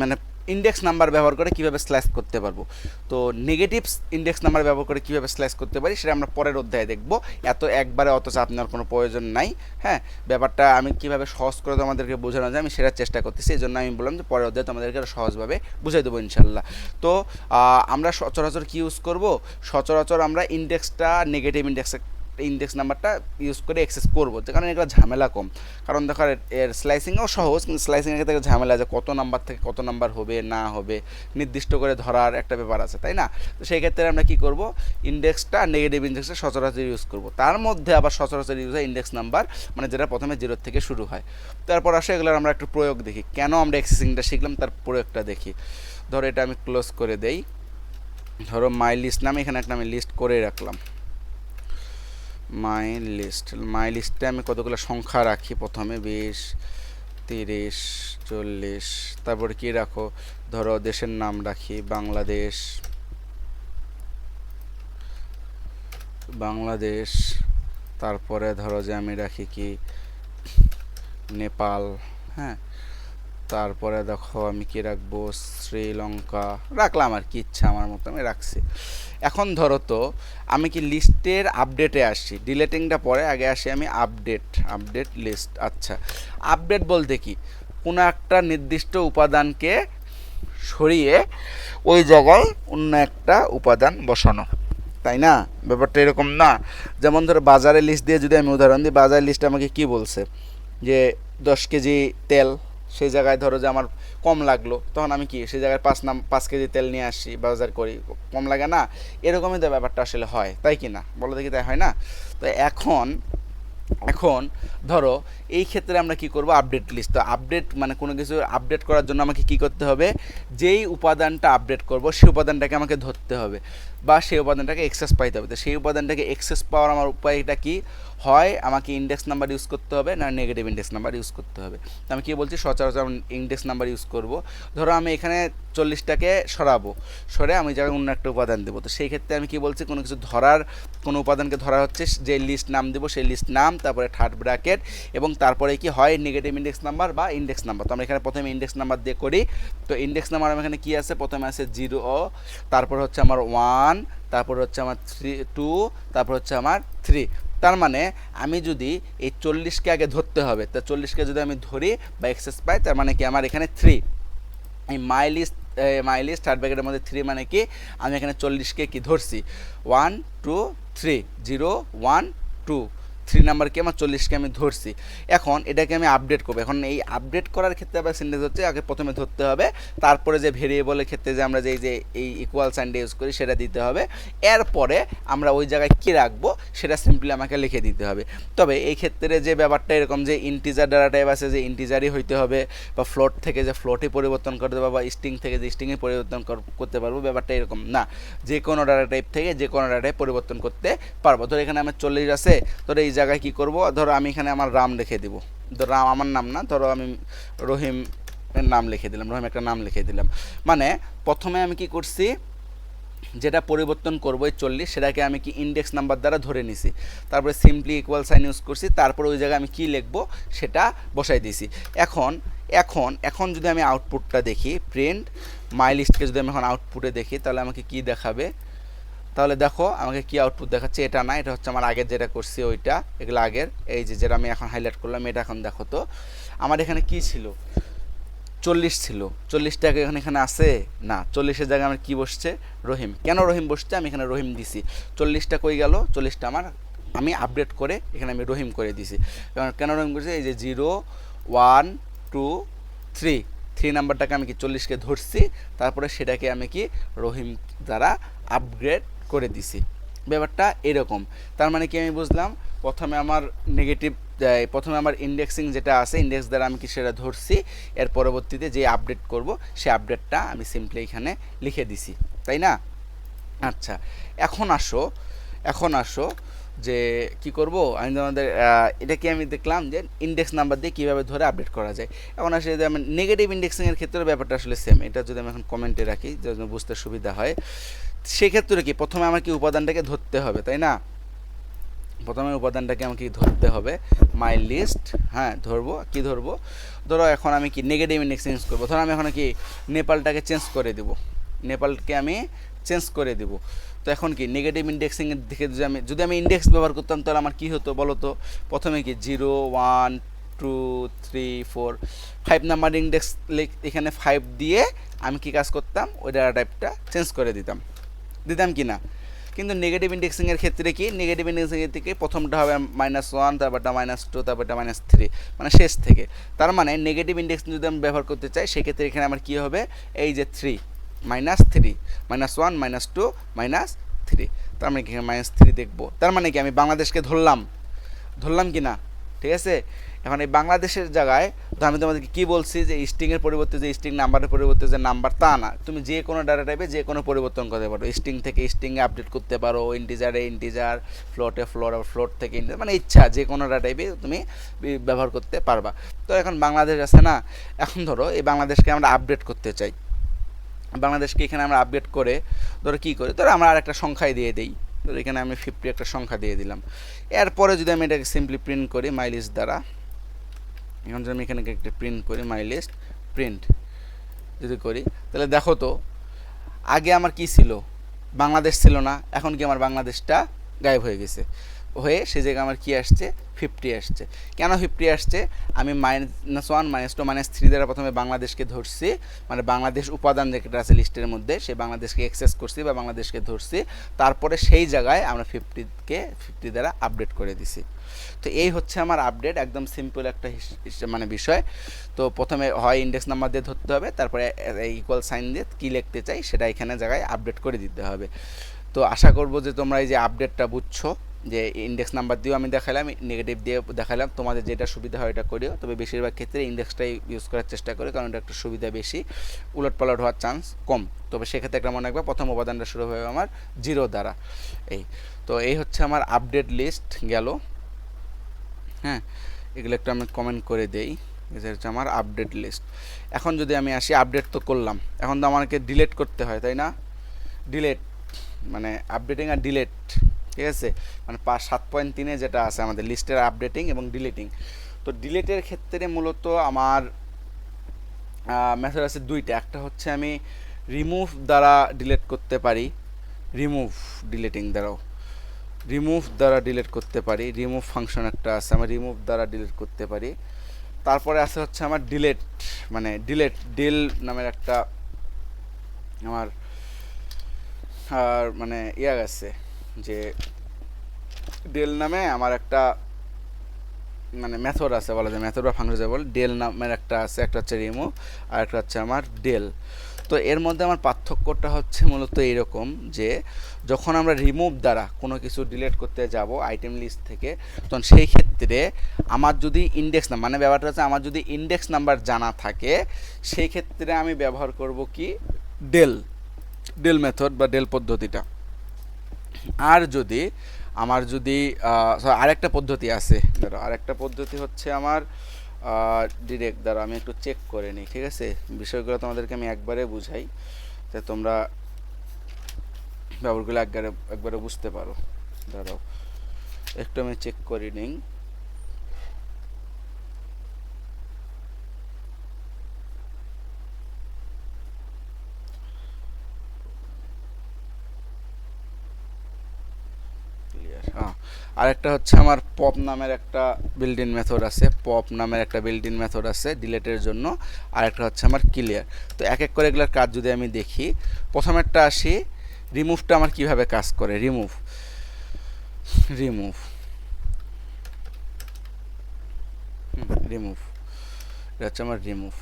Speaker 1: মানে ইন্ডেক্স নাম্বার ব্যবহার করে কীভাবে স্লাইস করতে পারবো। তো নেগেটিভ ইন্ডেক্স নাম্বার ব্যবহার করে কীভাবে স্লাইস করতে পারি সেটা আমরা পরের অধ্যায়ে দেখব। এত একবারে অত চাপ নেওয়ার কোনো প্রয়োজন নাই। হ্যাঁ, ব্যাপারটা আমি কীভাবে সহজ করে তোমাদেরকে বোঝানো যায় আমি সেটার চেষ্টা করতেছি, এই জন্য আমি বললাম যে পরের অধ্যায়ে তোমাদেরকে আরও সহজভাবে বুঝাই দেবো ইনশাল্লাহ। তো আমরা সচরাচর কী ইউজ করব, সচরাচর আমরা ইন্ডেক্সটা, নেগেটিভ ইন্ডেক্স নাম্বারটা ইউজ করে অ্যাক্সেস করবো, যে কারণে এগুলো ঝামেলা কম। কারণ দেখো এর স্লাইসিংও সহজ, কিন্তু স্লাইসিংয়ের ক্ষেত্রে ঝামেলা, যে কত নাম্বার থেকে কত নাম্বার হবে না হবে নির্দিষ্ট করে ধরার একটা ব্যাপার আছে, তাই না? তো সেই ক্ষেত্রে আমরা কী করব, ইন্ডেক্সটা, নেগেটিভ ইন্ডেক্সটা সচরাচর ইউজ করব। তার মধ্যে আবার সচরাচর ইউজ হয় ইন্ডেক্স নাম্বার, মানে যেটা প্রথমে 0 থেকে শুরু হয়। তারপর আসে এগুলোর আমরা একটু প্রয়োগ দেখি, কেন আমরা অ্যাক্সেসিংটা শিখলাম তার প্রয়োগটা দেখি। ধরো এটা আমি ক্লোজ করে দেই, ধরো মাই লিস্ট নামে এখানে একটা আমি লিস্ট করে রাখলাম, মাই লিস্টে আমি কতগুলো সংখ্যা রাখি, প্রথমে 20, 30, 40, তারপরে কি রাখো, ধরো দেশের নাম রাখি বাংলাদেশ, তারপরে ধরো যে আমি রাখি কি নেপাল, হ্যাঁ, তারপরে দেখো আমি কি রাখবো শ্রীলঙ্কা, রাখলাম আর কি ইচ্ছা আমার মতো আমি রাখছি। এখন ধরো তো আমি কি লিস্টের আপডেটে আসি, ডিলেটিংটা পরে, আগে আসি আমি আপডেট লিস্ট। আচ্ছা, আপডেট বলতে কি, কোনো একটা নির্দিষ্ট উপাদানকে সরিয়ে ওই জায়গায় অন্য একটা উপাদান বসানো, তাই না? ব্যাপারটা এরকম না। যেমন ধরো বাজারের লিস্ট দিয়ে যদি আমি উদাহরণ দিই, বাজারের লিস্ট আমাকে কি বলছে যে 10 কেজি তেল, সেই জায়গায় ধরো যে আমার কম লাগলো, তখন আমি কি সেই জায়গায় 5 কেজি তেল নিয়ে আসি, বাজার করি, কম লাগে না? এরকমই তো ব্যাপারটা আসলে হয়, তাই কি না? বলো দেখি, তাই হয় না? তো এখন ধরো এই ক্ষেত্রে আমরা কি করব, আপডেট লিস্ট। তো আপডেট মানে কোনো কিছু আপডেট করার জন্য আমাকে কি করতে হবে, যেই উপাদানটা আপডেট করব সেই উপাদানটাকে আমাকে ধরতে হবে, বা সেই উপাদানটাকে অ্যাক্সেস পাইতে হবে। তো সেই উপাদানটাকে অ্যাক্সেস পাওয়ার আমার উপায়টা কি হয়, আমাকে ইন্ডেক্স নাম্বার ইউজ করতে হবে না নেগেটিভ ইন্ডেক্স নাম্বার ইউজ করতে হবে। তো আমি কী বলছি, সচরাচর ইন্ডেক্স নাম্বার ইউজ করব। ধরো আমি এখানে 40টাকে সরে আমি জায়গায় অন্য একটা উপাদান দেবো। তো সেই ক্ষেত্রে আমি কি বলছি, কোনো কিছু ধরার, কোনো উপাদানকে ধরা হচ্ছে, যে লিস্ট নাম দেবো সেই লিস্ট নাম, তারপরে থার্ড ব্র্যাকেট, এবং তারপরে কি হয় নেগেটিভ ইন্ডেক্স নাম্বার বা ইন্ডেক্স নাম্বার। তো আমরা এখানে প্রথমে ইন্ডেক্স নাম্বার দিয়ে করি। তো ইন্ডেক্স নাম্বার আমার এখানে কী আছে, প্রথমে আছে 0, তারপর হচ্ছে আমার 1, তারপর হচ্ছে আমার 2, তারপর হচ্ছে আমার 3। তার মানে আমি যদি এই 40কে আগে ধরতে হবে, তা 40কে যদি আমি ধরি বা অ্যাক্সেস পাই, তার মানে কি আমার এখানে 3, এই মাই লিস্ট থার্ড ব্র্যাকেটের মধ্যে 3 মানে কি, আমি এখানে 40কে কি ধরছি, 1 2 3, 0 1 2 3 নাম্বারকে আমার 40কে আমি ধরছি। এখন এটাকে আমি আপডেট করবো। এখন এই আপডেট করার ক্ষেত্রে আবার সিনট্যাক্স হচ্ছে আগে প্রথমে ধরতে হবে, তারপরে যে ভেরিয়েবলের ক্ষেত্রে যে আমরা যে এই ইকুয়াল সাইনটা ইউজ করি সেটা দিতে হবে, এরপরে আমরা ওই জায়গায় কী রাখবো সেটা সিম্পলি আমাকে লিখে দিতে হবে। তবে এই ক্ষেত্রে যে ব্যাপারটা এরকম যে ইন্টিজার ডাটা টাইপ আছে যে ইন্টিজারই হইতে হবে, বা ফ্লোট থেকে যে ফ্লোটে পরিবর্তন করতে পারবো, বা স্ট্রিং থেকে যে স্ট্রিংয়ে পরিবর্তন করতে পারবো, ব্যাপারটা এরকম না। যে কোনো ডাটা টাইপ থেকে যে কোনো ডাটা টাইপ পরিবর্তন করতে পারবো। ধরো এখানে আমার 40 আছে, ধরো এই জায়গায় কী করবো, ধরো আমি এখানে আমার রাম লিখে দিব, ধরো রাম আমার নাম না, ধরো আমি রহিম নাম লিখে দিলাম, রহিম একটা নাম লিখে দিলাম। মানে প্রথমে আমি কি করছি, যেটা পরিবর্তন করবো এই 40 সেটাকে আমি কি ইন্ডেক্স নাম্বার দ্বারা ধরে নিছি, তারপরে সিম্পলি ইকুয়াল সাইন ইউজ করছি, তারপরে ওই জায়গায় আমি কি লিখবো সেটা বসাই দিয়েছি। এখন এখন এখন যদি আমি আউটপুটটা দেখি, প্রিন্ট মাই লিস্টকে যদি আমি এখন আউটপুটে দেখি, তাহলে আমাকে কি দেখাবে, তাহলে দেখো আমাকে কি আউটপুট দেখাচ্ছে, এটা না, এটা হচ্ছে আমার আগের যেটা করছি ওইটা, এগুলো আগের, এই যে যেটা আমি এখন হাইলাইট করলাম এটা। এখন দেখো তো আমার এখানে কি ছিল, 40 ছিল, 40 টাকা এখানে আছে না, 40-এর জায়গায় আমার কি বসছে, রহিম। কেন রহিম বসছে, আমি এখানে রহিম দিছি। 40টা কই গেল, 40টা আমার আমি আপডেট করে এখানে আমি রহিম করে দিছি। কেন রহিম করছি, এই যে 0 1 2 3 নাম্বারটাকে আমি কি 40কে ধরছি, তারপরে সেটাকে আমি কি রহিম দ্বারা আপগ্রেড করে দিছি। ব্যাপারটা এরকম। তার মানে কি আমি বুঝলাম, প্রথমে আমার নেগেটিভ, প্রথমে আমার ইন্ডেক্সিং যেটা আছে ইন্ডেক্স দ্বারা আমি কি সেটা ধরছি, এর পরবর্তীতে যে আপডেট করব সেই আপডেটটা আমি সিম্পলি এখানে লিখে দিছি, তাই না? আচ্ছা, এখন আসো যে কি করব, আমি তোমাদের এটাকে আমি দেখলাম যে ইন্ডেক্স নাম্বার দিয়ে কীভাবে ধরে আপডেট করা যায়। এখন আসলে যদি আমি নেগেটিভ ইন্ডেক্সিংয়ের ক্ষেত্রে ব্যাপারটা আসলে সেম, এটা যদি আমি এখন কমেন্টে রাখি যেন বুঝতে সুবিধা হয়, সেক্ষেত্রে কি প্রথমে আমার কি উপাদানটাকে ধরতে হবে, তাই না? প্রথমে উপাদানটাকে আমাকে ধরতে হবে, মাই লিস্ট, হ্যাঁ ধরবো, কি ধরবো, ধরো এখন আমি কি নেগেটিভ ইন্ডেক্সিং ইউজ করবো, ধরো আমি এখন কি নেপালটাকে চেঞ্জ করে দেবো, নেপালকে আমি চেঞ্জ করে দেবো। তো এখন কি নেগেটিভ ইন্ডেক্সিংয়ের দিকে যদি আমি ইন্ডেক্স ব্যবহার করতাম তাহলে আমার কী হতো বলো তো, প্রথমে কি 0 1 2 3 4 5 নাম্বার ইন্ডেক্স এখানে 5 দিয়ে আমি কি কাজ করতাম, ওই ডাটা টাইপটা চেঞ্জ করে দিতাম কি না? কিন্তু নেগেটিভ ইন্ডেক্সিংয়ের ক্ষেত্রে কি, নেগেটিভ ইন্ডেক্সিংয়ের থেকে প্রথমটা হবে -1, তারপরটা -2, তারপরটা -3, মানে শেষ থেকে। তার মানে নেগেটিভ ইন্ডেক্সিং যদি আমি ব্যবহার করতে চাই সেক্ষেত্রে এখানে আমার কী হবে, এই যে 3 -3 -1 -2 -3, তার মানে কি -3 দেখবো। তার মানে কি আমি বাংলাদেশকে ধরলাম কি না? ঠিক আছে। এখন এই বাংলাদেশের জায়গায় তো আমি তোমাদেরকে কী বলছি যে স্ট্রিংয়ের পরিবর্তে যে স্ট্রিং নাম্বারের পরিবর্তে যে নাম্বার, তা না, তুমি যে কোনো ডাটা টাইপে যে কোনো পরিবর্তন করতে পারো, স্ট্রিং থেকে স্ট্রিংয়ে আপডেট করতে পারো, ইন্টিজারে ইন্টিজার, ফ্লোটে ফ্লোট থেকে ইন্টিজার, মানে ইচ্ছা যে কোনো ডাটা টাইপে তুমি ব্যবহার করতে পারবা। তো এখন বাংলাদেশ আছে না, এখন ধরো এই বাংলাদেশকে আমরা আপডেট করতে চাই, বাংলাদেশকে এখানে আমরা আপডেট করে ধরো কী করি, ধরো আমরা আর একটা সংখ্যায় দিয়ে দিই, ধরো এখানে আমি 50 একটা সংখ্যা দিয়ে দিলাম। এরপরে যদি আমি এটাকে সিম্পলি প্রিন্ট করি মাই লিস্ট দ্বারা, এখন যদি আমি এখানে একটা প্রিন্ট করি মাই লিস্ট প্রিন্ট যদি করি, তাহলে দেখো তো আগে আমার কি ছিল, বাংলাদেশ ছিল না, এখন কি আমার বাংলাদেশটা গায়েব হয়ে গেছে, হয়ে সে জায়গায় আমার কি আসছে, 50 আসছে। কেন 50 আসছে, আমি -1 -2 -3 দ্বারা প্রথমে বাংলাদেশকে ধরছি, মানে বাংলাদেশ উপাদান যেটা আছে লিস্টের মধ্যে সেই বাংলাদেশকে অ্যাক্সেস করছি বা বাংলাদেশকে ধরছি, তারপরে সেই জায়গায় আমরা 50 দ্বারা আপডেট করে দিছি। তো এই হচ্ছে আমার আপডেট, একদম সিম্পল একটা মানে বিষয়। তো প্রথমে হয় ইন্ডেক্স নাম্বার দিয়ে ধরতে হবে, তারপরে ইকুয়াল সাইন দিয়ে কী লিখতে চাই সেটা এখানে জায়গায় আপডেট করে দিতে হবে। তো আশা করব যে তোমরা এই যে আপডেটটা বুঝছো, যে ইন্ডেক্স নাম্বার দিয়েও আমি দেখালাম, নেগেটিভ দিয়ে দেখালাম, তোমাদের যেটা সুবিধা হয় এটা করিও, তবে বেশিরভাগ ক্ষেত্রে ইন্ডেক্সটাই ইউজ করার চেষ্টা করি, কারণ এটা একটা সুবিধা বেশি, উলটপালট হওয়ার চান্স কম। তবে সেক্ষেত্রে একটা মনে রাখবে প্রথম উপাদানটা শুরু হবে আমার 0 দ্বারা। তো এই হচ্ছে আমার আপডেট লিস্ট গেল। হ্যাঁ, এগুলো একটু আমি কমেন্ট করে দেই, এটা হচ্ছে আমার আপডেট লিস্ট। এখন যদি আমি আসি, আপডেট তো করলাম, এখন তো আমাকে ডিলিট করতে হয়, তাই না? ডিলিট মানে আপডেটিং আর ডিলিট, ঠিক আছে, মানে 7.3-এ যেটা আছে আমাদের লিস্টের আপডেটিং এবং ডিলিটিং। তো ডিলিটের ক্ষেত্রে মূলত আমার মেথড আছে দুইটা, একটা হচ্ছে আমি রিমুভ দ্বারা ডিলিট করতে পারি, রিমুভ দ্বারা ডিলিট করতে পারি, রিমুভ ফাংশন একটা আছে, আমি রিমুভ দ্বারা ডিলিট করতে পারি। তারপরে আছে হচ্ছে আমার ডিল নামের একটা আমার আর মানে আছে, যে ডেল নামে আমার একটা মানে মেথড আছে বলা যায়, মেথড বা ফাংশন যাবে, ডেল নামের একটা আছে, একটা হচ্ছে রিমুভ আর একটা হচ্ছে আমার ডেল। তো এর মধ্যে আমার পার্থক্যটা হচ্ছে মূলত এইরকম যে যখন আমরা রিমুভ দ্বারা কোনো কিছু ডিলিট করতে যাব আইটেম লিস্ট থেকে, তখন সেই ক্ষেত্রে আমার যদি ইন্ডেক্স নাম্বার, মানে ব্যাপারটা হচ্ছে আমার যদি ইন্ডেক্স নাম্বার জানা থাকে, সেই ক্ষেত্রে আমি ব্যবহার করব কি ডেল ডেল মেথড বা ডেল পদ্ধতিটা। আর যদি আমার যদি আরেকটা পদ্ধতি আছে, ধরো আরেকটা পদ্ধতি হচ্ছে আমার ডিরেক্ট, দ্বারা আমি একটু চেক করে নিই, ঠিক আছে, বিষয়গুলো তোমাদেরকে আমি একবারে বুঝাই যে তোমরা ব্যাপারগুলো একবারে বুঝতে পারো। ধরো একটু আমি চেক করে নিই। আরেকটা হচ্ছে আমার পপ নামের একটা বিল্ট ইন মেথড আছে, পপ নামের একটা বিল্ট ইন মেথড আছে ডিলেটের জন্য, আরেকটা হচ্ছে আমার ক্লিয়ার। তো এক এক করে এগুলোর কাজ যদি আমি দেখি, প্রথমেরটা আসি, রিমুভটা আমার কিভাবে কাজ করে। রিমুভ রিমুভ রিমুভ এটা হচ্ছে আমার রিমুভ।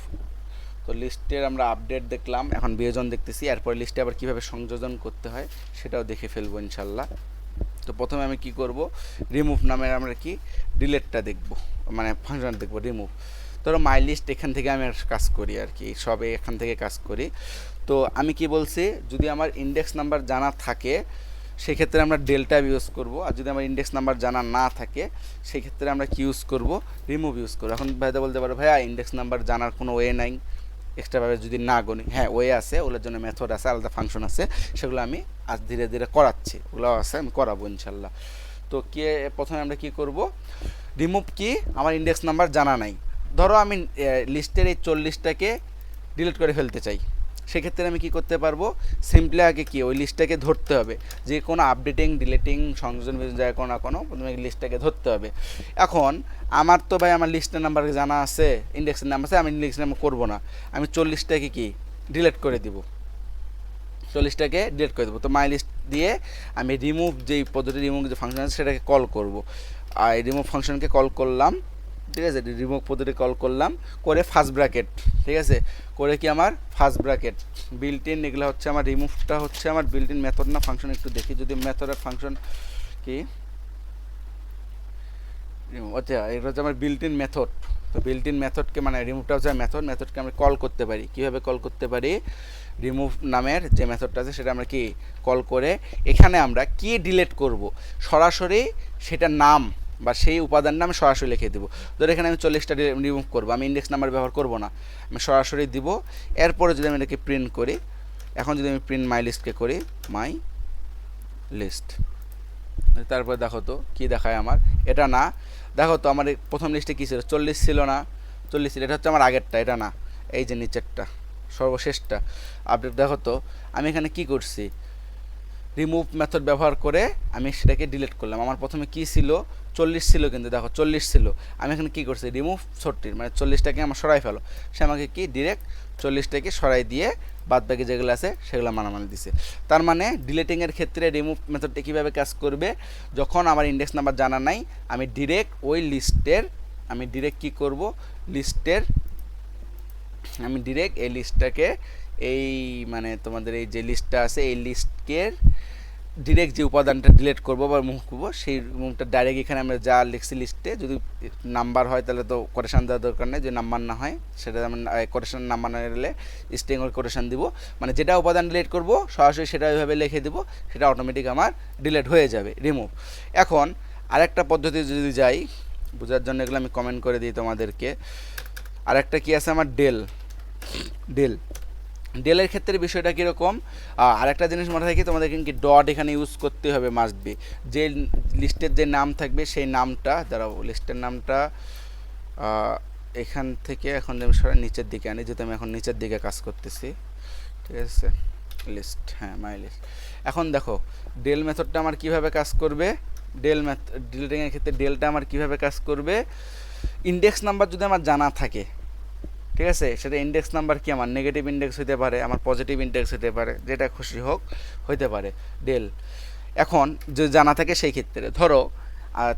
Speaker 1: তো লিস্টের আমরা আপডেট দেখলাম, এখন বিয়োজন দেখতেছি, এরপর লিস্টে আবার কীভাবে সংযোজন করতে হয় সেটাও দেখে ফেলবো ইনশাল্লাহ। তো প্রথমে আমি কি করব, রিমুভ নামের আমরা কি ডিলেটটা দেখব, মানে ফাংশন দেখব রিমুভ। ধরো মাই লিস্ট এখান থেকে আমি কাজ করি আর কি, সবে এখান থেকে কাজ করি। তো আমি কি বলছি, যদি আমার ইন্ডেক্স নাম্বার জানা থাকে সেক্ষেত্রে আমরা ডেলটা ইউজ করব, আর যদি আমার ইন্ডেক্স নাম্বার জানা না থাকে সেক্ষেত্রে আমরা কি ইউজ করব, রিমুভ ইউজ করব। এখন ভাইদা বলতে পারো ভাইয়া ইন্ডেক্স নাম্বার জানার কোনো ওয়ে নাই, এক্সট্রাভাবে যদি না গণি, হ্যাঁ ওয়ে আছে, ওগুলোর জন্য মেথড আছে, আলাদা ফাংশন আছে, সেগুলো আমি আজ ধীরে ধীরে করাচ্ছি, ওগুলো আছে আমি করাবো ইনশাল্লাহ। তো কি প্রথমে আমরা কি করব, রিমুভ কি, আমার ইন্ডেক্স নাম্বার জানা নাই, ধরো আমি লিস্টের এই 40টাকে ডিলিট করে ফেলতে চাই, সেক্ষেত্রে আমি কি করতে পারবো, সিম্পলি আগে কি ওই লিস্টটাকে ধরতে হবে, যে কোনো আপডেটিং ডিলিটিং সংযোজন যায় কোনো না কোনো, প্রথমে লিস্টটাকে ধরতে হবে। এখন আমার তো ভাই আমার লিস্টের নাম্বার জানা আছে, ইন্ডেক্সের নাম্বার আছে, আমি ইন্ডেক্সের নাম্বার করবো না, আমি 40টাকে কি ডিলিট করে দিব, 40টাকে ডিলিট করে দেবো। তো মাই লিস্ট দিয়ে আমি রিমুভ যেই পদ্ধতি, রিমুভ যে ফাংশন আছে সেটাকে কল করব, আর রিমুভ ফাংশনকে কল করলাম, ঠিক আছে, রিমুভ পদ্ধতি কল করলাম, করে ফার্স্ট ব্র্যাকেট, ঠিক আছে, করে কি আমার ফার্স্ট ব্র্যাকেট বিল্ট ইন, এগুলো হচ্ছে আমার রিমুভটা হচ্ছে আমার বিল্ট ইন মেথড না ফাংশন, একটু দেখি যদি মেথড আর ফাংশন কি, আচ্ছা এটা হচ্ছে আমার বিল্ট ইন মেথড। তো বিল্ট ইন মেথডকে মানে রিমুভটা হচ্ছে মেথড, মেথডকে আমরা কল করতে পারি, কীভাবে কল করতে পারি, রিমুভ নামের যে মেথডটা আছে সেটা আমরা কি কল করে এখানে আমরা কি ডিলিট করব সরাসরি সেটা নাম বা সেই উপাদান নাম সরাসরি লিখে দেবো। ধর এখানে আমি 40টা রিমুভ করবো, আমি ইন্ডেক্স নাম্বার ব্যবহার করব না, আমি সরাসরি দিব। এরপরে যদি আমি এটাকে প্রিন্ট করি, এখন যদি আমি প্রিন্ট মাই লিস্টকে করি, মাই লিস্ট, তারপরে দেখো তো কী দেখায় আমার, এটা না, দেখো তো আমার প্রথম লিস্টে কী ছিল, 40 ছিল না, 40 ছিল, এটা হচ্ছে আমার আগেরটা, এটা না, এই যে নিচেরটা সর্বশেষটা আপডেট। দেখো তো আমি এখানে কি করছি, রিমুভ মেথড ব্যবহার করে আমি সেটাকে ডিলিট করলাম। আমার প্রথমে কি ছিল, 40 ছিল, কিন্তু দেখো 40 ছিল, আমি এখানে কি করছি, রিমুভ 40, মানে 40টাকে আমার সরাই ফেলো, সে আমাকে কি ডিরেক্ট 40টাকে সরাই দিয়ে বাদ বাকি যেগুলো আছে সেগুলো মানামানি দিছে। তার মানে ডিলিটিংয়ের ক্ষেত্রে রিমুভ মেথডটা কীভাবে কাজ করবে, যখন আমার ইন্ডেক্স নাম্বার জানা নাই, আমি ডিরেক্ট ওই লিস্টের, আমি ডিরেক্ট কী করব, লিস্টের, আমি ডিরেক্ট এই লিস্টটাকে, এই মানে তোমাদের এই যে লিস্টটা আছে এই লিস্টকে ডিরেক্ট যে উপাদানটা ডিলিট করবো বা মুভ করবো, সেই মুভটা ডাইরেক্ট এখানে আমরা যা লিখছি লিস্টে, যদি নাম্বার হয় তাহলে তো কোটেশন দেওয়ার দরকার নেই, যদি নাম্বার না হয় সেটা আমি কোটেশন নাম্বার না দিলে স্ট্রিং এর কোটেশন দিব, মানে যেটা উপাদান ডিলিট করবো সরাসরি সেটা ওইভাবে লিখে দেবো, সেটা অটোমেটিক আমার ডিলিট হয়ে যাবে, রিমুভ। এখন আরেকটা পদ্ধতি যদি যাই বোঝার জন্য, এগুলো আমি কমেন্ট করে দিই তোমাদেরকে। আরেকটা কি আছে আমার, ডেল ডেল ডেলের ক্ষেত্রে বিষয়টা কীরকম, আরেকটা জিনিস মনে রাখি, তোমাদের কিন্তু ডট এখানে ইউজ করতে হবে, মাস্ট বি, যে লিস্টের যে নাম থাকবে সেই নামটা, দাঁড়াও লিস্টের নামটা এখান থেকে এখন আমি সরাই নিচের দিকে আনি, যেহেতু আমি এখন নিচের দিকে কাজ করতেছি, ঠিক আছে, লিস্ট, হ্যাঁ মাই লিস্ট। এখন দেখো ডেল মেথডটা আমার কীভাবে কাজ করবে, ডেল মেথড ডিলিটিংয়ের ক্ষেত্রে ডেলটা আমার কীভাবে কাজ করবে, ইন্ডেক্স নাম্বার যদি আমার জানা থাকে, ঠিক আছে, সেটা ইন্ডেক্স নাম্বার কি আমার নেগেটিভ ইন্ডেক্স হতে পারে, আমার পজিটিভ ইন্ডেক্স হতে পারে, যেটা খুশি হোক হইতে পারে ডেল। এখন যদি জানা থাকে সেই ক্ষেত্রে ধরো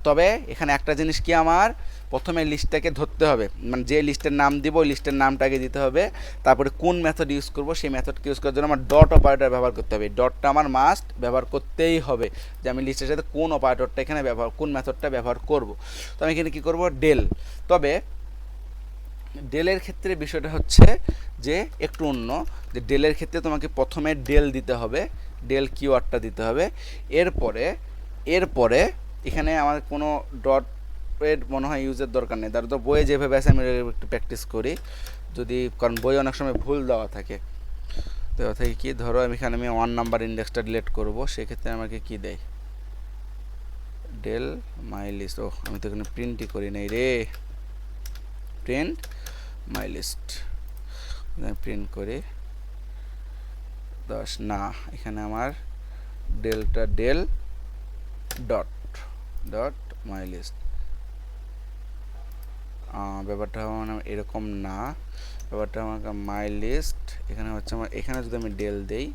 Speaker 1: তবে এখানে একটা জিনিস কি, আমার প্রথমে লিস্টটাকে ধরতে হবে, মানে যে লিস্টের নাম দিব ওই লিস্টের নামটাকে দিতে হবে, তারপরে কোন মেথড ইউজ করব সেই মেথডকে ইউজ করার জন্য আমার ডট অপারেটর ব্যবহার করতে হবে। ডটটা আমার মাস্ট ব্যবহার করতেই হবে, যে আমি লিস্টের সাথে কোন অপারেটরটা এখানে ব্যবহার, কোন মেথডটা ব্যবহার করব। তো আমি এখানে কী করব, ডেল। তবে ডেলের ক্ষেত্রে বিষয়টা হচ্ছে যে একটু অন্য, যে ডেলের ক্ষেত্রে তোমাকে প্রথমে ডেল দিতে হবে, ডেল কিওয়ার্ডটা দিতে হবে। এরপরে এখানে আমার কোনো ডট এর মনে হয় ইউজের দরকার নেই, তার তো বইয়ে যেভাবে আছে আমি একটু প্র্যাকটিস করি যদি, কারণ বই অনেক সময় ভুল দেওয়া থাকে। দেওয়া থাকে কি, ধরো এখানে আমি 1 নাম্বার ইন্ডেক্সটা ডিলিট করব, সেক্ষেত্রে আমাকে কি দেয়, ডেল মাই লিস্ট। ও আমি তো এখানে প্রিন্টই করি নাই রে, প্রিন্ট মাই লিস্ট প্রিন্ট করে 10 না, এখানে আমার delta del dot dot my list. ব্যাপারটা মানে এরকম না, ব্যাপারটা আমাকে মাই লিস্ট এখানে হচ্ছে আমার, এখানে যদি আমি ডেল দেই,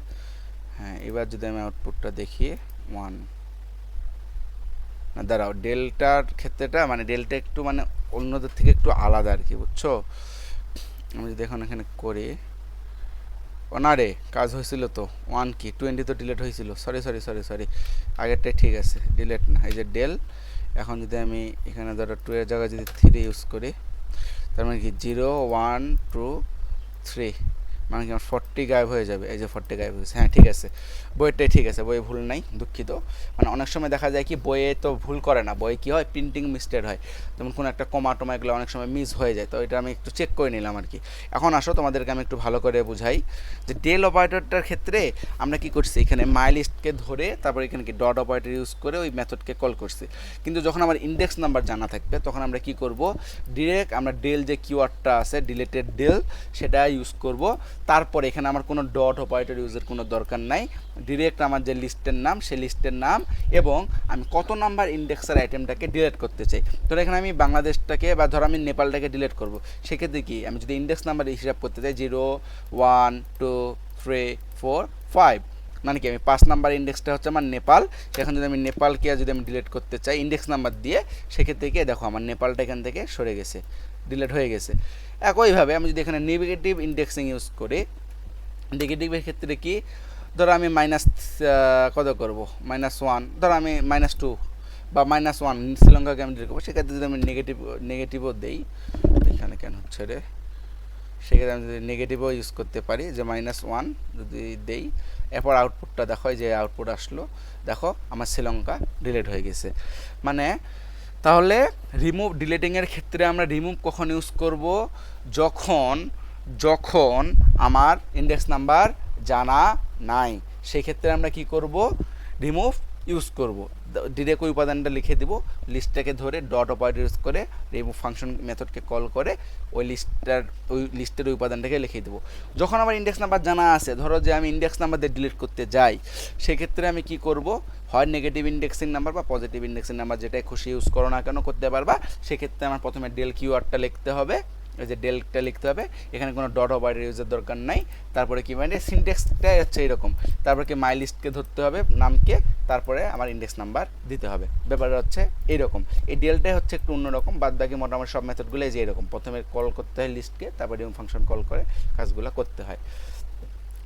Speaker 1: হ্যাঁ এবার যদি আমি আউটপুটটা দেখি 1 না, দাঁড়াও, ডেলটার ক্ষেত্রেটা মানে ডেলটা একটু মানে অন্যদের থেকে একটু আলাদা আর কি, বুঝছো। আমি যদি এখন এখানে করি, ও না রে, কাজ হয়েছিল তো 1 কি 20 তো ডিলিট হয়েছিল, সরি আগেরটাই ঠিক আছে, ডিলিট না, এই যে ডেল। এখন যদি আমি এখানে ধরো 2 এর জায়গায় যদি 3 ইউজ করি, তার মানে কি 0 1 2 3, মানে কি আমার 40 গায়েব হয়ে যাবে, এই যে 40 গায়েব হয়েছে। হ্যাঁ ঠিক আছে, বইয়েরটাই ঠিক আছে, বইয়ে ভুল নাই, দুঃখিত। মানে অনেক সময় দেখা যায় কি বইয়ে তো ভুল করে না, বইয়ে কী হয়, প্রিন্টিং মিস্টেক হয়, যেমন কোনো একটা কমা টমা এগুলো অনেক সময় মিস হয়ে যায়, তো এটা আমি একটু চেক করে নিলাম আর কি। এখন আসো তোমাদেরকে আমি একটু ভালো করে বুঝাই, যে ডেল অপারেটরটার ক্ষেত্রে আমরা কি করছি, এখানে মাই লিস্টকে ধরে তারপর এখানে কি ডট অপারেটর ইউজ করে ওই মেথডকে কল করছি। কিন্তু যখন আমার ইন্ডেক্স নাম্বার জানা থাকবে তখন আমরা কি করব, ডিরেক্ট আমরা ডেল যে কিওয়ার্ডটা আছে ডিলেটেড ডেল সেটা ইউজ করব। তারপরে এখানে আমার কোনো ডট অপারেটর ইউজের কোনো দরকার নাই, ডিরেক্ট আমার যে লিস্টের নাম সেই লিস্টের নাম এবং আমি কত নাম্বার ইন্ডেক্সের আইটেমটাকে ডিলিট করতে চাই। ধরো এখানে আমি বাংলাদেশটাকে বা ধরো আমি নেপালটাকে ডিলিট করব, সেক্ষেত্রে কি আমি যদি ইন্ডেক্স নাম্বার হিসাব করতে চাই 0 1 2 3 4 5, মানে কি আমি 5 নাম্বার ইন্ডেক্সটা হচ্ছে আমার নেপাল, এখন যদি আমি নেপালকে যদি আমি ডিলিট করতে চাই ইন্ডেক্স নাম্বার দিয়ে, সেক্ষেত্রে কি দেখো আমার নেপালটা এখান থেকে সরে গেছে, ডিলিট হয়ে গেছে। একইভাবে আমি যদি এখানে নেগেটিভ ইন্ডেক্সিং ইউজ করি, নেগেটিভের ক্ষেত্রে কি, ধরো আমি মাইনাস কত করব, -1, ধরো আমি -2 বা -1 শ্রীলঙ্কাকে আমি ডিলিট করবো, সেক্ষেত্রে যদি আমি নেগেটিভও দেই, এখানে কেন হচ্ছে রে, সেক্ষেত্রে আমি যদি নেগেটিভও ইউজ করতে পারি, যে -1 যদি দেই, এরপর আউটপুটটা দেখো, যে আউটপুট আসলো, দেখো আমার শ্রীলঙ্কা ডিলিট হয়ে গেছে। মানে তাহলে রিমুভ ডিলিটিংয়ের ক্ষেত্রে আমরা রিমুভ কখন ইউজ করব, যখন আমার ইন্ডেক্স নাম্বার জানা নাই, সেই ক্ষেত্রে আমরা কি করব, রিমুভ ইউজ করব। ডিরেক্ট ওই উপাদানটা লিখে দিব, লিস্টটাকে ধরে ডট অপারেটর ইউজ করে রিমুভ ফাংশন মেথডকে কল করে ওই লিস্টের ওই উপাদানটাকে লিখে দেবো। যখন আমার ইন্ডেক্স নাম্বার জানা আছে, ধরো যে আমি ইন্ডেক্স নাম্বার দিয়ে ডিলিট করতে যাই, সেক্ষেত্রে আমি কি করব, হয় নেগেটিভ ইন্ডেক্সিং নাম্বার বা পজিটিভ ইন্ডেক্সিং নাম্বার যেটাই খুশি ইউজ করো না কেন করতে পারবা। সেক্ষেত্রে আমার প্রথমে ডেল কিওয়ার্ডটা লিখতে হবে, এই যে ডেলটা লিখতে হবে, এখানে কোনো ডট অপারেটর ইউজের দরকার নাই। তারপরে কি মানে সিনট্যাক্সটা হচ্ছে এরকম, তারপরে কি মাই লিস্টকে ধরতে হবে নামকে, তারপরে আমার ইন্ডেক্স নাম্বার দিতে হবে, ব্যাপারটা হচ্ছে এইরকম। এই ডেলটাই হচ্ছে একটু অন্যরকম, বাদ বাকি মোটামুটি সব মেথডগুলো যে এরকম, প্রথমে কল করতে হয় লিস্টকে, তারপরে রিমুভ ফাংশন কল করে কাজগুলো করতে হয়।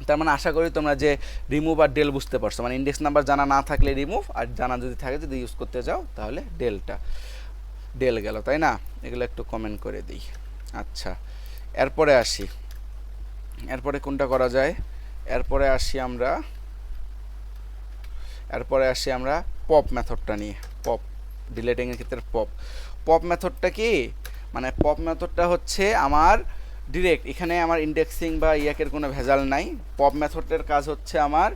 Speaker 1: তার মানে আশা করি তোমরা যে রিমুভ আর ডেল বুঝতে পারছো, মানে ইন্ডেক্স নাম্বার জানা না থাকলে রিমুভ, আর জানা যদি থাকে যদি ইউজ করতে যাও তাহলে ডেল গেল, তাই না? এগুলো একটু কমেন্ট করে দিই। আচ্ছা, এরপরে কোনটা করা যায়, এরপরে আসি আমরা পপ মেথডটা নিয়ে। পপ ডিলিটিংয়ের ক্ষেত্রে পপ মেথডটা কি, মানে পপ মেথডটা হচ্ছে আমার ডিরেক্ট এখানে আমার ইন্ডেক্সিং বা ইয়াকের কোনো ভেজাল নাই। পপ মেথডের কাজ হচ্ছে আমার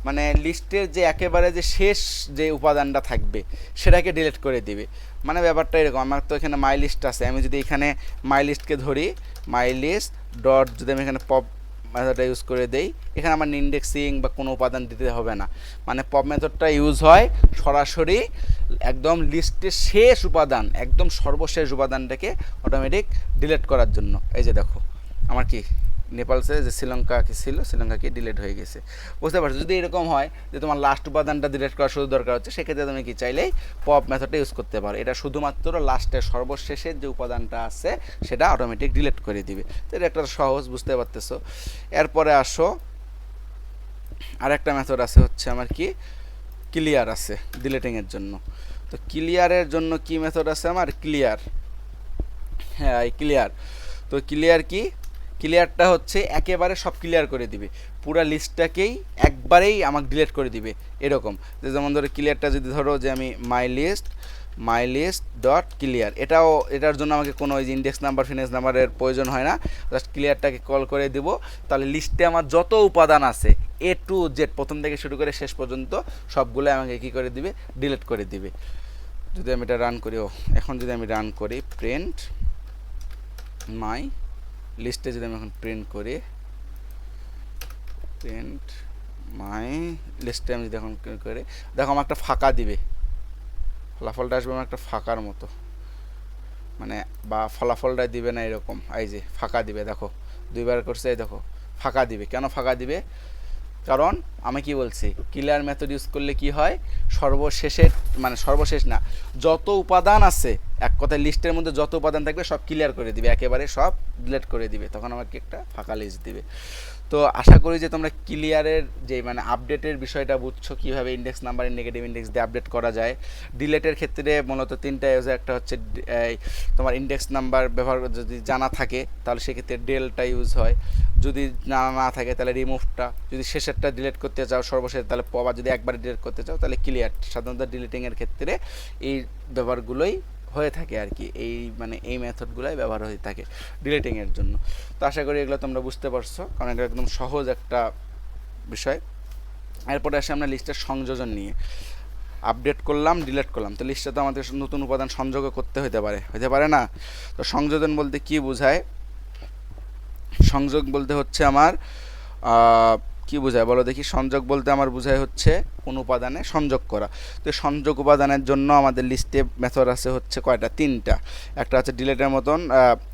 Speaker 1: মানে লিস্টের যে একেবারে যে শেষ যে উপাদানটা থাকবে সেটাকে ডিলিট করে দিবে। মানে ব্যাপারটা এরকম, আমার তো এখানে মাই লিস্ট আছে, আমি যদি এখানে মাই লিস্টকে ধরি, মাই লিস্ট ডট যদি আমি এখানে পপ মেথডটা ইউজ করে দেই, এখানে আমার ইন্ডেক্সিং বা কোনো উপাদান দিতে হবে না। মানে পপ মেথডটা ইউজ হয় সরাসরি একদম লিস্টের শেষ উপাদান, একদম সর্বশেষ উপাদানটাকে অটোমেটিক ডিলিট করার জন্য। এই যে দেখো আমার কি নেপালসে যে শ্রীলঙ্কা কি ছিল, শ্রীলঙ্কা কি ডিলিট হয়ে গেছে। বুঝতে পারছো? যদি এরকম হয় যে তোমার লাস্ট উপাদানটা ডিলিট করা শুধু দরকার হচ্ছে, সেক্ষেত্রে তুমি কি চাইলেই পপ মেথডটা ইউজ করতে পারো। এটা শুধুমাত্র লাস্টের সর্বশেষের যে উপাদানটা আছে সেটা অটোমেটিক ডিলিট করে দিবে। তো এটা একটা সহজ, বুঝতে পারতেছো। এরপরে আসো আরেকটা মেথড আছে হচ্ছে আমার কি ক্লিয়ার আছে ডিলিটিংয়ের জন্য। তো ক্লিয়ারের জন্য কি মেথড আছে আমার ক্লিয়ার, হ্যাঁ এই ক্লিয়ার। তো ক্লিয়ার কি, ক্লিয়ারটা হচ্ছে একেবারে সব ক্লিয়ার করে দিবে, পুরা লিস্টটাকেই একবারেই আমাকে ডিলিট করে দিবে এরকম। যে যেমন ধরো ক্লিয়ারটা যদি ধরো যে আমি মাই লিস্ট ডট ক্লিয়ার, এটার জন্য আমাকে কোনো ওই যে ইন্ডেক্স নাম্বার ফিনেক্স নাম্বারের প্রয়োজন হয় না, জাস্ট ক্লিয়ারটাকে কল করে দিব। তাহলে লিস্টে আমার যত উপাদান আছে A to Z প্রথম থেকে শুরু করে শেষ পর্যন্ত সবগুলো আমাকে কী করে দিবে, ডিলিট করে দিবে। যদি আমি এটা রান করি, এখন যদি আমি রান করি প্রিন্ট মাই লিস্টে, যদি আমি এখন প্রিন্ট করি প্রিন্ট মাই লিস্টে, আমি যদি এখন করি দেখো আমার একটা ফাঁকা দিবে, ফলাফলটা আসবে আমার একটা ফাঁকার মতো, মানে বা ফলাফলটা দিবে না এরকম, এই যে ফাঁকা দিবে, দেখো দুইবার করছে, এই দেখো ফাঁকা দিবে। কেন ফাঁকা দিবে? কারণ আমি কি বলছি, ক্লিয়ার মেথড ইউজ করলে কি হয়, সর্বশেষের মানে সর্বশেষ না, যত উপাদান আছে এক কথায় লিস্টের মধ্যে যত উপাদান থাকবে সব ক্লিয়ার করে দিবে, একেবারে সব ডিলিট করে দিবে, তখন আমাকে একটা ফাঁকা লিস্ট দিবে। তো আশা করি যে তোমরা ক্লিয়ারের যে মানে আপডেটের বিষয়টা বুঝছো, কীভাবে ইন্ডেক্স নাম্বারের নেগেটিভ ইন্ডেক্স দিয়ে আপডেট করা যায়। ডিলেটের ক্ষেত্রে মূলত তিনটা ইউজ, একটা হচ্ছে তোমার ইন্ডেক্স নাম্বার ব্যবহার যদি জানা থাকে তাহলে সেক্ষেত্রে ডেলটা ইউজ হয়, যদি না থাকে তাহলে রিমুভটা, যদি শেষেরটা ডিলিট করতে চাও সর্বশেষ তাহলে পবা, যদি একবার ডিলিট করতে চাও তাহলে ক্লিয়ার। সাধারণত ডিলিটিংয়ের ক্ষেত্রে এই ব্যবহারগুলোই হয়ে থাকে আর কি, এই মানে এই মেথডগুলোই ব্যবহার হয়ে থাকে ডিলিটিংয়ের জন্য। তো আশা করি এগুলো তোমরা বুঝতে পারছো, কারণ এটা একদম সহজ একটা বিষয়। এরপরে আসে আমরা লিস্টের সংযোজন নিয়ে, আপডেট করলাম ডিলিট করলাম, তো লিস্টে তো আমাদের নতুন উপাদান সংযোগ করতে হতে পারে না। তো সংযোজন বলতে কি বোঝায়, সংযোগ বলতে হচ্ছে আমার কি বোঝায় বলো দেখি, সংযোগ বলতে আমার বোঝায় হচ্ছে কোন উপাদানে সংযোগ করা। তো সংযোগ উপাদানের জন্য আমাদের লিস্টে মেথড আছে হচ্ছে কয়টা, তিনটা। একটা হচ্ছে ডিলেটের মতন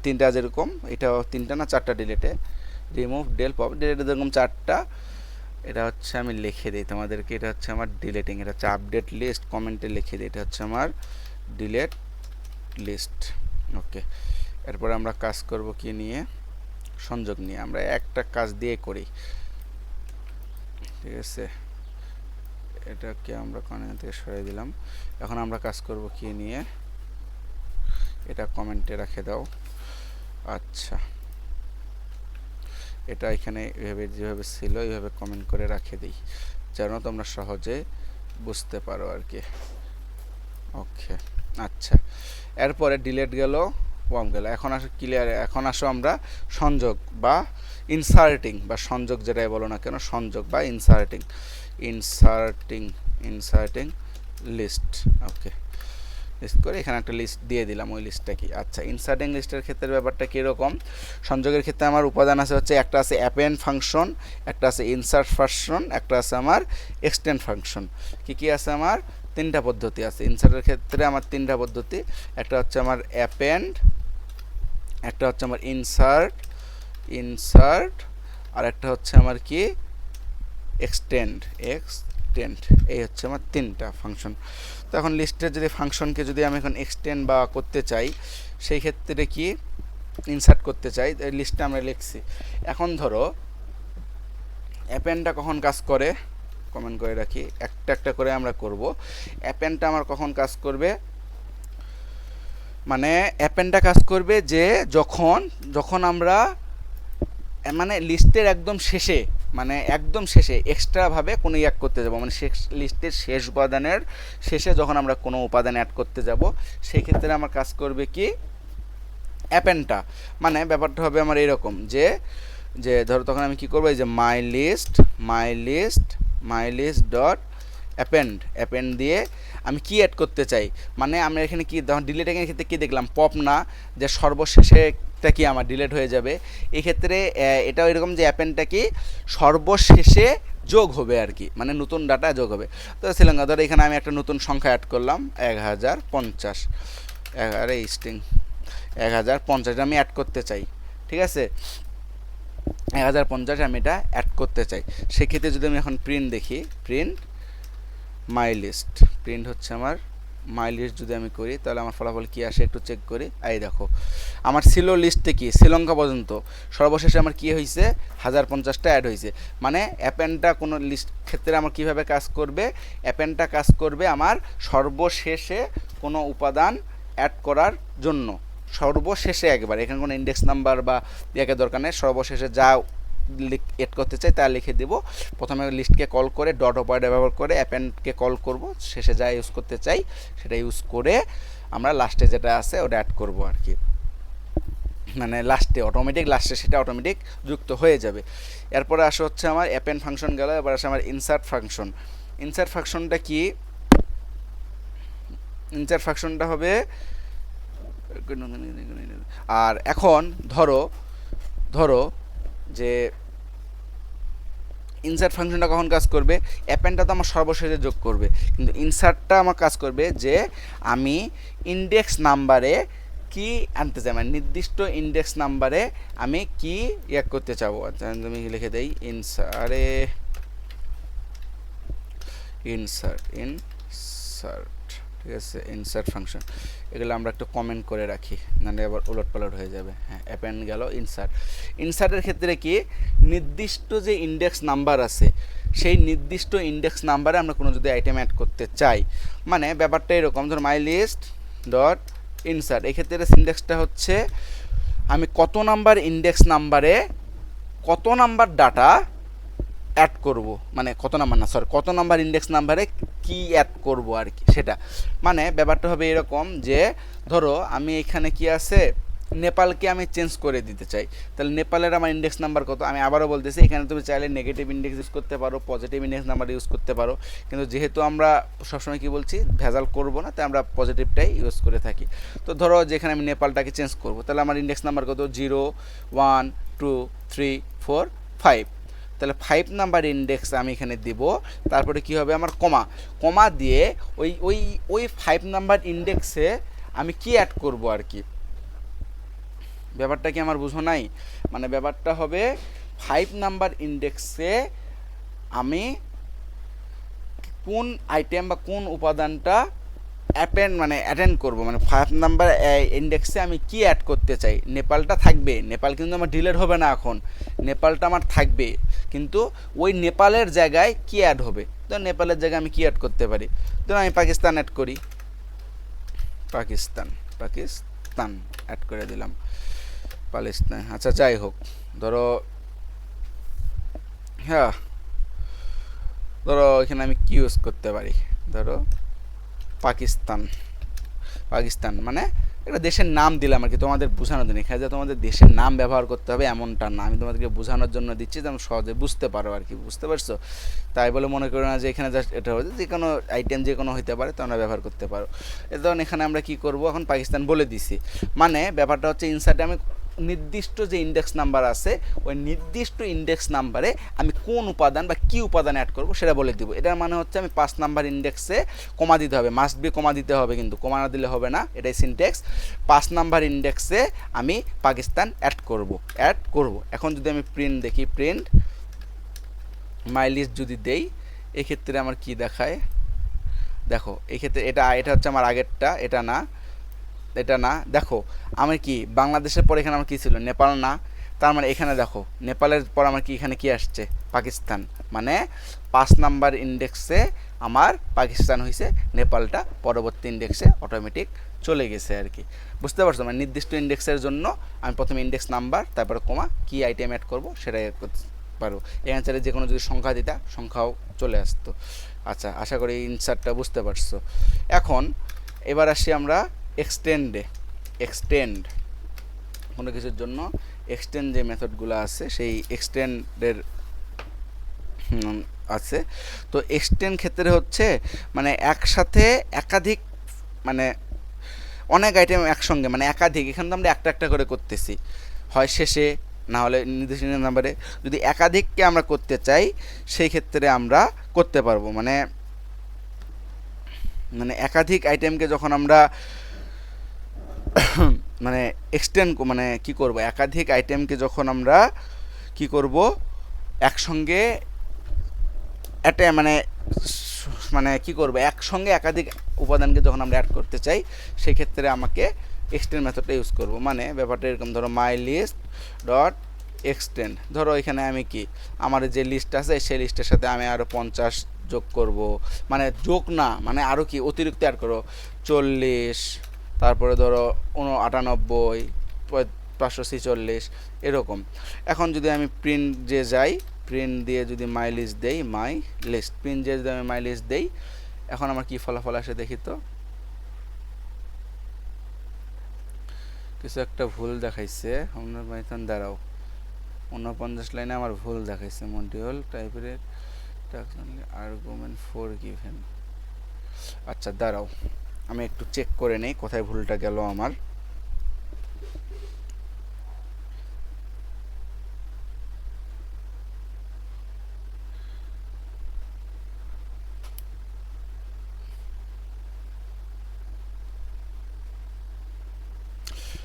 Speaker 1: তিনটা, যেরকম এটাও তিনটা না চারটা, ডিলেটে রিমুভ ডেল পপ, ডিলেটে যেরকম চারটা। এটা হচ্ছে আমি লিখে দিই তোমাদেরকে, এটা হচ্ছে আমার ডিলেটিং, এটা হচ্ছে আপডেট লিস্ট, কমেন্টে লিখে দিই এটা হচ্ছে আমার ডিলেট লিস্ট। ওকে, এরপর আমরা কাজ করব কি নিয়ে, সংযোগ নিয়ে। আমরা একটা কাজ দিয়ে করি, ঠিক আছে, এটাকে আমরা কর্নার থেকে সরিয়ে দিলাম। এখন আমরা কাজ করব কি নিয়ে, এটা কমেন্টে রেখে দাও। আচ্ছা, এটা এখানে এভাবে যেভাবে ছিল এইভাবে কমেন্ট করে রেখে দিই, যেন তোমরা সহজে বুঝতে পারো আর কি। ওকে, আচ্ছা, এরপরে ডিলেট গেল, পম গেল, এখন আসো ক্লিয়ার। এখন আসো আমরা সংযোগ বা ইনসার্টিং, বা সংযোগ যেটাই বলো না কেন, সংযোগ বা ইনসার্টিং লিস্ট। ওকে, লিস্ট করে এখানে একটা লিস্ট দিয়ে দিলাম, ওই লিস্টটা কি। আচ্ছা, ইনসার্টিং লিস্টের ক্ষেত্রে ব্যাপারটা কীরকম, সংযোগের ক্ষেত্রে আমার উপাদান আছে হচ্ছে, একটা আছে অ্যাপেন্ড ফাংশন, একটা আছে ইনসার্ট ফাংশন, একটা আছে আমার এক্সটেন্ড ফাংশন। কি আছে আমার তিনটা পদ্ধতি আছে ইনসার্টের ক্ষেত্রে, আমার তিনটা পদ্ধতি। একটা হচ্ছে আমার অ্যাপেন্ড, একটা হচ্ছে আমার ইনসার্ট, আর একটা হচ্ছে আমার কি এক্সটেন্ড। এই হচ্ছে আমার তিনটা ফাংশন। তো এখন লিস্টের যদি ফাংশনকে যদি আমি এখন এক্সটেন্ড বা করতে চাই, সেই ক্ষেত্রে কি ইনসার্ট করতে চাই, লিস্টে আমরা লিখছি। এখন ধরো অ্যাপেন্ডটা কখন কাজ করে, কমেন্ট করে রাখি, একটা একটা করে আমরা করব। অ্যাপেন্ডটা আমার কখন কাজ করবে, মানে অ্যাপেন্ডটা কাজ করবে যে যখন আমরা মানে লিস্টের একদম শেষে, মানে একদম শেষে এক্সট্রাভাবে কোনো অ্যাড করতে যাব, মানে লিস্টের শেষ উপাদানের শেষে যখন আমরা কোনো উপাদান অ্যাড করতে যাব, সেই ক্ষেত্রে আমার কাজ করবে কি অ্যাপেন্ডটা। মানে ব্যাপারটা হবে আমার এরকম যে ধরো তখন আমি কি করবো, এই যে মাই লিস্ট ডট অ্যাপেন্ড দিয়ে আমি কি অ্যাড করতে চাই, মানে আমরা এখানে কি তখন ডিলিটিংয়ের ক্ষেত্রে কি দেখলাম, পপ না, যে সর্বশেষেটা কি আমার ডিলিট হয়ে যাবে। এই ক্ষেত্রে এটাও এরকম যে অ্যাপেন্ডটা কি সর্বশেষে যোগ হবে আর কি, মানে নতুন ডাটা যোগ হবে। তো শ্রীলঙ্কা ধরো এখানে আমি একটা নতুন সংখ্যা অ্যাড করলাম 1050, স্ট্রিং 1050 আমি অ্যাড করতে চাই, ঠিক আছে। 1050 আমি এটা অ্যাড করতে চাই। সেক্ষেত্রে যদি আমি এখন প্রিন্ট দেখি, প্রিন্ট মাই লিস্ট, প্রিন্ট হচ্ছে আমার মাই লিস্ট যদি আমি করি তাহলে আমার ফলাফল কী আসে একটু চেক করি। এই দেখো আমার ছিল লিস্টে কি শ্রীলঙ্কা পর্যন্ত, সর্বশেষে আমার কী হয়েছে 1050টা অ্যাড হয়েছে। মানে অ্যাপেনটা কোনো লিস্ট ক্ষেত্রে আমার কীভাবে কাজ করবে, অ্যাপেনটা কাজ করবে আমার সর্বশেষে কোনো উপাদান অ্যাড করার জন্য, সর্বশেষে একবার, এখানে কোনো ইন্ডেক্স নাম্বার বা ইয়াকে দরকার নেই, সর্বশেষে যা এড করতে চাই তা লিখে দেব। প্রথমে লিস্টকে কল করে ডট অপারেটর ব্যবহার করে অ্যাপেন্ডকে কল করব, শেষে যা ইউজ করতে চাই সেটা ইউজ করে আমরা লাস্টে যেটা আছে ওটা অ্যাড করব আর কি, মানে লাস্টে অটোমেটিক, লাস্টে সেটা অটোমেটিক যুক্ত হয়ে যাবে। এরপরে আসে হচ্ছে আমার অ্যাপেন্ড ফাংশন গেল, এবার আসে আমার ইনসার্ট ফাংশন। ইনসার্ট ফাংশনটা কি, ইনসার্ট ফাংশনটা হবে, আর এখন ধরো যে ইনসার্ট ফাংশনটা কখন কাজ করবে, অ্যাপেন্ডটা তো আমার সর্বশেষে যোগ করবে, কিন্তু ইনসার্টটা আমার কাজ করবে যে আমি ইন্ডেক্স নাম্বারে কি আনতে চাই, মানে নির্দিষ্ট ইন্ডেক্স নাম্বারে আমি কি ইয়ে করতে চাবো। আচ্ছা আমি লিখে দেই ইনসার্ট, ঠিক আছে, ইনসার্ট ফাংশন, এগুলো আমরা একটু কমেন্ট করে রাখি, নাহলে আবার উলটপালট হয়ে যাবে। হ্যাঁ, অ্যাপেন্ড গেল ইনসার্ট। ইনসার্টের ক্ষেত্রে কি নির্দিষ্ট যে ইন্ডেক্স নাম্বার আছে সেই নির্দিষ্ট ইন্ডেক্স নাম্বারে আমরা কোনো যদি আইটেম অ্যাড করতে চাই, মানে ব্যাপারটা এরকম, ধর মাই লিস্ট ডট ইনসার্ট, এক্ষেত্রে সিনট্যাক্সটা হচ্ছে আমি কত নাম্বার ইন্ডেক্স নাম্বারে কত নাম্বার ডাটা অ্যাড করব, মানে কত নাম্বার ইন্ডেক্স নাম্বারে কি অ্যাড করব আর কি, সেটা মানে ব্যাপারটা হবে এরকম যে ধরো আমি এখানে কি আছে নেপালকে আমি চেঞ্জ করে দিতে চাই, তাহলে নেপালের আমার ইন্ডেক্স নাম্বার কত, আমি আবারও বলতেছি এখানে তুমি চাইলে নেগেটিভ ইন্ডেক্স ইউজ করতে পারো, পজিটিভ ইন্ডেক্স নাম্বার ইউজ করতে পারো, কিন্তু যেহেতু আমরা সবসময় কি বলছি ভেজাল করব না, তাই আমরা পজিটিভটাই ইউজ করে থাকি। তো ধরো যেখানে আমি নেপালটাকে চেঞ্জ করব, তাহলে আমার ইন্ডেক্স নাম্বার কত 0 1 2 3 4 5, তাহলে 5 নাম্বার ইন্ডেক্স আমি এখানে দিব, তারপরে কি হবে আমার কমা দিয়ে ওই 5 নাম্বার ইন্ডেক্সে আমি কি অ্যাড করব আর কি, ব্যাপারটা কি আমার বুঝো নাই, মানে ব্যাপারটা হবে 5 নাম্বার ইন্ডেক্সে আমি কোন আইটেম বা কোন উপাদানটা অ্যাটেন্ড করব, মানে 5 নাম্বার ইন্ডেক্সে আমি কি অ্যাড করতে চাই। নেপালটা থাকবে, নেপাল কিন্তু আমার ডিলিট হবে না, এখন নেপালটা আমার থাকবে, কিন্তু ওই নেপালের জায়গায় কি অ্যাড হবে, তো নেপালের জায়গায় আমি কি অ্যাড করতে পারি, ধরুন আমি পাকিস্তান অ্যাড করি, পাকিস্তান অ্যাড করে দিলাম, পাকিস্তান, আচ্ছা যাই হোক, ধরো হ্যাঁ ধরো এখানে আমি কি ইউজ করতে পারি, ধরো পাকিস্তান মানে একটা দেশের নাম দিলাম আর কি, তোমাদের বোঝানোর জন্য, এখানে যে তোমাদের দেশের নাম ব্যবহার করতে হবে এমনটা না, আমি তোমাদেরকে বোঝানোর জন্য দিচ্ছি যেন সহজে বুঝতে পারো আর কি, বুঝতে পারছো, তাই বলে মনে করো না যে এখানে জাস্ট এটা হচ্ছে যে কোনো আইটেম যে কোনো হতে পারে তোমরা ব্যবহার করতে পারো। ধরুন এখানে আমরা কি করব, এখন পাকিস্তান বলে দিছি, মানে ব্যাপারটা হচ্ছে ইনসার্টে আমি নির্দিষ্ট যে ইন্ডেক্স নাম্বার আছে ওই নির্দিষ্ট ইন্ডেক্স নাম্বারে আমি কোন উপাদান বা কী উপাদান অ্যাড করব সেটা বলে দিব। এটার মানে হচ্ছে আমি 5 নাম্বার ইন্ডেক্সে কমা দিতে হবে, মাস্ট বি কমা দিতে হবে, কিন্তু কমা না দিলে হবে না, এটাই সিনট্যাক্স। 5 নাম্বার ইন্ডেক্সে আমি পাকিস্তান অ্যাড করব। এখন যদি আমি প্রিন্ট দেখি, প্রিন্ট মাই লিস্ট যদি দেই, এক্ষেত্রে আমার কি দেখায় দেখো, এক্ষেত্রে এটা হচ্ছে আমার আগেরটা, এটা না, দেখো আমি কি বাংলাদেশের পর এখানে আমার কী ছিল নেপাল না, তার মানে এখানে দেখো নেপালের পর আমার কি এখানে কি আসছে পাকিস্তান, মানে 5 নাম্বার ইন্ডেক্সে আমার পাকিস্তান হয়েছে, নেপালটা পরবর্তী ইন্ডেক্সে অটোমেটিক চলে গেছে আর কি, বুঝতে পারছো, মানে নির্দিষ্ট ইন্ডেক্সের জন্য আমি প্রথমে ইন্ডেক্স নাম্বার তারপরে কমা কি আইটেম অ্যাড করবো সেটাই অ্যাড করতে পারবো, এই অ্যান্সারে যে কোনো যদি সংখ্যা দিতা সংখ্যাও চলে আসতো। আচ্ছা আশা করি ইনসার্টটা বুঝতে পারছো। এখন এবার আসি আমরা এক্সটেন্ড কোনো কিছুর জন্য এক্সটেন্ড যে মেথডগুলো আছে সেই এক্সটেন্ডের আছে। তো এক্সটেন্ড ক্ষেত্রে হচ্ছে মানে একসাথে একাধিক, মানে অনেক আইটেম একসঙ্গে, মানে একাধিক, এখানে তো আমরা একটা করে করতেছি, হয় শেষে না হলে নির্দিষ্ট নাম্বারে, যদি একাধিককে আমরা করতে চাই সেই ক্ষেত্রে আমরা করতে পারবো, মানে একাধিক আইটেমকে যখন আমরা মানে এক্সটেন্ড মানে কি করব, একাধিক আইটেমকে যখন আমরা কি করব, একসঙ্গে মানে মানে কি করব, একসঙ্গে একাধিক উপাদানকে যখন আমরা অ্যাড করতে চাই সেই ক্ষেত্রে আমাকে এক্সটেন্ড মেথডটা ইউজ করব। মানে ব্যাপারটা এরকম, ধরো মাই লিস্ট ডট এক্সটেন্ড, ধরো এখানে আমি কি আমার যে লিস্ট আছে সেই লিস্টের সাথে আমি আরও 50 যোগ করব, মানে যোগ না, মানে আরও কি অতিরিক্ত অ্যাড করো, 40, তারপরে ধরো 98, 546 এরকম। এখন যদি আমি প্রিন্ট যে যাই, প্রিন্ট দিয়ে যদি মাই লিস্ট দেই, মাই লিস্ট প্রিন্ট দিয়ে যদি আমি মাই লিস্ট দেই, এখন আমার কি ফলাফল আসে দেখি তো। কিছু একটা ভুল দেখাইছে, আমরা পাইথন দাঁড়াও, 49 লাইনে আমার ভুল দেখাইছে, মডিউল টাইপের আর্গুমেন্ট 4 গিভেন। আচ্ছা দাঁড়াও, আমি একটু চেক করে নেই কোথায় ভুলটা গেল আমার।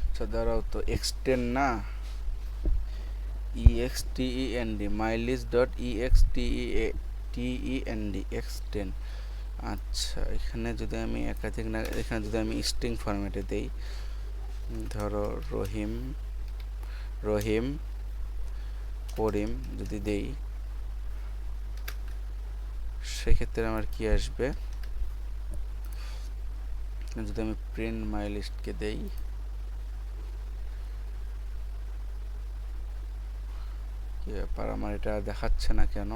Speaker 1: আচ্ছা দাঁড়াও তো, এক্সটেন্ড না, extend mylist.extend extend। আচ্ছা এখানে যদি আমি একাধিক না, এখানে যদি আমি স্ট্রিং ফরম্যাটে দেই, ধরো রহিম করিম যদি দেই, সেক্ষেত্রে আমার কি আসবে, যদি আমি প্রিন্ট মাই লিস্টকে দেই, কি ব্যাপার আমার এটা দেখাচ্ছে না কেন,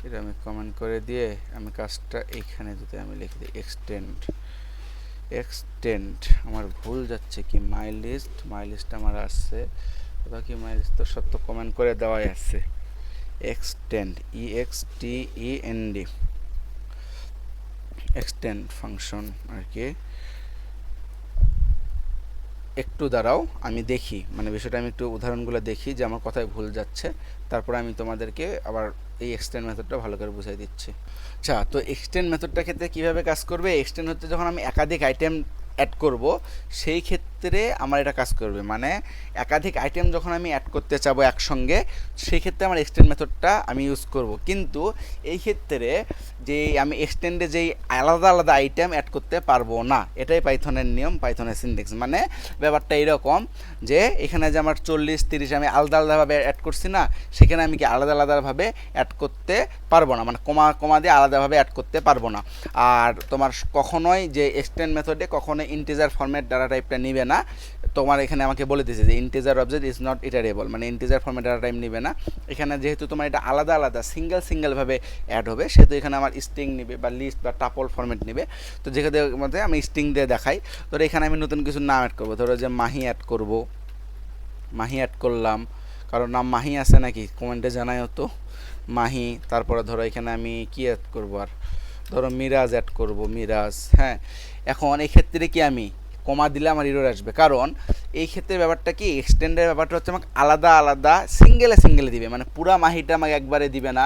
Speaker 1: এটা আমি কমেন্ট করে দিয়ে আমি কাজটা এইখানে যদি আমি লিখে দিই এক্সটেন্ড, আমার ভুল যাচ্ছে কি, মাই লিস্ট আমার আসছে, ওটা কি মাই লিস্ট, তো সব তো কমেন্ট করে দেওয়াই আছে, এক্সটেন্ড extend এক্সটেন্ড ফাংশন আর কি। একটু দাঁড়াও আমি দেখি, মানে বিষয়টা আমি একটু উদাহরণগুলো দেখি যে আমার কথায় ভুল যাচ্ছে, তারপর আমি তোমাদেরকে আবার এই এক্সটেন্ড মেথডটা ভালো করে বুঝিয়ে দিচ্ছি। আচ্ছা তো এক্সটেন্ড মেথডটা ক্ষেত্রে কীভাবে কাজ করবে, এক্সটেন্ড হচ্ছে যখন আমি একাধিক আইটেম অ্যাড করব সেই ক্ষেত্রে আমার এটা কাজ করবে, মানে একাধিক আইটেম যখন আমি অ্যাড করতে চাবো একসঙ্গে, সেই ক্ষেত্রে আমার এক্সটেন্ড মেথডটা আমি ইউজ করব। কিন্তু এই ক্ষেত্রে যে আমি এক্সটেন্ডে যেই আলাদা আলাদা আইটেম অ্যাড করতে পারবো না, এটাই পাইথনের নিয়ম, পাইথনের সিনট্যাক্স। মানে ব্যাপারটা এরকম যে এখানে যে আমার 40, 30 আমি আলাদা আলাদাভাবে অ্যাড করছি না, সেখানে আমি কি আলাদা আলাদাভাবে অ্যাড করতে পারবো না, মানে কমা দিয়ে আলাদাভাবে অ্যাড করতে পারবো না। আর তোমার কখনোই যে এক্সটেন্ড মেথডে কখনোই ইন্টিজার ফরম্যাট ডাটা টাইপটা নিবে না, তোমার এখানে আমাকে বলে দিয়েছে যে ইন্টিজার অবজেক্ট ইজ নট ইটারেবল, মানে ইন্টিজার ফরম্যাট ডাটা টাইপ নিবে না। এখানে যেহেতু তোমার এটা আলাদা আলাদা সিঙ্গেলভাবে অ্যাড হবে, সেহেতু এখানে আমার স্ট্রিং নিবে বা লিস্ট বা টাপল ফরম্যাট নিবে। তো যেখানে মধ্যে আমি স্ট্রিং দিয়ে দেখাই, ধরো এখানে আমি নতুন কিছু নাম অ্যাড করবো, ধরো যে মাহি অ্যাড করলাম, কারণ নাম মাহি আছে নাকি কমেন্টে জানাইও তো, মাহি। তারপরে ধরো এখানে আমি কি অ্যাড করবো, আর ধরো মিরাজ অ্যাড করব, মিরাজ। হ্যাঁ, এখন এই ক্ষেত্রে কি আমি কমা দিলে আমার এরর আসবে, কারণ এই ক্ষেত্রে ব্যাপারটা কি, এক্সটেন্ডের ব্যাপারটা হচ্ছে আমাকে আলাদা আলাদা সিঙ্গেলে দিবে, মানে পুরা মাহিটা আমাকে একবারে দিবে না,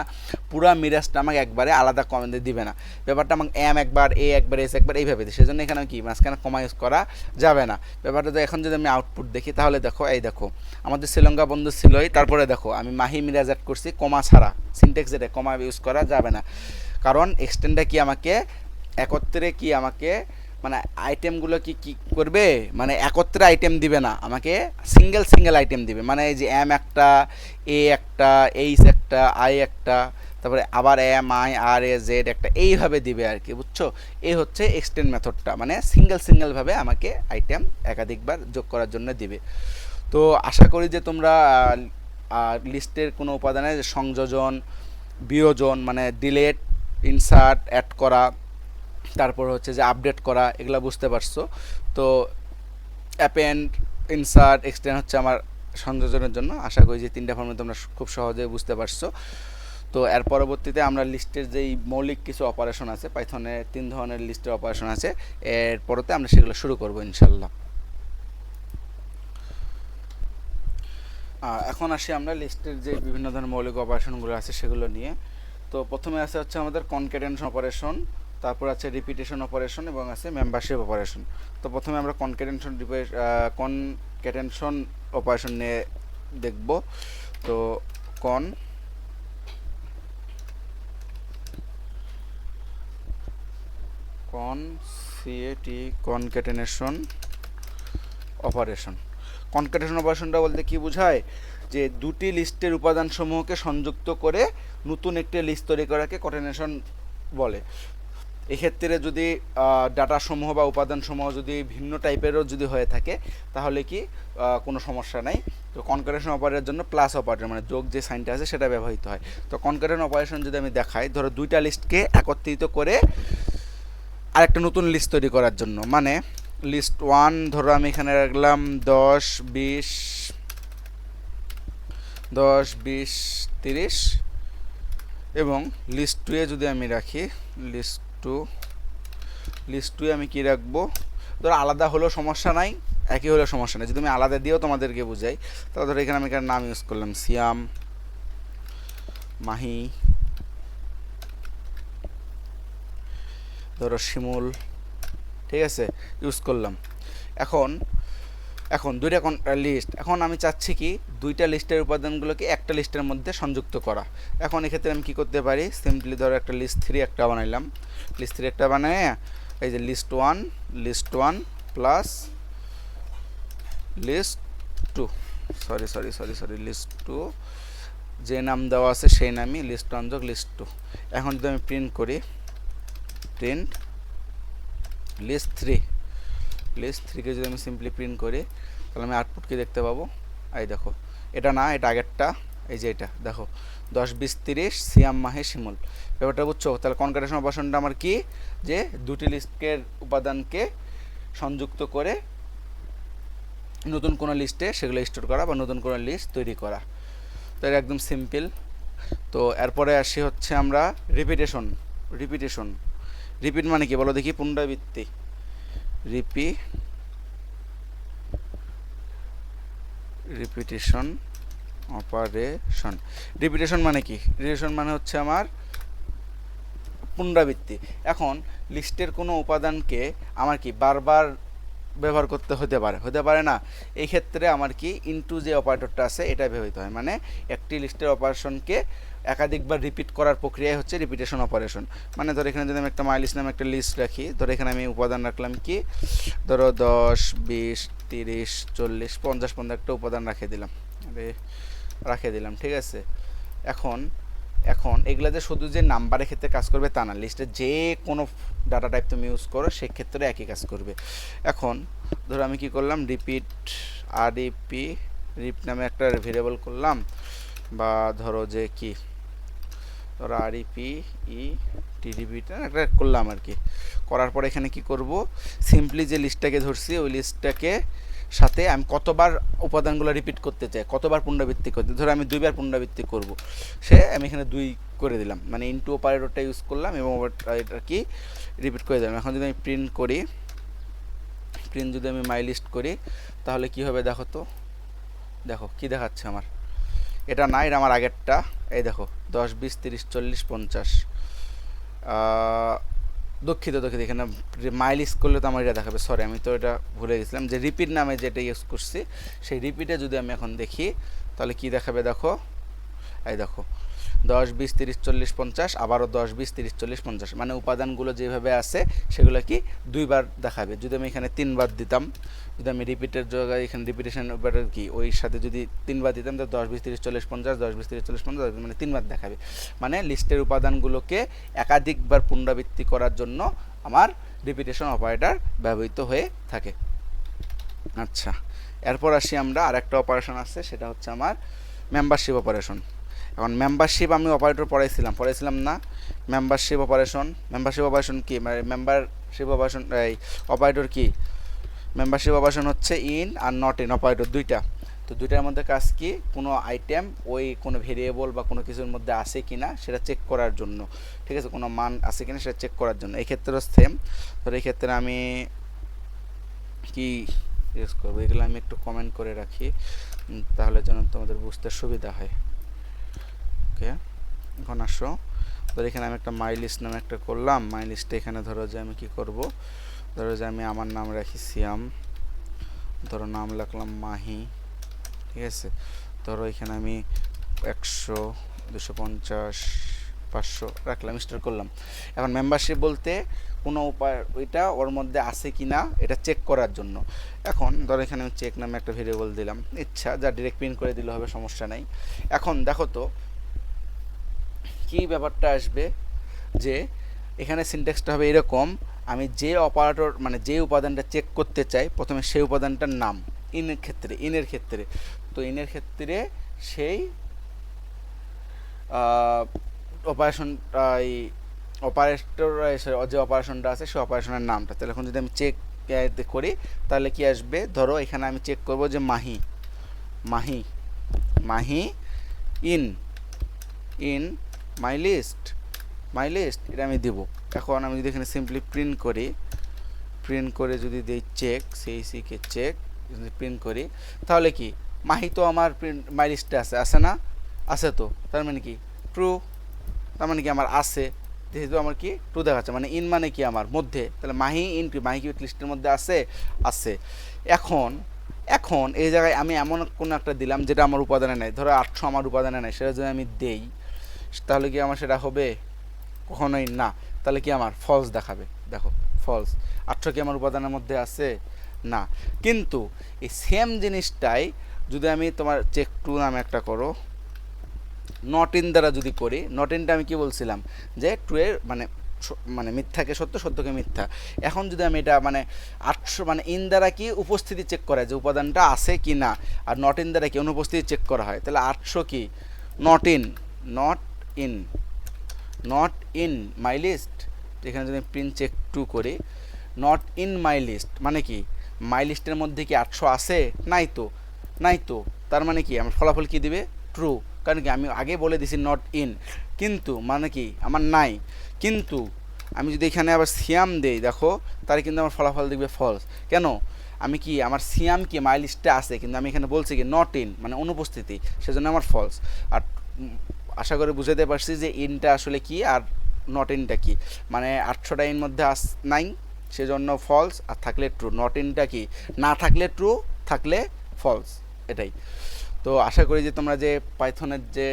Speaker 1: পুরা মিরাজটা আমাকে একবারে আলাদা কমেন্টে দিবে না, ব্যাপারটা আমাকে এম একবার, এ একবার, এস একবার এইভাবে দিই। সেজন্য এখানে কি মাঝখানে কমা ইউজ করা যাবে না। ব্যাপারটা তো এখন যদি আমি আউটপুট দেখি, তাহলে দেখো এই দেখো আমাদের শ্রীলঙ্কা বন্ধু ছিলই, তারপরে দেখো আমি মাহি মিরাজ অ্যাড করছি কমা ছাড়া, সিনট্যাক্স যেটা কমা ইউজ করা যাবে না, কারণ এক্সটেন্ডটা কি আমাকে একত্রে কি আমাকে মানে আইটেমগুলো কি করবে, মানে একত্রে আইটেম দিবে না, আমাকে সিঙ্গেল আইটেম দিবে। মানে এই যে এম একটা, এ একটা, এইচ একটা, আই একটা, তারপরে আবার M I R A Z একটা, এইভাবে দিবে আর কি, বুঝছো। এই হচ্ছে এক্সটেন্ড মেথডটা, মানে সিঙ্গেলভাবে আমাকে আইটেম একাধিকবার যোগ করার জন্য দিবে। তো আশা করি যে তোমরা লিস্টের কোনো উপাদানের সংযোজন, বিয়োজন, মানে ডিলেট, ইনসার্ট, অ্যাড করা, তারপর হচ্ছে যে আপডেট করা, এগুলো বুঝতে পারছো। তো অ্যাপেন্ড, ইনসার্ট, এক্সটেন্ড হচ্ছে আমার সংযোজনের জন্য। আশা করি যে তিনটা ফর্মে তোমরা খুব সহজে বুঝতে পারছো। তো এর পরবর্তীতে আমরা লিস্টের যেই মৌলিক কিছু অপারেশন আছে, পাইথনে 3 ধরনের লিস্টের অপারেশন আছে, এর পরতে আমরা সেগুলো শুরু করব ইনশাল্লাহ। এখন আসি আমরা লিস্টের যে বিভিন্ন ধরনের মৌলিক অপারেশনগুলো আছে সেগুলো নিয়ে। তো প্রথমে আছে হচ্ছে আমাদের কনক্যাটেনেশন অপারেশন, তারপর আছে রিপিটেশন অপারেশন এবং আছে মেম্বারশিপ অপারেশন। তো প্রথমে আমরা কনক্যাটেনেশন অপারেশন নিয়ে দেখব। তো কনক্যাটেনেশন অপারেশনটা বলতে কি বোঝায়, যে দুটি লিস্টের উপাদানসমূহকে সংযুক্ত করে নতুন একটি লিস্ট তৈরি করাকে কনক্যাটেনেশন বলে। এক্ষেত্রে যদি ডাটাসমূহ বা উপাদানসমূহ যদি ভিন্ন টাইপেরও যদি হয়ে থাকে তাহলে কি কোনো সমস্যা নাই। তো কনক্যাটেনেশন অপারেটরের জন্য প্লাস অপারেটর মানে যোগ যে সাইনটা আছে সেটা ব্যবহৃত হয়। তো কনক্যাটেনেশন অপারেশন যদি আমি দেখাই, ধরো দুইটা লিস্টকে একত্রিত করে আরেকটা নতুন লিস্ট তৈরি করার জন্য, মানে লিস্ট 1 ধরো আমি এখানে রাখলাম 10 20 30 এবং লিস্ট 2 এ যদি আমি রাখি লিস্ট 2 আমি কি রাখবো, ধরো আলাদা হলেও সমস্যা নাই, একই হলেও সমস্যা নেই। যদি আমি আলাদা দিয়েও তোমাদেরকে বুঝাই, তাহলে ধরো এখানে আমি নাম ইউজ করলাম সিয়াম, মাহি, ধরো শিমুল, ঠিক আছে, ইউজ করলাম। এখন দুইটা লিস্ট, এখন আমি চাচ্ছি কি দুইটা লিস্টের উপাদানগুলোকে একটা লিস্টের মধ্যে সংযুক্ত করা। এখন এক্ষেত্রে আমি কি করতে পারি, সিম্পলি ধরো একটা লিস্ট 3 একটা বানাইলাম, লিস্ট 3 একটা বানায় এই যে লিস্ট 1 প্লাস লিস্ট 2 লিস্ট 2 যে নাম দেওয়া আছে সেই নামই লিস্ট 1 যোগ লিস্ট 2। এখন যদি আমি প্রিন্ট করি, প্রিন্ট লিস্ট 3কে যদি আমি সিম্পলি প্রিন্ট করি তাহলে আমি আউটপুট কি দেখতে পাবো, এই দেখো, এটা না, এটা আগেরটা, এই যে এটা দেখো 10 20 30 সিয়াম মাহে শিমুল। ব্যাপারটা বুঝছো? তাহলে কনক্যাটেনেশন অপারেশনটা আমার কি, যে দুটি লিস্টের উপাদানকে সংযুক্ত করে নতুন কোনো লিস্টে সেগুলো স্টোর করা বা নতুন কোনো লিস্ট তৈরি করা। তো এটা একদম সিম্পল। তো এরপরে আসি হচ্ছে আমরা রিপিট মানে কি বলো দেখি, পুনরাবৃত্তি। রিপিটেশন মানে কি, রিপিটেশন মানে হচ্ছে আমার পুনরাবৃত্তি। এখন লিস্টের কোনো উপাদানকে আমার কি বারবার ব্যবহার করতে হতে পারে না। এই ক্ষেত্রে আমার কি ইনটু যে অপারেটরটা আছে এটা ব্যবহৃত হয়, মানে একটি লিস্টের অপারেশনকে একাধিকবার রিপিট করার প্রক্রিয়াই হচ্ছে রিপিটেশন অপারেশন। মানে ধরো এখানে যদি আমি একটা মাই লিস্ট নামে একটা লিস্ট রাখি, ধরো এখানে আমি উপাদান রাখলাম কি, ধরো 10 20 30 40 50 50 একটা উপাদান রাখে দিলাম, ঠিক আছে। এখন এগুলা যে শুধু যে নাম্বারের ক্ষেত্রে কাজ করবে তা না, লিস্টে যে কোনো ডাটা টাইপ তুমি ইউজ করো সেক্ষেত্রে একই কাজ করবে। এখন ধরো আমি কি করলাম, রিপ নামে একটা ভেরিয়েবল করলাম, বা ধরো যে কি, ধরো টিডিপিটা একটা করলাম আর কি। করার পর এখানে কি করব, সিম্পলি যে লিস্টটাকে ধরছি ওই লিস্টটাকে সাথে আমি কতবার উপাদানগুলো রিপিট করতে চাই, কতবার পুনরাবৃত্তি করতে, ধরো আমি 2বার পুনরাবৃত্তি করব, আমি এখানে 2 করে দিলাম, মানে ইনটু অপারেটরটা ইউজ করলাম এবং এটা কি রিপিট করে দিলাম। এখন যদি আমি প্রিন্ট যদি আমি মাই লিস্ট করি তাহলে কি হবে দেখো তো, দেখো কি দেখাচ্ছে আমার, এটা না, এটা আমার আগেরটা, এই দেখো 10 20 30 40 50। দুঃখিত এখানে মাই লিস্ট করলে তো আমার এটা দেখাবে, সরি আমি তো এটা ভুলে গেছিলাম, যে রিপিট নামে যেটা ইউজ করছি সেই রিপিটে যদি আমি এখন দেখি তাহলে কি দেখাবে দেখো, এই দেখো 10 20 30 40 50, আবারও 10 20 30 40 50, মানে উপাদানগুলো যেভাবে আছে সেগুলো কি 2বার দেখাবে। যদি আমি এখানে 3বার দিতাম, যদি আমি রিপিটের জায়গায় এখানে রিপিটেশন অপারেটর কি ওই সাথে যদি 3বার দিতাম তো 10 20 30 40 50 10 20 30 40 50, মানে 3বার দেখাবে। মানে লিস্টের উপাদানগুলোকে একাধিকবার পুনরাবৃত্তি করার জন্য আমার রিপিটেশন অপারেটর ব্যবহৃত হয়ে থাকে। আচ্ছা, এরপর আসি আমরা আরেকটা অপারেশন আছে, সেটা হচ্ছে আমার মেম্বারশিপ অপারেশন। এখন মেম্বারশিপ আমি অপারেটর পড়াইছিলাম না, মেম্বারশিপ অপারেশন কি, মানে মেম্বারশিপ অপারেশন এই অপারেটর কি, মেম্বারশিপ অপারেশন হচ্ছে in are not in operator দুইটা। তো দুইটার মধ্যে কাজ কি, কোনো আইটেম ওই কোনো ভেরিয়েবল বা কোনো কিছুর মধ্যে আছে কিনা সেটা চেক করার জন্য, ঠিক আছে, কোনো মান আছে কিনা সেটা চেক করার জন্য। এই ক্ষেত্রেও সেম। তো এই ক্ষেত্রে আমি কি ইউজ করবো, এগুলো আমি একটু কমেন্ট করে রাখি তাহলে যেন তোমাদের বুঝতে সুবিধা হয়। ওকে, এখন আসো, ধরো এখানে আমি একটা মাই লিস্ট নামে একটা করলাম, মাই লিস্টে এখানে ধরো যে আমি কি করব, ধরো যে আমি আমার নাম রাখি সিয়াম, ধরো নাম লিখলাম মাহি, ঠিক আছে। ধরো এখানে আমি 100, 250, 500 রাখলাম, স্টার করলাম। এখন মেম্বারশিপ বলতে কোনো উপায় ওইটা ওর মধ্যে আছে কি না এটা চেক করার জন্য। এখন ধরো এখানে আমি চেক নামে একটা ভেরিয়েবল দিলাম, ইচ্ছা যা ডিরেক্ট প্রিন্ট করে দিলে হবে, সমস্যা নাই। এখন দেখো তো কি ব্যাপারটা আসবে, যে এখানে সিনট্যাক্সটা হবে এরকম, আমি যে অপারেটর মানে যে উপাদানটা চেক করতে চাই প্রথমে সেই উপাদানটার নাম, ইনের ক্ষেত্রে তো ইনের ক্ষেত্রে সেই অপারেশনটা এই অপারেটর যে অপারেশনটা আছে সেই অপারেশনের নামটা। তাহলে এখন যদি আমি চেক করি তাহলে কি আসবে, ধরো এখানে আমি চেক করব যে Mahi Mahi Mahi in in my list এটা আমি দেবো। এখন আমি যদি এখানে সিম্পলি প্রিন্ট করে যদি দিই চেক সিকে চেক, যদি প্রিন্ট করি তাহলে কি মাহি তো আমার প্রিন্ট মাই লিস্টে আছে না, আছে তো, তার মানে কি ট্রু, তার মানে কি আমার আছে, যেহেতু আমার কি ট্রু দেখাচ্ছে, মানে ইন মানে কি আমার মধ্যে, তাহলে মাহি ইন কি মাহি কি লিস্টের মধ্যে আছে। এখন এই জায়গায় আমি এমন কোনো একটা দিলাম যেটা আমার উপাদানে নেই, ধরো 800 আমার উপাদানে নেই, সেটা যদি আমি দেই তাহলে কি আমার সেটা হবে, কখনোই না। তাহলে কি আমার ফলস দেখাবে, দেখো ফলস, 800 কি আমার উপাদানের মধ্যে আছে না। কিন্তু এই সেম জিনিসটাই যদি আমি তোমার চেক টু নামে একটা করো, নট ইন দ্বারা যদি করি, নট ইনটা আমি কি বলছিলাম যে ট্রু এর মানে মিথ্যাকে সত্য, সত্যকে মিথ্যা। এখন যদি আমি এটা মানে 800 মানে ইন দ্বারা কি উপস্থিতি চেক করা হয় যে উপাদানটা আছে কি না, আর নট ইন দ্বারা কি অনুপস্থিতি চেক করা হয়, তাহলে 800 কি not in not in my list. এখানে যদি প্রিন্ট চেক টু করি, নট ইন মাই লিস্ট মানে কি মাই লিস্টের মধ্যে কি 800 আছে, নাই তো, তার মানে কি আমার ফলাফল কি দিবে, ট্রু। কারণ কি আমি আগে বলে দিছি নট ইন, কিন্তু মানে কি আমার নাই। কিন্তু আমি যদি এখানে আবার সিয়াম দেই দেখো, তাহলে কিন্তু আমার ফলাফল দিবে ফলস। কেন, আমি কি আমার সিয়াম কি মাই লিস্টে আছে, কিন্তু আমি এখানে বলছি কি নট ইন মানে অনুপস্থিতি, সেজন্য আমার ফলস। আর আশা করি বুঝাতে পারছি যে ইনটা আসলে কি আর নট ইনটা কি, মানে 800টা ইন মধ্যে নাই সেজন্য ফলস, আর থাকলে ট্রু। নট ইনটা কি না থাকলে ট্রু, থাকলে ফলস, এটাই। তো আশা করি যে তোমরা যে পাইথনের যে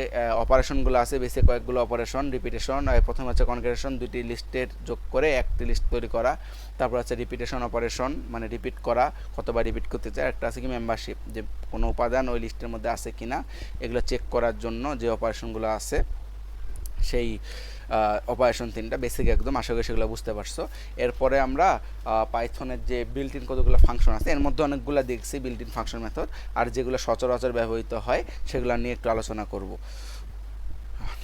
Speaker 1: অপারেশনগুলো আছে, বেসিক কয়েকগুলো অপারেশন, রিপিটেশন, প্রথম হচ্ছে কনকারেশন, দুটি লিস্টের যোগ করে একটি লিস্ট তৈরি করা, তারপর হচ্ছে রিপিটেশন অপারেশন মানে রিপিট করা, কতবার রিপিট করতে চাই, একটা আছে কি মেম্বারশিপ, যে কোনো উপাদান ওই লিস্টের মধ্যে আছে কি না এগুলো চেক করার জন্য যে অপারেশনগুলো আছে, সেই অপারেশন 3টা বেসিক একদম, আশা করি সেগুলো বুঝতে পারছো। এরপরে আমরা পাইথনের যে বিল্ট ইন কতগুলো ফাংশন আছে, এর মধ্যে অনেকগুলো দেখছি বিল্ট ইন ফাংশন মেথড, আর যেগুলো সচরাচর ব্যবহৃত হয় সেগুলো নিয়ে একটু আলোচনা করব।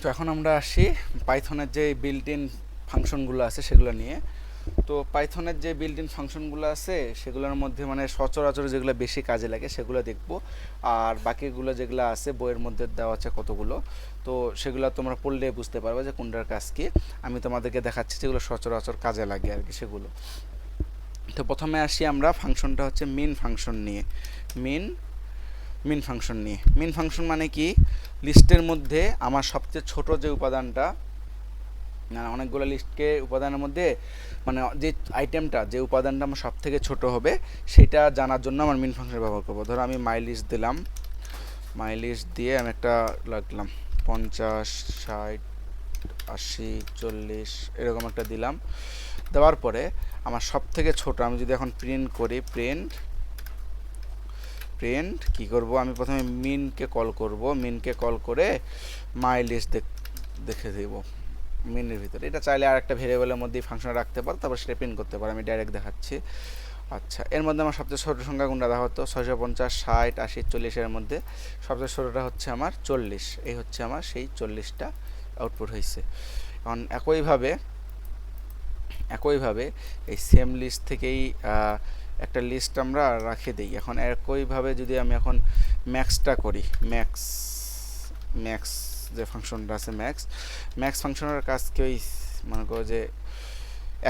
Speaker 1: তো এখন আমরা আসি পাইথনের যে বিল্ট ইন ফাংশনগুলো আছে সেগুলো নিয়ে। তো পাইথনের যে বিল্ট ইন ফাংশনগুলো আছে সেগুলোর মধ্যে মানে সচরাচর যেগুলো বেশি কাজে লাগে সেগুলো দেখব, আর বাকিগুলো যেগুলো আছে বইয়ের মধ্যে দেওয়া আছে কতগুলো, তো সেগুলো তোমরা পড়লে বুঝতে পারবে যে কোনটার কাজ কি। আমি তোমাদেরকে দেখাচ্ছি যেগুলো সচরাচর কাজে লাগে আর কি সেগুলো। তো প্রথমে আসি আমরা ফাংশনটা হচ্ছে মিন ফাংশন নিয়ে। মিন ফাংশন মানে কি, লিস্টের মধ্যে আমার সবচেয়ে ছোট যে উপাদানটা, না অনেকগুলো লিস্টকে উপাদানের মধ্যে মানে যে আইটেমটা যে উপাদানটা আমার সব থেকে ছোটো হবে সেটা জানার জন্য আমার মিন ফাংশন ব্যবহার করবো। ধরো আমি মাই লিস্ট দিলাম, মাই লিস্ট দিয়ে আমি একটা লাগলাম 50, 60, 80, 40 এরকম একটা দিলাম। দেওয়ার পরে আমার সব থেকে ছোটো আমি যদি এখন প্রিন্ট করি, প্রিন্ট কী করবো, আমি প্রথমে মিনকে কল করে মাই লিস্ট দেখে দেবো মিনের ভিতরে। এটা চাইলে আর একটা ভেরিয়েবলের মধ্যেই ফাংশন রাখতে পারো, তারপর সেটা প্রিন্ট করতে পারো, আমি ডাইরেক্ট দেখাচ্ছি। আচ্ছা, এর মধ্যে আমার সবচেয়ে ছোটো সংখ্যা কোনটা দেখা হতো, 650, 60, 80, 40 এর মধ্যে সবচেয়ে ছোটোটা হচ্ছে আমার 40, এই হচ্ছে আমার সেই 40টা আউটপুট হয়েছে। এখন একইভাবে এই সেম লিস্ট থেকেই একটা লিস্ট আমরা রাখে দিই। এখন একইভাবে যদি আমি এখন ম্যাক্সটা করি, ম্যাক্স যে ফাংশনটা আছে ম্যাক্স ফাংশনের কাজ কি ওই মনে করো যে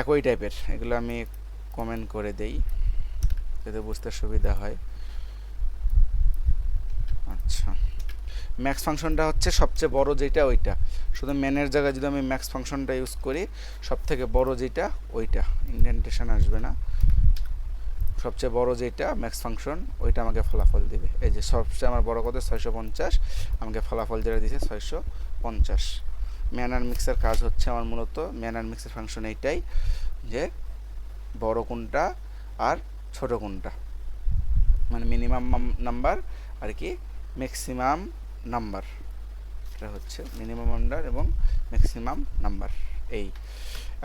Speaker 1: একই টাইপের, এগুলো আমি কমেন্ট করে দেই যাতে বুঝতে সুবিধা হয়। আচ্ছা, ম্যাক্স ফাংশনটা হচ্ছে সবচেয়ে বড় যেটা ওইটা, শুধু মেনের জায়গায় যদি আমি ম্যাক্স ফাংশনটা ইউজ করি সব থেকে বড় যেটা ওইটা, ইন্ডেন্টেশন আসবে না, সবচেয়ে বড় যেটা ম্যাক্স ফাংশন ওইটা আমাকে ফলাফল দিবে। এই যে সবচেয়ে আমার বড় কত 650, আমাকে ফলাফল যেটা দিয়েছে 650। ম্যানার মিক্সের কাজ হচ্ছে আমার মূলত ম্যানার মিক্সের ফাংশন এইটাই যে বড় কোনটা আর ছোট কোনটা, মানে মিনিমাম নাম্বার আর কি ম্যাক্সিমাম নাম্বার, এটা হচ্ছে মিনিমাম নাম্বার এবং ম্যাক্সিমাম নাম্বার। এই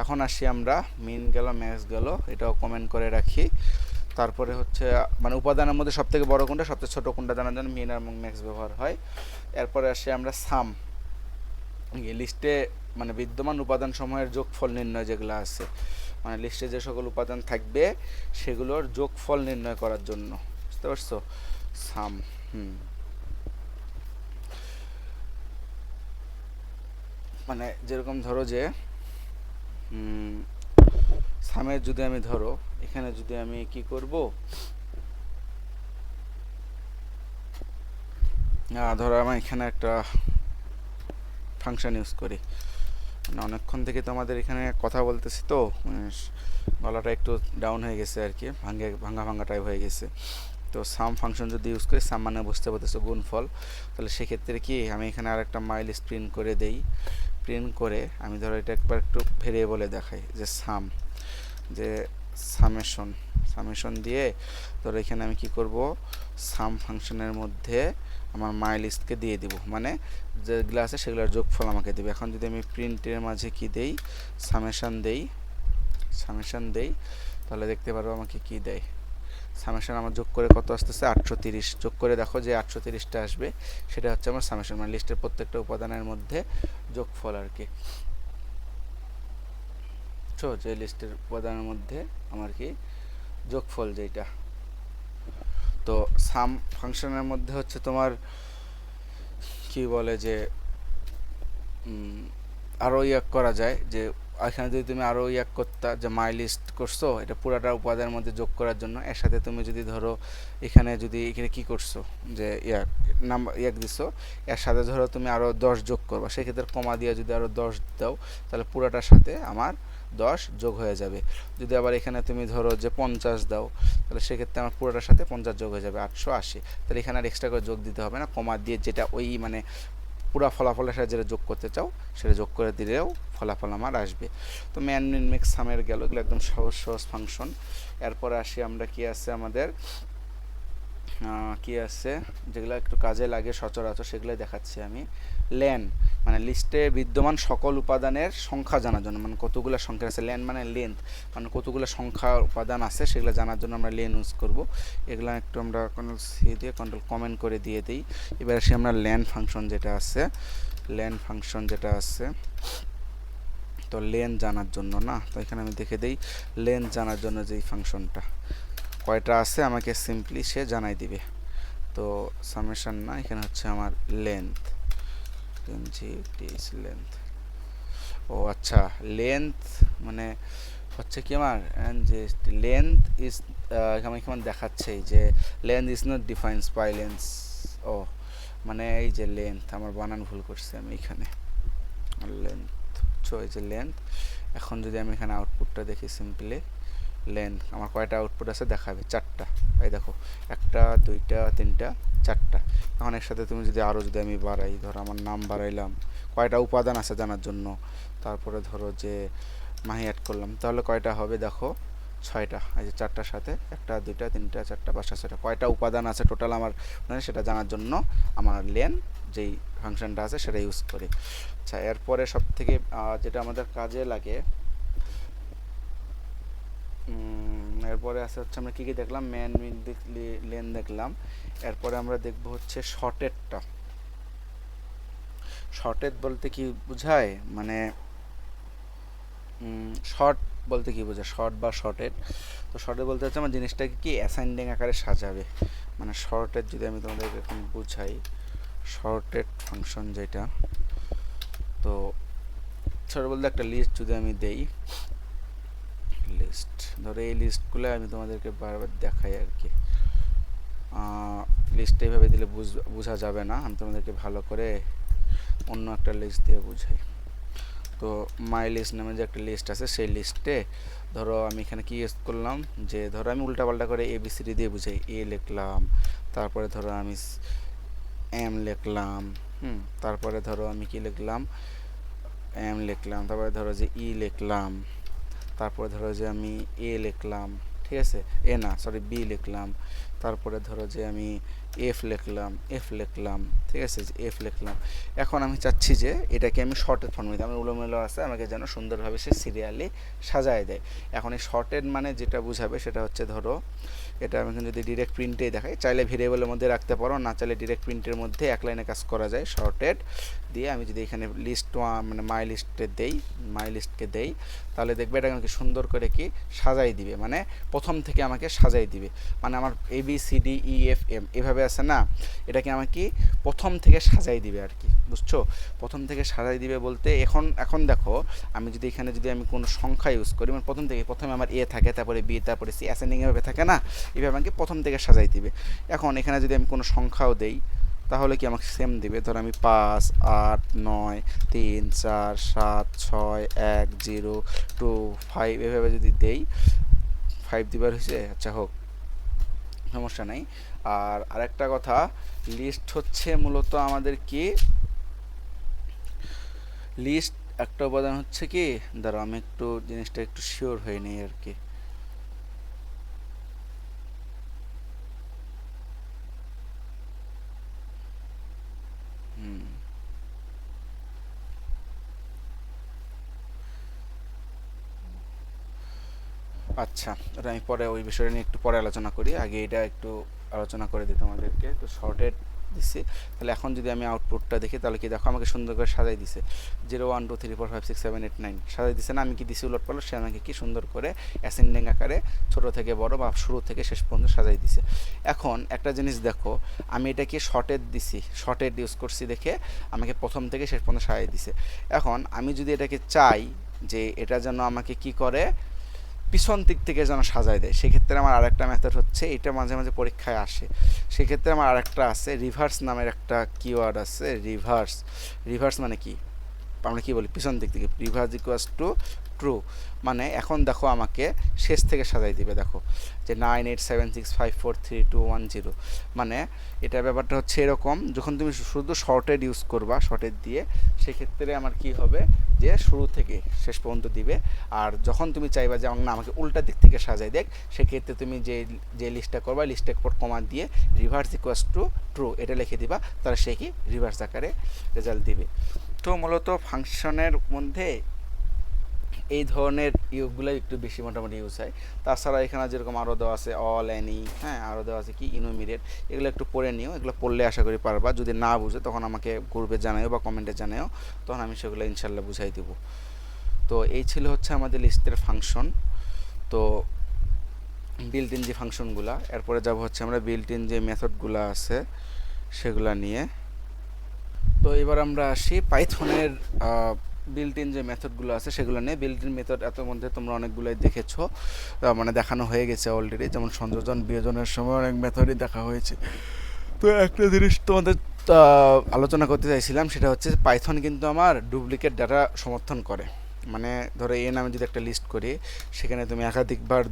Speaker 1: এখন আসি আমরা মিন গেল ম্যাক্স গেল, এটাও কমেন্ট করে রাখি। তারপরে হচ্ছে মানে উপাদানের মধ্যে সবথেকে বড় কোনটা সবচেয়ে ছোট কোনটা জানার জন্য মিন এবং ম্যাক্স ব্যবহার হয়। এরপরে আসি আমরা সাম, লিস্টে মানে বিদ্যমান উপাদান সমূহের যোগফল নির্ণয় যেগুলো আছে, মানে লিস্টে যে সকল উপাদান থাকবে সেগুলোর যোগফল নির্ণয় করার জন্য, বুঝতে পারছো সাম। মানে যেরকম ধরো যে সামের যদি আমি ধরো এখানে যদি আমি কি করব, ধরো আমি এখানে একটা ফাংশন ইউজ করি, মানে অনেকক্ষণ থেকে তো আমাদের এখানে কথা বলতেছি তো গলাটা একটু ডাউন হয়ে গেছে আর কি, ভাঙা ভাঙা টাইপ হয়ে গেছে। তো সাম ফাংশন যদি ইউজ করি, সাম মানে বুঝতে পারতেছো গুণফল, তাহলে সেক্ষেত্রে কি আমি এখানে আর একটা মাইলিস্ট প্রিন্ট করে দেই। প্রিন্ট করে আমি ধরো এটা একবার একটু ভেরিয়েবলে দেখাই যে সাম, যে সামেশন দিয়ে ধরো এখানে আমি কি করব, সাম ফাংশনের মধ্যে আমার মাইলিস্টকে দিয়ে দিব, মানে যেগুলো আছে সেগুলোর যোগফল আমাকে দেবে। এখন যদি আমি প্রিন্টের মাঝে কি দেই, সামেশন দেই, তাহলে দেখতে পারবো আমাকে কি দেয়। সামেশন আমার যোগ করে কত আসতেছে 830, যোগ করে দেখো যে 830টা আসবে, সেটা হচ্ছে আমার সামেশন, মানে লিস্টের প্রত্যেকটা উপাদানের মধ্যে যোগফল আর কি। যে লিস্টের উপাদানের মধ্যে আমার কি যোগফল যেটা। তো সাম ফাংশনের মধ্যে হচ্ছে তোমার কি বলে যে আরও করা যায়, যে এখানে যদি তুমি আরও করতা যে মাই লিস্ট করছো এটা পুরাটা উপাদানের মধ্যে যোগ করার জন্য, এর সাথে তুমি যদি ধরো এখানে কি করছো যে নাম্বার দিছো, এর সাথে ধরো তুমি আরও 10 যোগ করবা, সেক্ষেত্রে কমা দিয়ে যদি আরও 10 দাও তাহলে পুরাটার সাথে আমার 10 যোগ হয়ে যাবে। যদি আবার এখানে তুমি ধরো যে 50 দাও তাহলে সেক্ষেত্রে আমার পুরোটার সাথে 50 যোগ হয়ে যাবে 880, তাহলে এখানে আর এক্সট্রা করে যোগ দিতে হবে না, কমা দিয়ে যেটা ওই মানে পুরা ফলাফলের সাথে যেটা যোগ করতে চাও সেটা যোগ করে দিলেও ফলাফল আমার আসবে। তো ম্যান মিন ম্যাক্স সামের গেল, এগুলো একদম সহজ ফাংশন। এরপরে আসি আমরা কি আছে আমাদের কি আছে যেগুলো একটু কাজে লাগে সচরাচর সেগুলোই দেখাচ্ছি আমি। লেন মানে লিস্টে বিদ্যমান সকল উপাদানের সংখ্যা জানার জন্য, মানে কতগুলো সংখ্যা আছে, লেন মানে লেন্থ, মানে কতগুলো সংখ্যা উপাদান আছে সেগুলো জানার জন্য আমরা লেন ইউজ করব। এগুলো একটু আমরা কন্ট্রোল সি দিয়ে কন্ট্রোল কমেন্ট করে দিয়ে দিই। এবার আসি আমরা লেন ফাংশন যেটা আছে, তো লেন জানার জন্য না, তো এখানে আমি দেখে দিই লেন জানার জন্য যেই ফাংশনটা কয়টা আছে আমাকে সিম্পলি সে জানাই দিবে। তো সামেশন না, এখানে হচ্ছে আমার লেন্থ, ও আচ্ছা লেন্থ মানে হচ্ছে কি আমার যে লেন্থ ইজ আমি কেমন দেখাচ্ছে যে length is not defines by length, ও মানে এই যে লেন্থ আমার বানান ভুল করছি আমি এখানে, লেন্থ এই যে লেন্থ। এখন যদি আমি এখানে আউটপুটটা দেখি সিম্পলি, লেন্থ আমার কয়টা আউটপুট আছে দেখাবে 4টা, এই দেখো 1টা 2টা 3টা 4টা। এখন এর সাথে তুমি যদি আরও যদি আমি বাড়াই, ধরো আমার নাম বাড়াইলাম, কয়টা উপাদান আছে জানার জন্য, তারপরে ধরো যে মাহি অ্যাড করলাম, তাহলে কয়টা হবে দেখো 6টা, এই যে 4টার সাথে 1টা 2টা 3টা 4টা 5টা 6টা, কয়টা উপাদান আছে টোটাল আমার মানে সেটা জানার জন্য আমার লেন যেই ফাংশনটা আছে সেটা ইউজ করি। আচ্ছা এরপরে সব থেকে যেটা আমাদের কাজে লাগে, এরপরে আছে হচ্ছে আমরা কী কী দেখলাম, ম্যান মিন লেন দেখলাম। এরপরে আমরা দেখব হচ্ছে শর্টেডটা। শর্টেড বলতে কি বোঝায়, মানে শর্ট বলতে কি বোঝায়, শর্ট বা শর্টেড। তো শর্টেড বলতে হচ্ছে আমার জিনিসটাকে কি অ্যাসাইন্ডিং আকারে সাজাবে, মানে শর্টেড যদি আমি তোমাদেরকে এখন বুঝাই, শর্টেড ফাংশন যেটা, তো শর্ট বলতে একটা লিস্ট যদি আমি দেই, লিস্ট ধরো এই লিস্টগুলো আমি তোমাদেরকে বারবার দেখাই আর কি, লিস্ট এইভাবে দিলে বোঝা যাবে না, আমি তোমাদেরকে ভালো করে অন্য একটা লিস্ট দিয়ে বুঝাই। তো মাই লিস্ট নামে যে একটা লিস্ট আছে সেই লিস্টে ধরো আমি এখানে কি ইউজ করলাম, যে ধরো আমি উল্টাপাল্টা করে ABCD দিয়ে বুঝাই, এ লিখলাম, তারপরে ধরো আমি এম লিখলাম, তারপরে ধরো আমি কি লিখলাম, এম লিখলাম, তারপরে ধরো যে ই লিখলাম, তারপরে ধরো যে আমি এ লিখলাম, ঠিক আছে, এ না সরি বি লিখলাম, তারপরে ধরো যে আমি এফ লিখলাম, ঠিক আছে, এফ লিখলাম। এখন আমি চাচ্ছি যে এটাকে আমি শর্টের ফর্মে, আমার উলোমেলো আছে, আমাকে যেন সুন্দরভাবে সে সিরিয়ালি সাজায় দেয়। এখন এই শর্টের মানে যেটা বুঝাবে সেটা হচ্ছে ধরো এটা আমি যদি ডিরেক্ট প্রিন্টেই দেখাই, চাইলে ভেরিয়েবলের মধ্যে রাখতে পারো, না চাইলে ডিরেক্ট প্রিন্টের মধ্যে এক লাইনে কাজ করা যায়। শর্টেড দিয়ে আমি যদি এখানে লিস্ট মানে মাই লিস্টকে দেই, তাহলে দেখবে এটা আমাকে সুন্দর করে কি সাজাই দিবে, মানে প্রথম থেকে আমাকে সাজাই দিবে। মানে আমার ABCDEFM এভাবে আছে না, এটাকে আমাকে প্রথম থেকে সাজাই দিবে আর কি, বুঝছো? প্রথম থেকে সাজাই দিবে বলতে এখন দেখো আমি যদি এখানে যদি আমি কোনো সংখ্যা ইউজ করি, মানে প্রথমে আমার এ থাকে, তারপরে বি, তারপরে সি, অ্যাসেন্ডিং এভাবে থাকে না, এইভাবে আমাকে প্রথম থেকে সাজাই দিবে। এখন এখানে যদি আমি কোনো সংখ্যাও দেই তাহলে কি আমাকে সেম দিবে। ধর আমি 5 8 9 3 4 7 6 1 0 2 5 এভাবে যদি দেই, 5 দিবার হয়েছে, আচ্ছা হোক, সমস্যা নাই। আর আরেকটা কথা, লিস্ট হচ্ছে মূলত আমাদের কি, লিস্ট একটা উপাদান হচ্ছে কি, দাঁড়াও আমি একটু জিনিসটা একটু শিওর হয়ে নেই আর কি। হুম, আচ্ছা, এটা আমি পরে ওই বিষয়টা নিয়ে একটু পরে আলোচনা করি, আগে এটা একটু আলোচনা করে দিই তোমাদেরকে। তো শর্টেড দিচ্ছি, তাহলে এখন যদি আমি আউটপুটটা দেখি তাহলে কি দেখো আমাকে সুন্দর করে সাজাই দিছে, 0 1 2 3 4 5 6 7 8 9 সাজাই দিছে না। আমি কি দিছি উলট পালট, সে আমাকে কি সুন্দর করে অ্যাসেন্ডিং আকারে ছোট থেকে বড় বা শুরু থেকে শেষ পর্যন্ত সাজাই দিছে। এখন একটা জিনিস দেখো, আমি এটাকে শর্টেড দিছি, শর্টেড ইউজ করছি দেখে আমাকে প্রথম থেকে শেষ পর্যন্ত সাজাই দিছে। এখন আমি যদি এটাকে চাই যে এটা যেন আমাকে কি করে, পিছন দিক থেকে যেন সাজায় দেয়, সেক্ষেত্রে আমার আরেকটা মেথড হচ্ছে, এটা মাঝে মাঝে পরীক্ষায় আসে, সেক্ষেত্রে আমার আরেকটা আছে, রিভার্স নামের একটা কিওয়ার্ড আছে। রিভার্স মানে কি, আমরা কি বলি পিছন দিক থেকে, রিভার্স ইকুয়ালস টু ট্রু। মানে এখন দেখো আমাকে শেষ থেকে সাজাই দিবে, দেখো যে 9 8 7 6 5 4 3 2 1 0, মানে এটা ব্যাপারটা হচ্ছে এরকম, যখন তুমি শুধু শর্টেড ইউজ করবা, শর্টেড দিয়ে, সেক্ষেত্রে আমার কি হবে যে শুরু থেকে শেষ পর্যন্ত দিবে। আর যখন তুমি চাইবা যে না আমাকে উল্টা দিক থেকে সাজাই দেখ, সেক্ষেত্রে তুমি যে লিস্টটা করবা, লিস্টের পর কমা দিয়ে রিভার্স ইকুয়ালস টু ট্রু এটা লিখে দিবা, তাহলে সে কি রিভার্স আকারে রেজাল্ট দিবে। তো মূলত ফাংশনের মধ্যে এই ধরনের ইউগুলো একটু বেশি মোটামুটি ইউজ হয়। তাছাড়া এখানে যেরকম আরও দেওয়া আছে অল অ্যানি, হ্যাঁ, আরও দেওয়া আছে কি ইনোমিডিয়েট, এগুলো একটু পড়ে নিও, এগুলো পড়লে আশা করি পারবা। যদি না বুঝে তখন আমাকে গ্রুপে জানাও বা কমেন্টে জানাও, তখন আমি সেগুলো ইনশাল্লাহ বুঝাই দেবো। তো এই ছিল হচ্ছে আমাদের লিস্টের ফাংশন। তো বিল্ট ইন যে ফাংশনগুলা, এরপরে যাব হচ্ছে আমরা বিল্ট ইন যে মেথডগুলো আছে সেগুলা নিয়ে। তো এবার আমরা আসি পাইথনের বিল্ট ইন যে মেথডগুলো আছে সেগুলো নিয়ে। বিল্ট ইন মেথড এত মধ্যে তোমরা অনেকগুলোই দেখেছো, মানে দেখানো হয়ে গেছে অলরেডি, যেমন সংযোজন বিয়োজনের সময় অনেক মেথডই দেখা হয়েছে। তো একটা জিনিস তোমাদের আলোচনা করতে চাইছিলাম, সেটা হচ্ছে পাইথন কিন্তু আমার ডুপ্লিকেট ডাটা সমর্থন করে। মানে ধরো এ নামে যদি একটা লিস্ট করি, সেখানে তুমি একাধিকবার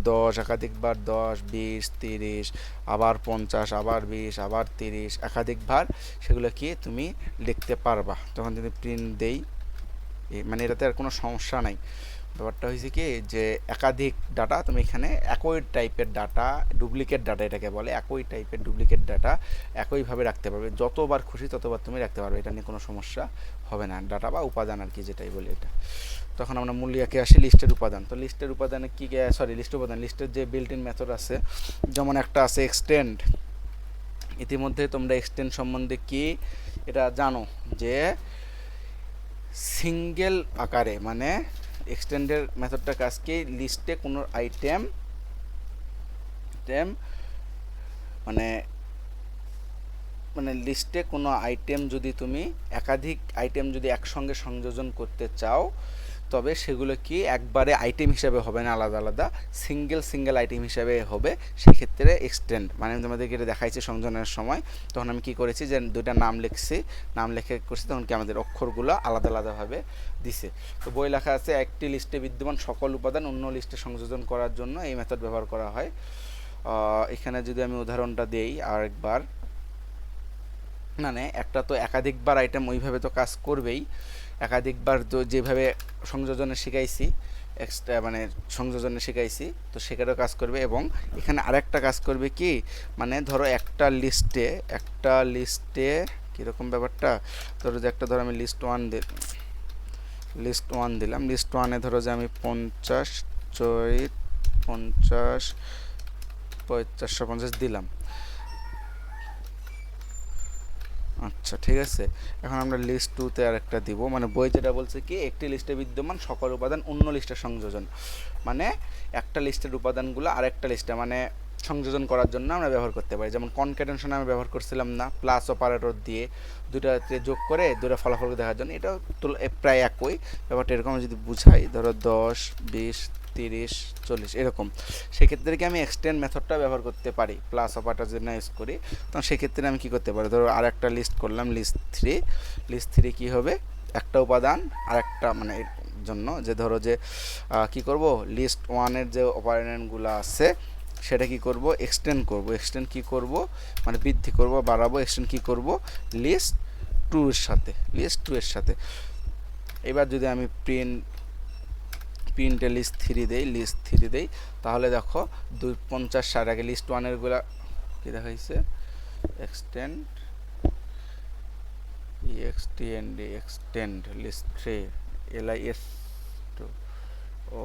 Speaker 1: 10 20 30 আবার 50 আবার 20 আবার 30 একাধিকবার সেগুলো কি তুমি লিখতে পারবা। তখন যদি প্রিন্ট দেই, মানে এটাতে আর কোনো সমস্যা নাই। ব্যাপারটা হয়েছে কি যে একাধিক ডাটা তুমি এখানে একই টাইপের ডাটা, ডুপ্লিকেট ডাটা এটাকে বলে, একই টাইপের ডুপ্লিকেট ডাটা একইভাবে রাখতে পারবে, যতবার খুশি ততবার তুমি রাখতে পারবে, এটা নিয়ে কোনো সমস্যা হবে না। ডাটা বা উপাদান আর কি যেটাই বলি এটা। তখন আমরা মূল্যকে আসি লিস্টের উপাদান। তো লিস্টের উপাদানে কি, লিস্টের যে বিল্ট ইন মেথড আছে, যেমন একটা আছে এক্সটেন্ড। ইতিমধ্যে তোমরা এক্সটেন্ড সম্বন্ধে কি এটা জানো যে সিঙ্গেল আকারে, মানে এক্সটেন্ডের মেথডটা কাজ কি, লিস্টে কোনো আইটেম মানে লিস্টে কোনো আইটেম যদি তুমি একাধিক আইটেম যদি একসঙ্গে সংযোজন করতে চাও, তবে সেগুলো কি একবারে আইটেম হিসাবে হবে না, আলাদা আলাদা সিঙ্গেল আইটেম হিসাবে হবে। সেক্ষেত্রে এক্সটেন্ড মানে আমি তোমাদেরকে এটা দেখাইছি সংযোজনের সময়, তখন আমি কি করেছি যে দুইটা নাম লিখছি, নাম লিখে করছি, তখন কি আমাদের অক্ষরগুলো আলাদা আলাদাভাবে দিছে। তো বই লেখা আছে একটি লিস্টে বিদ্যমান সকল উপাদান অন্য লিস্টে সংযোজন করার জন্য এই মেথড ব্যবহার করা হয়। এখানে যদি আমি উদাহরণটা দেই আরেকবার, মানে একটা তো একাধিকবার আইটেম ওইভাবে তো কাজ করবেই, একাধিকবার তো যেভাবে সংযোজনে শিখাইছি এক্সট্রা মানে সংযোজনে শিখাইছি তো সেখানেও কাজ করবে। এবং এখানে আরেকটা কাজ করবে কি, মানে ধরো একটা লিস্টে কীরকম ব্যাপারটা, ধরো যে একটা ধরো আমি লিস্ট ওয়ান দিলাম, লিস্ট ওয়ানে ধরো যে আমি 50 চৈত 50 450 দিলাম। আচ্ছা ঠিক আছে, এখন আমরা লিস্ট টুতে আরেকটা দিব, মানে বই যেটা বলছে কি একটি লিস্টে বিদ্যমান সকল উপাদান অন্য লিস্টের সংযোজন, মানে একটা লিস্টের উপাদানগুলো আরেকটা লিস্টে মানে সংযোজন করার জন্য আমরা ব্যবহার করতে পারি। যেমন কনক্যাটেনেশন আমি ব্যবহার করছিলাম না, প্লাস অপারেটর দিয়ে দুটাতে যোগ করে দুটা ফলাফল দেখার জন্য, এটাও প্রায় একই ব্যাপারটা। এরকম যদি বুঝাই, ধরো 10 20 30 40 এরকম, সেক্ষেত্রে কি আমি এক্সটেন্ড মেথডটা ব্যবহার করতে পারি, প্লাস অপারেটর যদি না ইউজ করি, তখন সেক্ষেত্রে আমি কি করতে পারি, ধরো আর একটা লিস্ট করলাম লিস্ট থ্রি কী হবে, একটা উপাদান আর একটা মানে এর জন্য যে ধরো যে কি করব, লিস্ট ওয়ানের যে অপারেন্টগুলো আছে সেটা কি করব, এক্সটেন্ড কি করব মানে বৃদ্ধি করব বাড়াবো, এক্সটেন্ড কি করব লিস্ট টু এর সাথে। এবার যদি আমি প্রিন্টে লিস্ট থ্রি দেই তাহলে দেখো 250 আগে লিস্ট ওয়ানের গুলা কি দেখাইছে, এক্সটেন্ড লিস্ট থ্রি list ও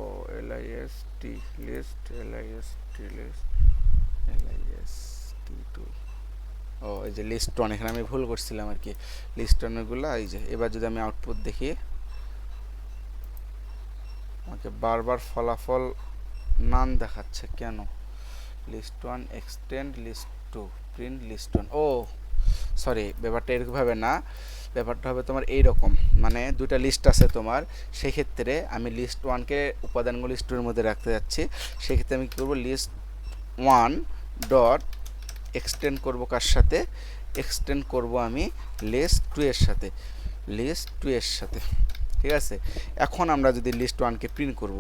Speaker 1: list টু ও এই যে লিস্ট ওয়ান, এখানে আমি ভুল করছিলাম আর কি, লিস্ট ওয়ানেরগুলো এই যে। এবার যদি আমি আউটপুট দেখি, আমাকে বারবার ফলাফল নান দেখাচ্ছে কেন, list one extend list two print list one, oh sorry ব্যাপারটা এরকমভাবে না, ব্যাপারটা হবে তোমার এইরকম, মানে দুটা লিস্ট আছে তোমার, সেক্ষেত্রে আমি লিস্ট ওয়ানকে উপাদানগুলো লিস্ট টুর মধ্যে রাখতে যাচ্ছি, সেক্ষেত্রে আমি কী করবো, লিস্ট ওয়ান ডট এক্সটেন্ড করবো কার সাথে, এক্সটেন্ড করব আমি লিস্ট টু এর সাথে, ঠিক আছে। এখন আমরা যদি লিস্ট ওয়ানকে প্রিন্ট করব,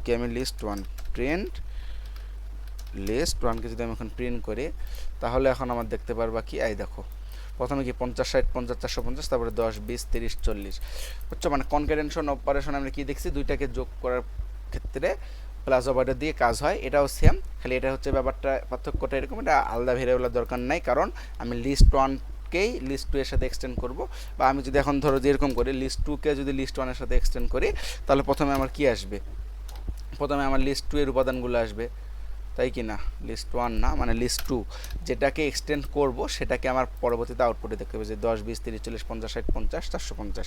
Speaker 1: কি আমি লিস্ট ওয়ানকে যদি আমি এখন প্রিন্ট করি, তাহলে এখন আমার দেখতে পারবা কি, এই দেখো প্রথমে কি 50 60 50 450, তারপরে 10 20 30 40 বুঝছো, মানে কনক্যাটেনেশন অপারেশন আমরা কি দেখছি, দুইটাকে যোগ করার ক্ষেত্রে প্লাস অপারেটর দিয়ে কাজ হয়, এটাও সেম, খালি এটা হচ্ছে ব্যাপারটা পার্থক্যটা এরকম, এটা আলাদা ভেরিয়েবলের দরকার নাই, কারণ আমি লিস্ট ওয়ানকেই লিস্ট টু এর সাথে এক্সটেন্ড করব। বা আমি যদি এখন ধরো যে এরকম করি, লিস্ট টুকে যদি লিস্ট ওয়ানের সাথে এক্সটেন্ড করি, তাহলে প্রথমে আমার কি আসবে, প্রথমে আমার লিস্ট টু এর উপাদানগুলো আসবে, তাই কি না, লিস্ট ওয়ান না, মানে লিস্ট টু যেটাকে এক্সটেন্ড করব সেটাকে আমার পরবর্তীতে আউটপুটে দেখতে হবে যে 10 20 30 40 50 60 50 450,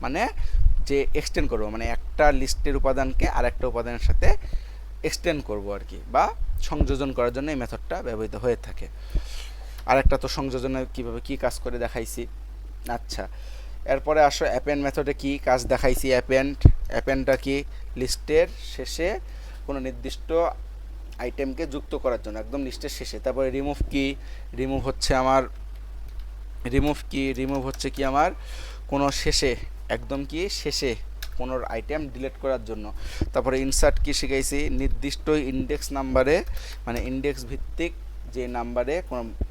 Speaker 1: মানে যে এক্সটেন্ড করব মানে একটা লিস্টের উপাদানকে আর একটা উপাদানের সাথে এক্সটেন্ড করব আর কি, বা সংযোজন করার জন্য এই মেথডটা ব্যবহৃত হয়ে থাকে। আর একটা তো সংযোজনে কীভাবে কী কাজ করে দেখাইছি। আচ্ছা, এরপরে আসো অ্যাপেন্ড মেথডে কি কাজ দেখাইছি। অ্যাপেন্ডটা কি, লিস্টের শেষে কোনো নির্দিষ্ট আইটেমকে যুক্ত করার জন্য একদম লিস্টের শেষে। তারপরে রিমুভ হচ্ছে কি আমার কোনো শেষে, একদম কি শেষে কোনো আইটেম ডিলিট করার জন্য। তারপরে ইনসার্ট কি শিখাইছি, নির্দিষ্ট ইন্ডেক্স নাম্বারে মানে ইন্ডেক্স ভিত্তিক যে নাম্বারে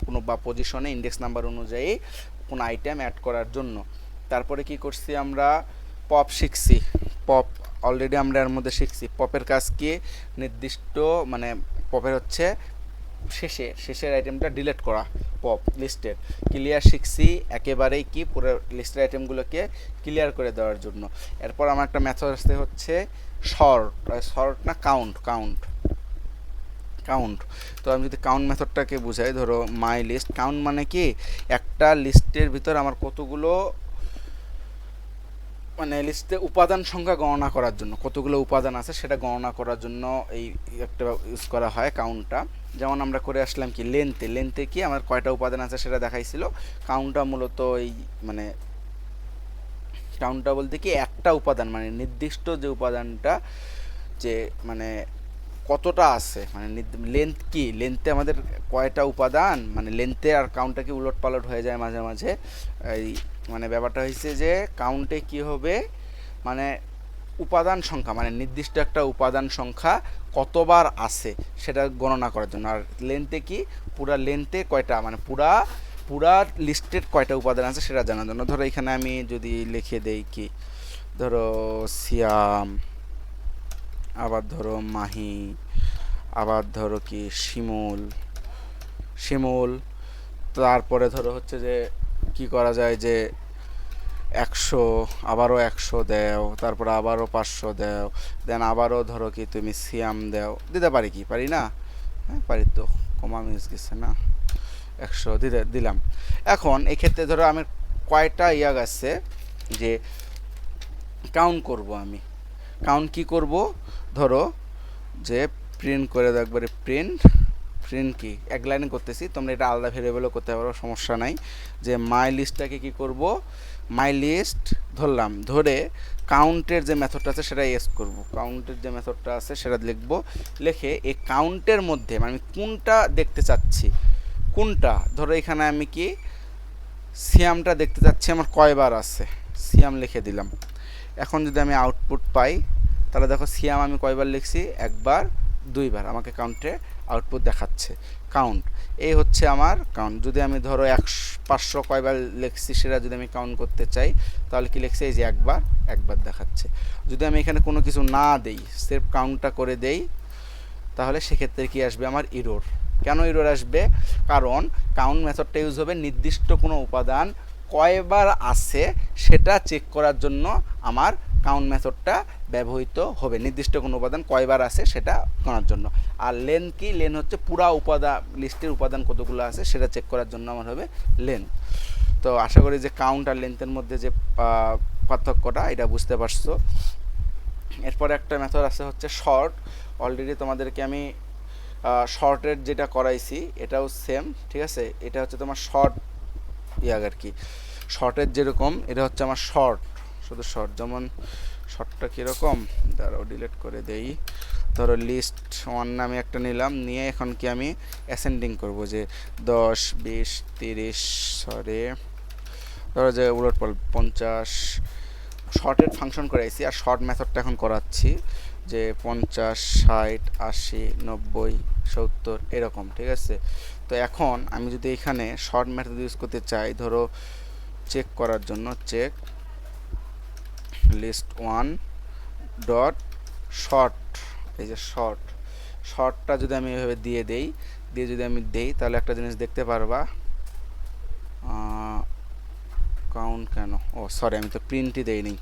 Speaker 1: কোনো বা পজিশনে ইন্ডেক্স নাম্বার অনুযায়ী কোনো আইটেম অ্যাড করার জন্য। তারপরে কি করছি আমরা, পপ শিখছি, পপ অলরেডি আমরা এর মধ্যে শিখছি। পপের কাজ কি, নির্দিষ্ট মানে পপের হচ্ছে শেষের আইটেমটা ডিলিট করা, পপ লিস্টের। ক্লিয়ার শিখছি একেবারেই কি পুরো লিস্টের আইটেমগুলোকে ক্লিয়ার করে দেওয়ার জন্য। এরপর আমার একটা মেথড আসতে হচ্ছে শর্ট না কাউন্ট। তো আমি যদি কাউন্ট মেথডটাকে বুঝাই, ধরো মাই লিস্ট, কাউন্ট মানে কি একটা লিস্টের ভিতর আমার কতগুলো মানে লিস্টে উপাদান সংখ্যা গণনা করার জন্য, কতগুলো উপাদান আছে সেটা গণনা করার জন্য এই একটা ইউজ করা হয় কাউন্টটা। যেমন আমরা করে আসলাম কি লেন্থে কি আমার কয়টা উপাদান আছে সেটা দেখাইছিল। কাউন্টটা মূলত এই মানে কাউন্টটা বলতে কি একটা উপাদান, মানে নির্দিষ্ট যে উপাদানটা, যে মানে কতটা আছে, মানে লেন্থ কি, লেন্থে আমাদের কয়টা উপাদান, মানে লেন্থে আর কাউন্টটা কি উলট পালট হয়ে যায় মাঝে মাঝে। এই মানে ব্যাপারটা হয়েছে যে কাউন্টে কি হবে, মানে উপাদান সংখ্যা, মানে নির্দিষ্ট একটা উপাদান সংখ্যা কতবার আছে সেটা গণনা করার জন্য। আর লেন্থে কি, পুরা লেন্থে কয়টা, মানে পুরা লিস্টেড কয়টা উপাদান আছে সেটা জানার জন্য। ধরো এখানে আমি যদি লিখে দেই কি, ধরো সিয়াম, আবার ধরো মাহি, আবার ধরো কি শিমুল, শিমুল, তারপরে ধরো হচ্ছে যে কি করা যায় যে 100, আবারও 100 দাও, তারপরে আবারও 500 দাও, দেন আবারও ধরো কি তুমি সিয়াম দাও, দিতে পারি কি, পারি না? হ্যাঁ পারি তো, কমা মিস গেছে না, 100 দিলাম। এখন এক্ষেত্রে ধরো আমি কয়টা ইয়া গেছে যে কাউন্ট করব, আমি কাউন্ট কি করব, ধরো যে প্রিন্ট করে দাও একবারে, প্রিন্ট, প্রিন্ট কি এক লাইনে করতেছি, তোমরা এটা আলাদা ভেরিয়েবলও করতে পারো, সমস্যা নাই। যে মাই লিস্টটাকে কি করব, মাই লিস্ট ধরলাম, ধরে কাউন্টের যে মেথডটা আছে সেটা ইউজ করব, কাউন্টের যে মেথডটা আছে সেটা লিখব, লিখে এই কাউন্টের মধ্যে মানে আমি কোনটা দেখতে চাচ্ছি, কোনটা, ধরো এখানে আমি কি সিয়ামটা দেখতে চাচ্ছি আমার কয়বার আছে, সিয়াম লিখে দিলাম। এখন যদি আমি আউটপুট পাই তাহলে দেখো সিয়াম আমি কয়বার লিখছি, একবার, দুইবার, আমাকে কাউন্টে আউটপুট দেখাচ্ছে কাউন্ট। এই হচ্ছে আমার কাউন্ট। যদি আমি ধরো 500 কয়বার লিখছি সেটা যদি আমি কাউন্ট করতে চাই তাহলে কি লিখছি, এই যে একবার, একবার দেখাচ্ছে। যদি আমি এখানে কোনো কিছু না দেই, সির্ফ কাউন্টটা করে দেই, তাহলে সেক্ষেত্রে কি আসবে, আমার ইরর। কেন ইরর আসবে, কারণ কাউন্ট মেথডটা ইউজ হবে নির্দিষ্ট কোনো উপাদান কয়বার আছে সেটা চেক করার জন্য আমার কাউন্ট মেথডটা ব্যবহৃত হবে, নির্দিষ্ট কোনো উপাদান কয়বার আছে সেটা গণার জন্য। আর লেন কি, লেন হচ্ছে পুরা উপাদান, লিস্টের উপাদান কতগুলো আছে সেটা চেক করার জন্য আমার হবে লেন। তো আশা করি যে কাউন্ট আর লেন্থের মধ্যে যে পার্থক্যটা এটা বুঝতে পারছো। এরপরে একটা মেথড আছে হচ্ছে শর্ট, অলরেডি তোমাদেরকে আমি শর্টের যেটা করাইছি এটাও সেম, ঠিক আছে, এটা হচ্ছে তোমার শর্ট আর কি, শর্টের যেরকম এটা হচ্ছে আমার শর্ট, শুধু শর্ট। যেমন শর্টটা কীরকম, দাঁড়াও ডিলিট করে দেই, ধরো লিস্ট 1 নামে একটা নিলাম, নিয়ে এখন কি আমি অ্যাসেন্ডিং করব, যে 10, 20, 30, সরি ধরো যে উলট পালট 50, শর্টের ফাংশন করাইছি আর শর্ট মেথডটা এখন করাচ্ছি, যে 50, 60, 80, 90, 70 এরকম, ঠিক আছে। তো এখন আমি যদি এখানে শর্ট মেথড ইউজ করতে চাই, ধরো চেক করার জন্য, চেক লিস্ট 1 ডট শর্ট, এই যে শর্ট, শর্টটা যদি আমি এভাবে দিয়ে দেই, দিয়ে যদি আমি দেই তাহলে একটা জিনিস দেখতে পারবা, কাউন্ট কেন, ও সরি আমি তো প্রিন্টই দেইনি,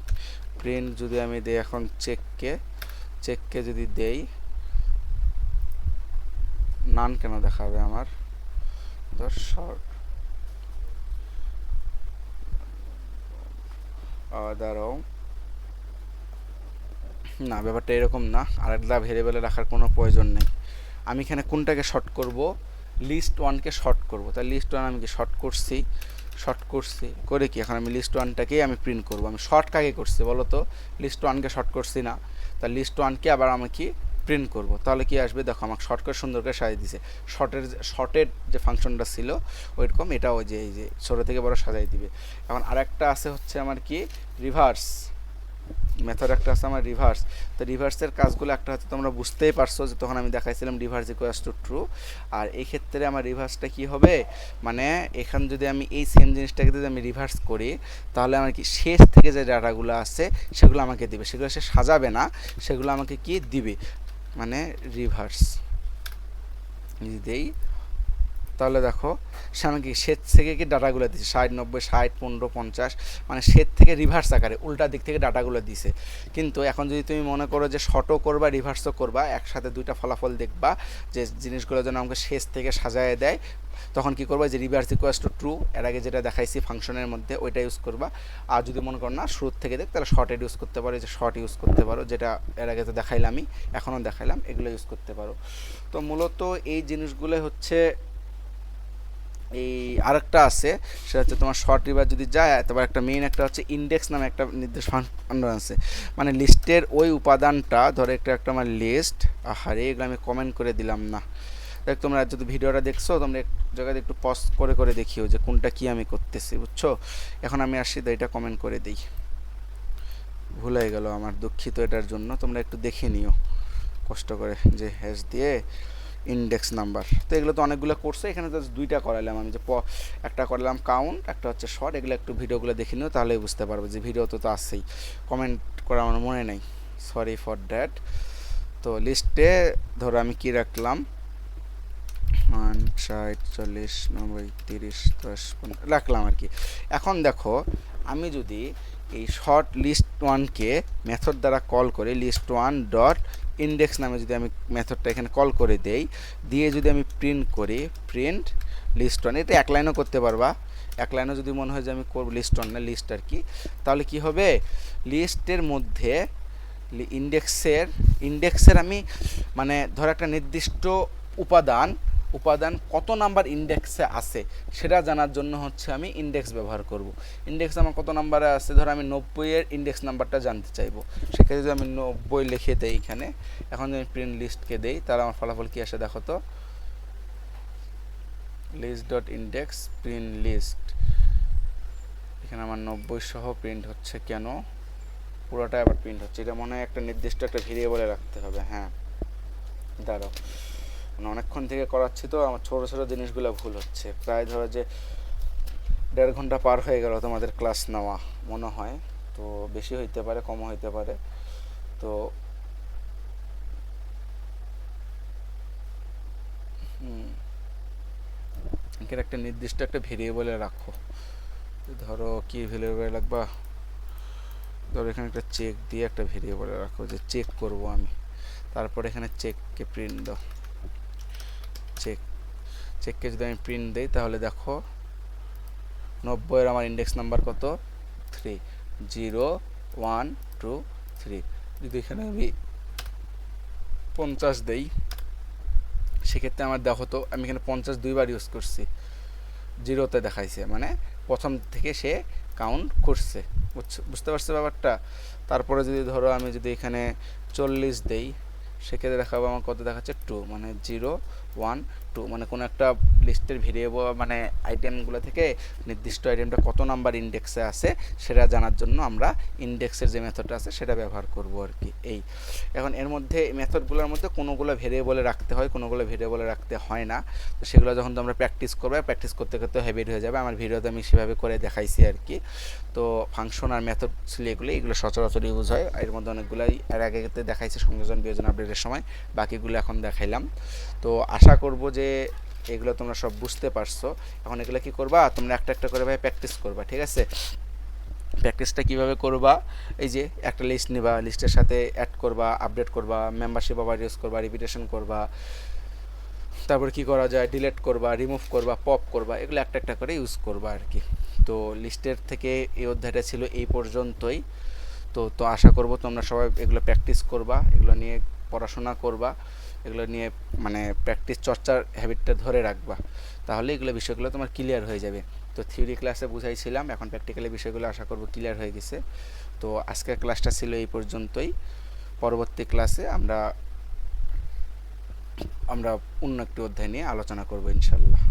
Speaker 1: প্রিন্ট যদি আমি দেই এখন চেককে যদি দেই, নান কেন দেখাবে আমার, ধর শর্ট, দাঁড়াও, না ব্যাপারটা এরকম না, আরেকটা ভেরিয়েবলে রাখার কোনো প্রয়োজন নেই। আমি এখানে কোনটাকে শর্ট করব, লিস্ট 1কে শর্ট করব, তাই লিস্ট 1 আমি কি শর্ট করছি করে কি এখন আমি লিস্ট 1টাকেই আমি প্রিন্ট করব। আমি শর্ট কাকে করছি বলো তো, লিস্ট 1কে শর্ট করছি না, তা লিস্ট 1কে আবার আমি কি প্রিন্ট করব, তাহলে কি আসবে দেখো আমাকে শর্ট করে সুন্দর করে সাজিয়ে দিছে। শর্টের যে ফাংশনটা ছিল ওইরকম এটাও যে এই যে ছোটো থেকে বড় সাজাই দিবে। এখন আরেকটা আছে হচ্ছে আমার কি রিভার্স মেথড, একটা আছে আমার রিভার্স। তো রিভার্সের কাজগুলো একটা হচ্ছে তোমরা বুঝতেই পারছো যে তখন আমি দেখাইছিলাম রিভার্স ইকুয়ালস টু ট্রু। আর এই ক্ষেত্রে আমার রিভার্সটা কি হবে, মানে এখান যদি আমি এই সেম জিনিসটাকে যদি আমি রিভার্স করি তাহলে আমার কি শেষ থেকে যে ডাটাগুলো আছে সেগুলো আমাকে দিবে, সেগুলো সে সাজাবে না, সেগুলো আমাকে কি দিবে, মানে রিভার্স দেই তাহলে দেখো সে আমাকে শেষ থেকে কি ডাটাগুলো দিচ্ছে 60, 90, 60, 15, 50, মানে শেষ থেকে রিভার্স আকারে উল্টা দিক থেকে ডাটাগুলো দিছে। কিন্তু এখন যদি তুমি মনে করো যে শর্টও করবা রিভার্সও করবা, একসাথে দুইটা ফলাফল দেখবা যে জিনিসগুলো যেন আমাকে শেষ থেকে সাজায় দেয়, তখন কি করবা, যে রিভার্স ইকুয়ালস টু ট্রু এর আগে যেটা দেখাইছি ফাংশনের মধ্যে ওইটা ইউজ করবা। আর যদি মনে করো না শুরু থেকে দেখ তাহলে শর্টেড ইউজ করতে পারো, যে শর্ট ইউজ করতে পারো, যেটা এর আগে তো দেখাইলামই এখনও দেখাইলাম, এগুলো ইউজ করতে পারো। তো মূলত এই জিনিসগুলো হচ্ছে এই আরেকটা আছে, সেটা হচ্ছে তোমার শর্ট রিভার যদি যায়, তারপর একটা মেইন একটা হচ্ছে ইন্ডেক্স নামে একটা নির্দেশ ফাংশন আছে, মানে লিস্টের ওই উপাদানটা ধরো একটা আমার লিস্ট, আহারে এগুলো আমি কমেন্ট করে দিলাম না। দেখ তোমরা যদি ভিডিওটা দেখছো তোমরা এক জায়গায় একটু পজ করে করে দেখিও যে কোনটা কি আমি করতেছি, বুঝছো? এখন আমি আসি এটা কমেন্ট করে দিই, ভুলে গেল আমার, দুঃখিত এটার জন্য, তোমরা একটু দেখে নিও কষ্ট করে যে হ্যাশ দিয়ে ইন্ডেক্স নাম্বার। তো এগুলো তো অনেকগুলো করছে, এখানে তো দুইটা করালাম আমি, যে একটা করলাম কাউন্ট, একটা হচ্ছে শর্ট। এগুলো একটু ভিডিওগুলো দেখে নিও, তাহলেই বুঝতে পারবে যে ভিডিও তো আছেই, কমেন্ট করা আমার মনে নেই, সরি ফর দ্যাট। তো লিস্টে ধরো আমি কি রাখলাম, 60, 40, 90, 30, 10, 15 রাখলাম আর কি। এখন দেখো আমি যদি এই শর্ট লিস্ট ওয়ানকে মেথড দ্বারা কল করে, লিস্ট ওয়ান ডট ইন্ডেক্স নামে যদি আমি মেথডটা এখানে কল করে দেই, দিয়ে যদি আমি প্রিন্ট করি, প্রিন্ট লিস্ট ওয়ান, এটা এক লাইনও করতে পারবা, এক লাইনও যদি মনে হয় যে আমি করব লিস্ট ওয়ান না লিস্ট আর কি, তাহলে কি হবে, লিস্টের মধ্যে ইন্ডেক্সের আমি মানে ধর একটা নির্দিষ্ট উপাদান কত নাম্বার ইন্ডেক্সে আছে সেটা জানার জন্য হচ্ছে আমি ইন্ডেক্স ব্যবহার করব। ইন্ডেক্স আমার কত নাম্বারে আছে, ধরো আমি 90-এর ইন্ডেক্স নাম্বারটা জানতে চাইবো, সেক্ষেত্রে যদি আমি 90 লিখে দেই এখানে, এখন যদি আমি প্রিন্ট লিস্টকে দেই, তাহলে আমার ফলাফল কি আসে দেখো তো, list dot index print list, এখানে আমার 90 সহ প্রিন্ট হচ্ছে, কেন পুরোটাই আবার প্রিন্ট হচ্ছে, এটা মনে হয় একটা নির্দিষ্ট একটা ভেরিয়েবলে রাখতে হবে। হ্যাঁ দাঁড়াও, মানে অনেকক্ষণ থেকে করাচ্ছি তো আমার ছোটো ছোটো জিনিসগুলো ভুল হচ্ছে, প্রায় ধরো যে 1.5 ঘন্টা পার হয়ে গেল তোমাদের ক্লাস নেওয়া মনে হয়, তো বেশি হইতে পারে কমও হইতে পারে। তো এখানে একটা নির্দিষ্ট একটা ভেরিয়েবলে রাখো, ধরো কি ভেরিয়েবলে রাখবা, ধরো এখানে একটা চেক দিয়ে একটা ভেরিয়েবলে রাখো যে চেক করব আমি, তারপর এখানে চেককে প্রিন্ট দাও, চেককে যদি আমি প্রিন্ট দিই তাহলে দেখো 90-এর আমার ইন্ডেক্স নাম্বার কত, 3, 0, 1, 2, 3। যদি এখানে আমি 50 দেই, সেক্ষেত্রে আমার দেখো তো আমি এখানে 50 দুইবার ইউজ করছি, জিরোতে দেখাইছে, মানে প্রথম থেকে সে কাউন্ট করছে, বুঝতে পারছো ব্যাপারটা? তারপরে যদি ধরো আমি যদি এখানে 40 দেই, সেক্ষেত্রে দেখাবো আমার কত দেখাচ্ছে, 2, মানে 0, 1, 2, মানে কোনো একটা লিস্টের ভেরিয়েবল মানে আইটেমগুলো থেকে নির্দিষ্ট আইটেমটা কত নাম্বার ইন্ডেক্সে আছে সেটা জানার জন্য আমরা ইন্ডেক্সের যে মেথডটা আছে সেটা ব্যবহার করব আর কি। এই এখন এর মধ্যে মেথডগুলোর মধ্যে কোনোগুলো ভেরিয়েবলে রাখতে হয়, কোনোগুলো ভেরিয়েবলে রাখতে হয় না, তো সেগুলো যখন তোমরা প্র্যাকটিস করবে, প্র্যাকটিস করতে করতে হ্যাবিট হয়ে যাবে। আমার ভিডিওতে আমি সেভাবে করে দেখাইছি আর কি। তো ফাংশন আর মেথড ছিল এগুলো সচরাচর ইউজ হয়, এর মধ্যে অনেকগুলাই এর আগে দেখাইছে সংযোজন বিয়োজন আপডেটের সময়, বাকিগুলো এখন দেখাইলাম। তো আশা করব যে এগুলো তোমরা সব বুঝতে পারছো। এখন এগুলো কি করবা, তোমরা একটা একটা করে ভাই প্র্যাকটিস করবা, ঠিক আছে? প্র্যাকটিসটা কীভাবে করবা, এই যে একটা লিস্ট নিবা, লিস্টের সাথে অ্যাড করবা, আপডেট করবা, মেম্বারশিপ আবার ইউজ করবা, রিপিটেশন করবা, তারপর কি করা যায়, ডিলিট করবা, রিমুভ করবা, পপ করবা, এগুলো একটা একটা করে ইউজ করবা আর কি। তো লিস্টের থেকে এই অধ্যায়টা ছিল এই পর্যন্তই। তো আশা করব তোমরা সবাই এগুলো প্র্যাকটিস করবা, এগুলো নিয়ে পড়াশোনা করবা, এগুলো নিয়ে মানে প্র্যাকটিস চর্চার হ্যাবিটটা ধরে রাখবা, তাহলে এগুলো বিষয়গুলো তোমার ক্লিয়ার হয়ে যাবে। তো থিওরি ক্লাসে বুঝাইছিলাম, এখন প্র্যাকটিক্যালি বিষয়গুলো আশা করব ক্লিয়ার হয়ে গেছে। তো আজকের ক্লাসটা ছিল এই পর্যন্তই, পরবর্তী ক্লাসে আমরা অন্য একটি অধ্যায় নিয়ে আলোচনা করব ইনশাল্লাহ।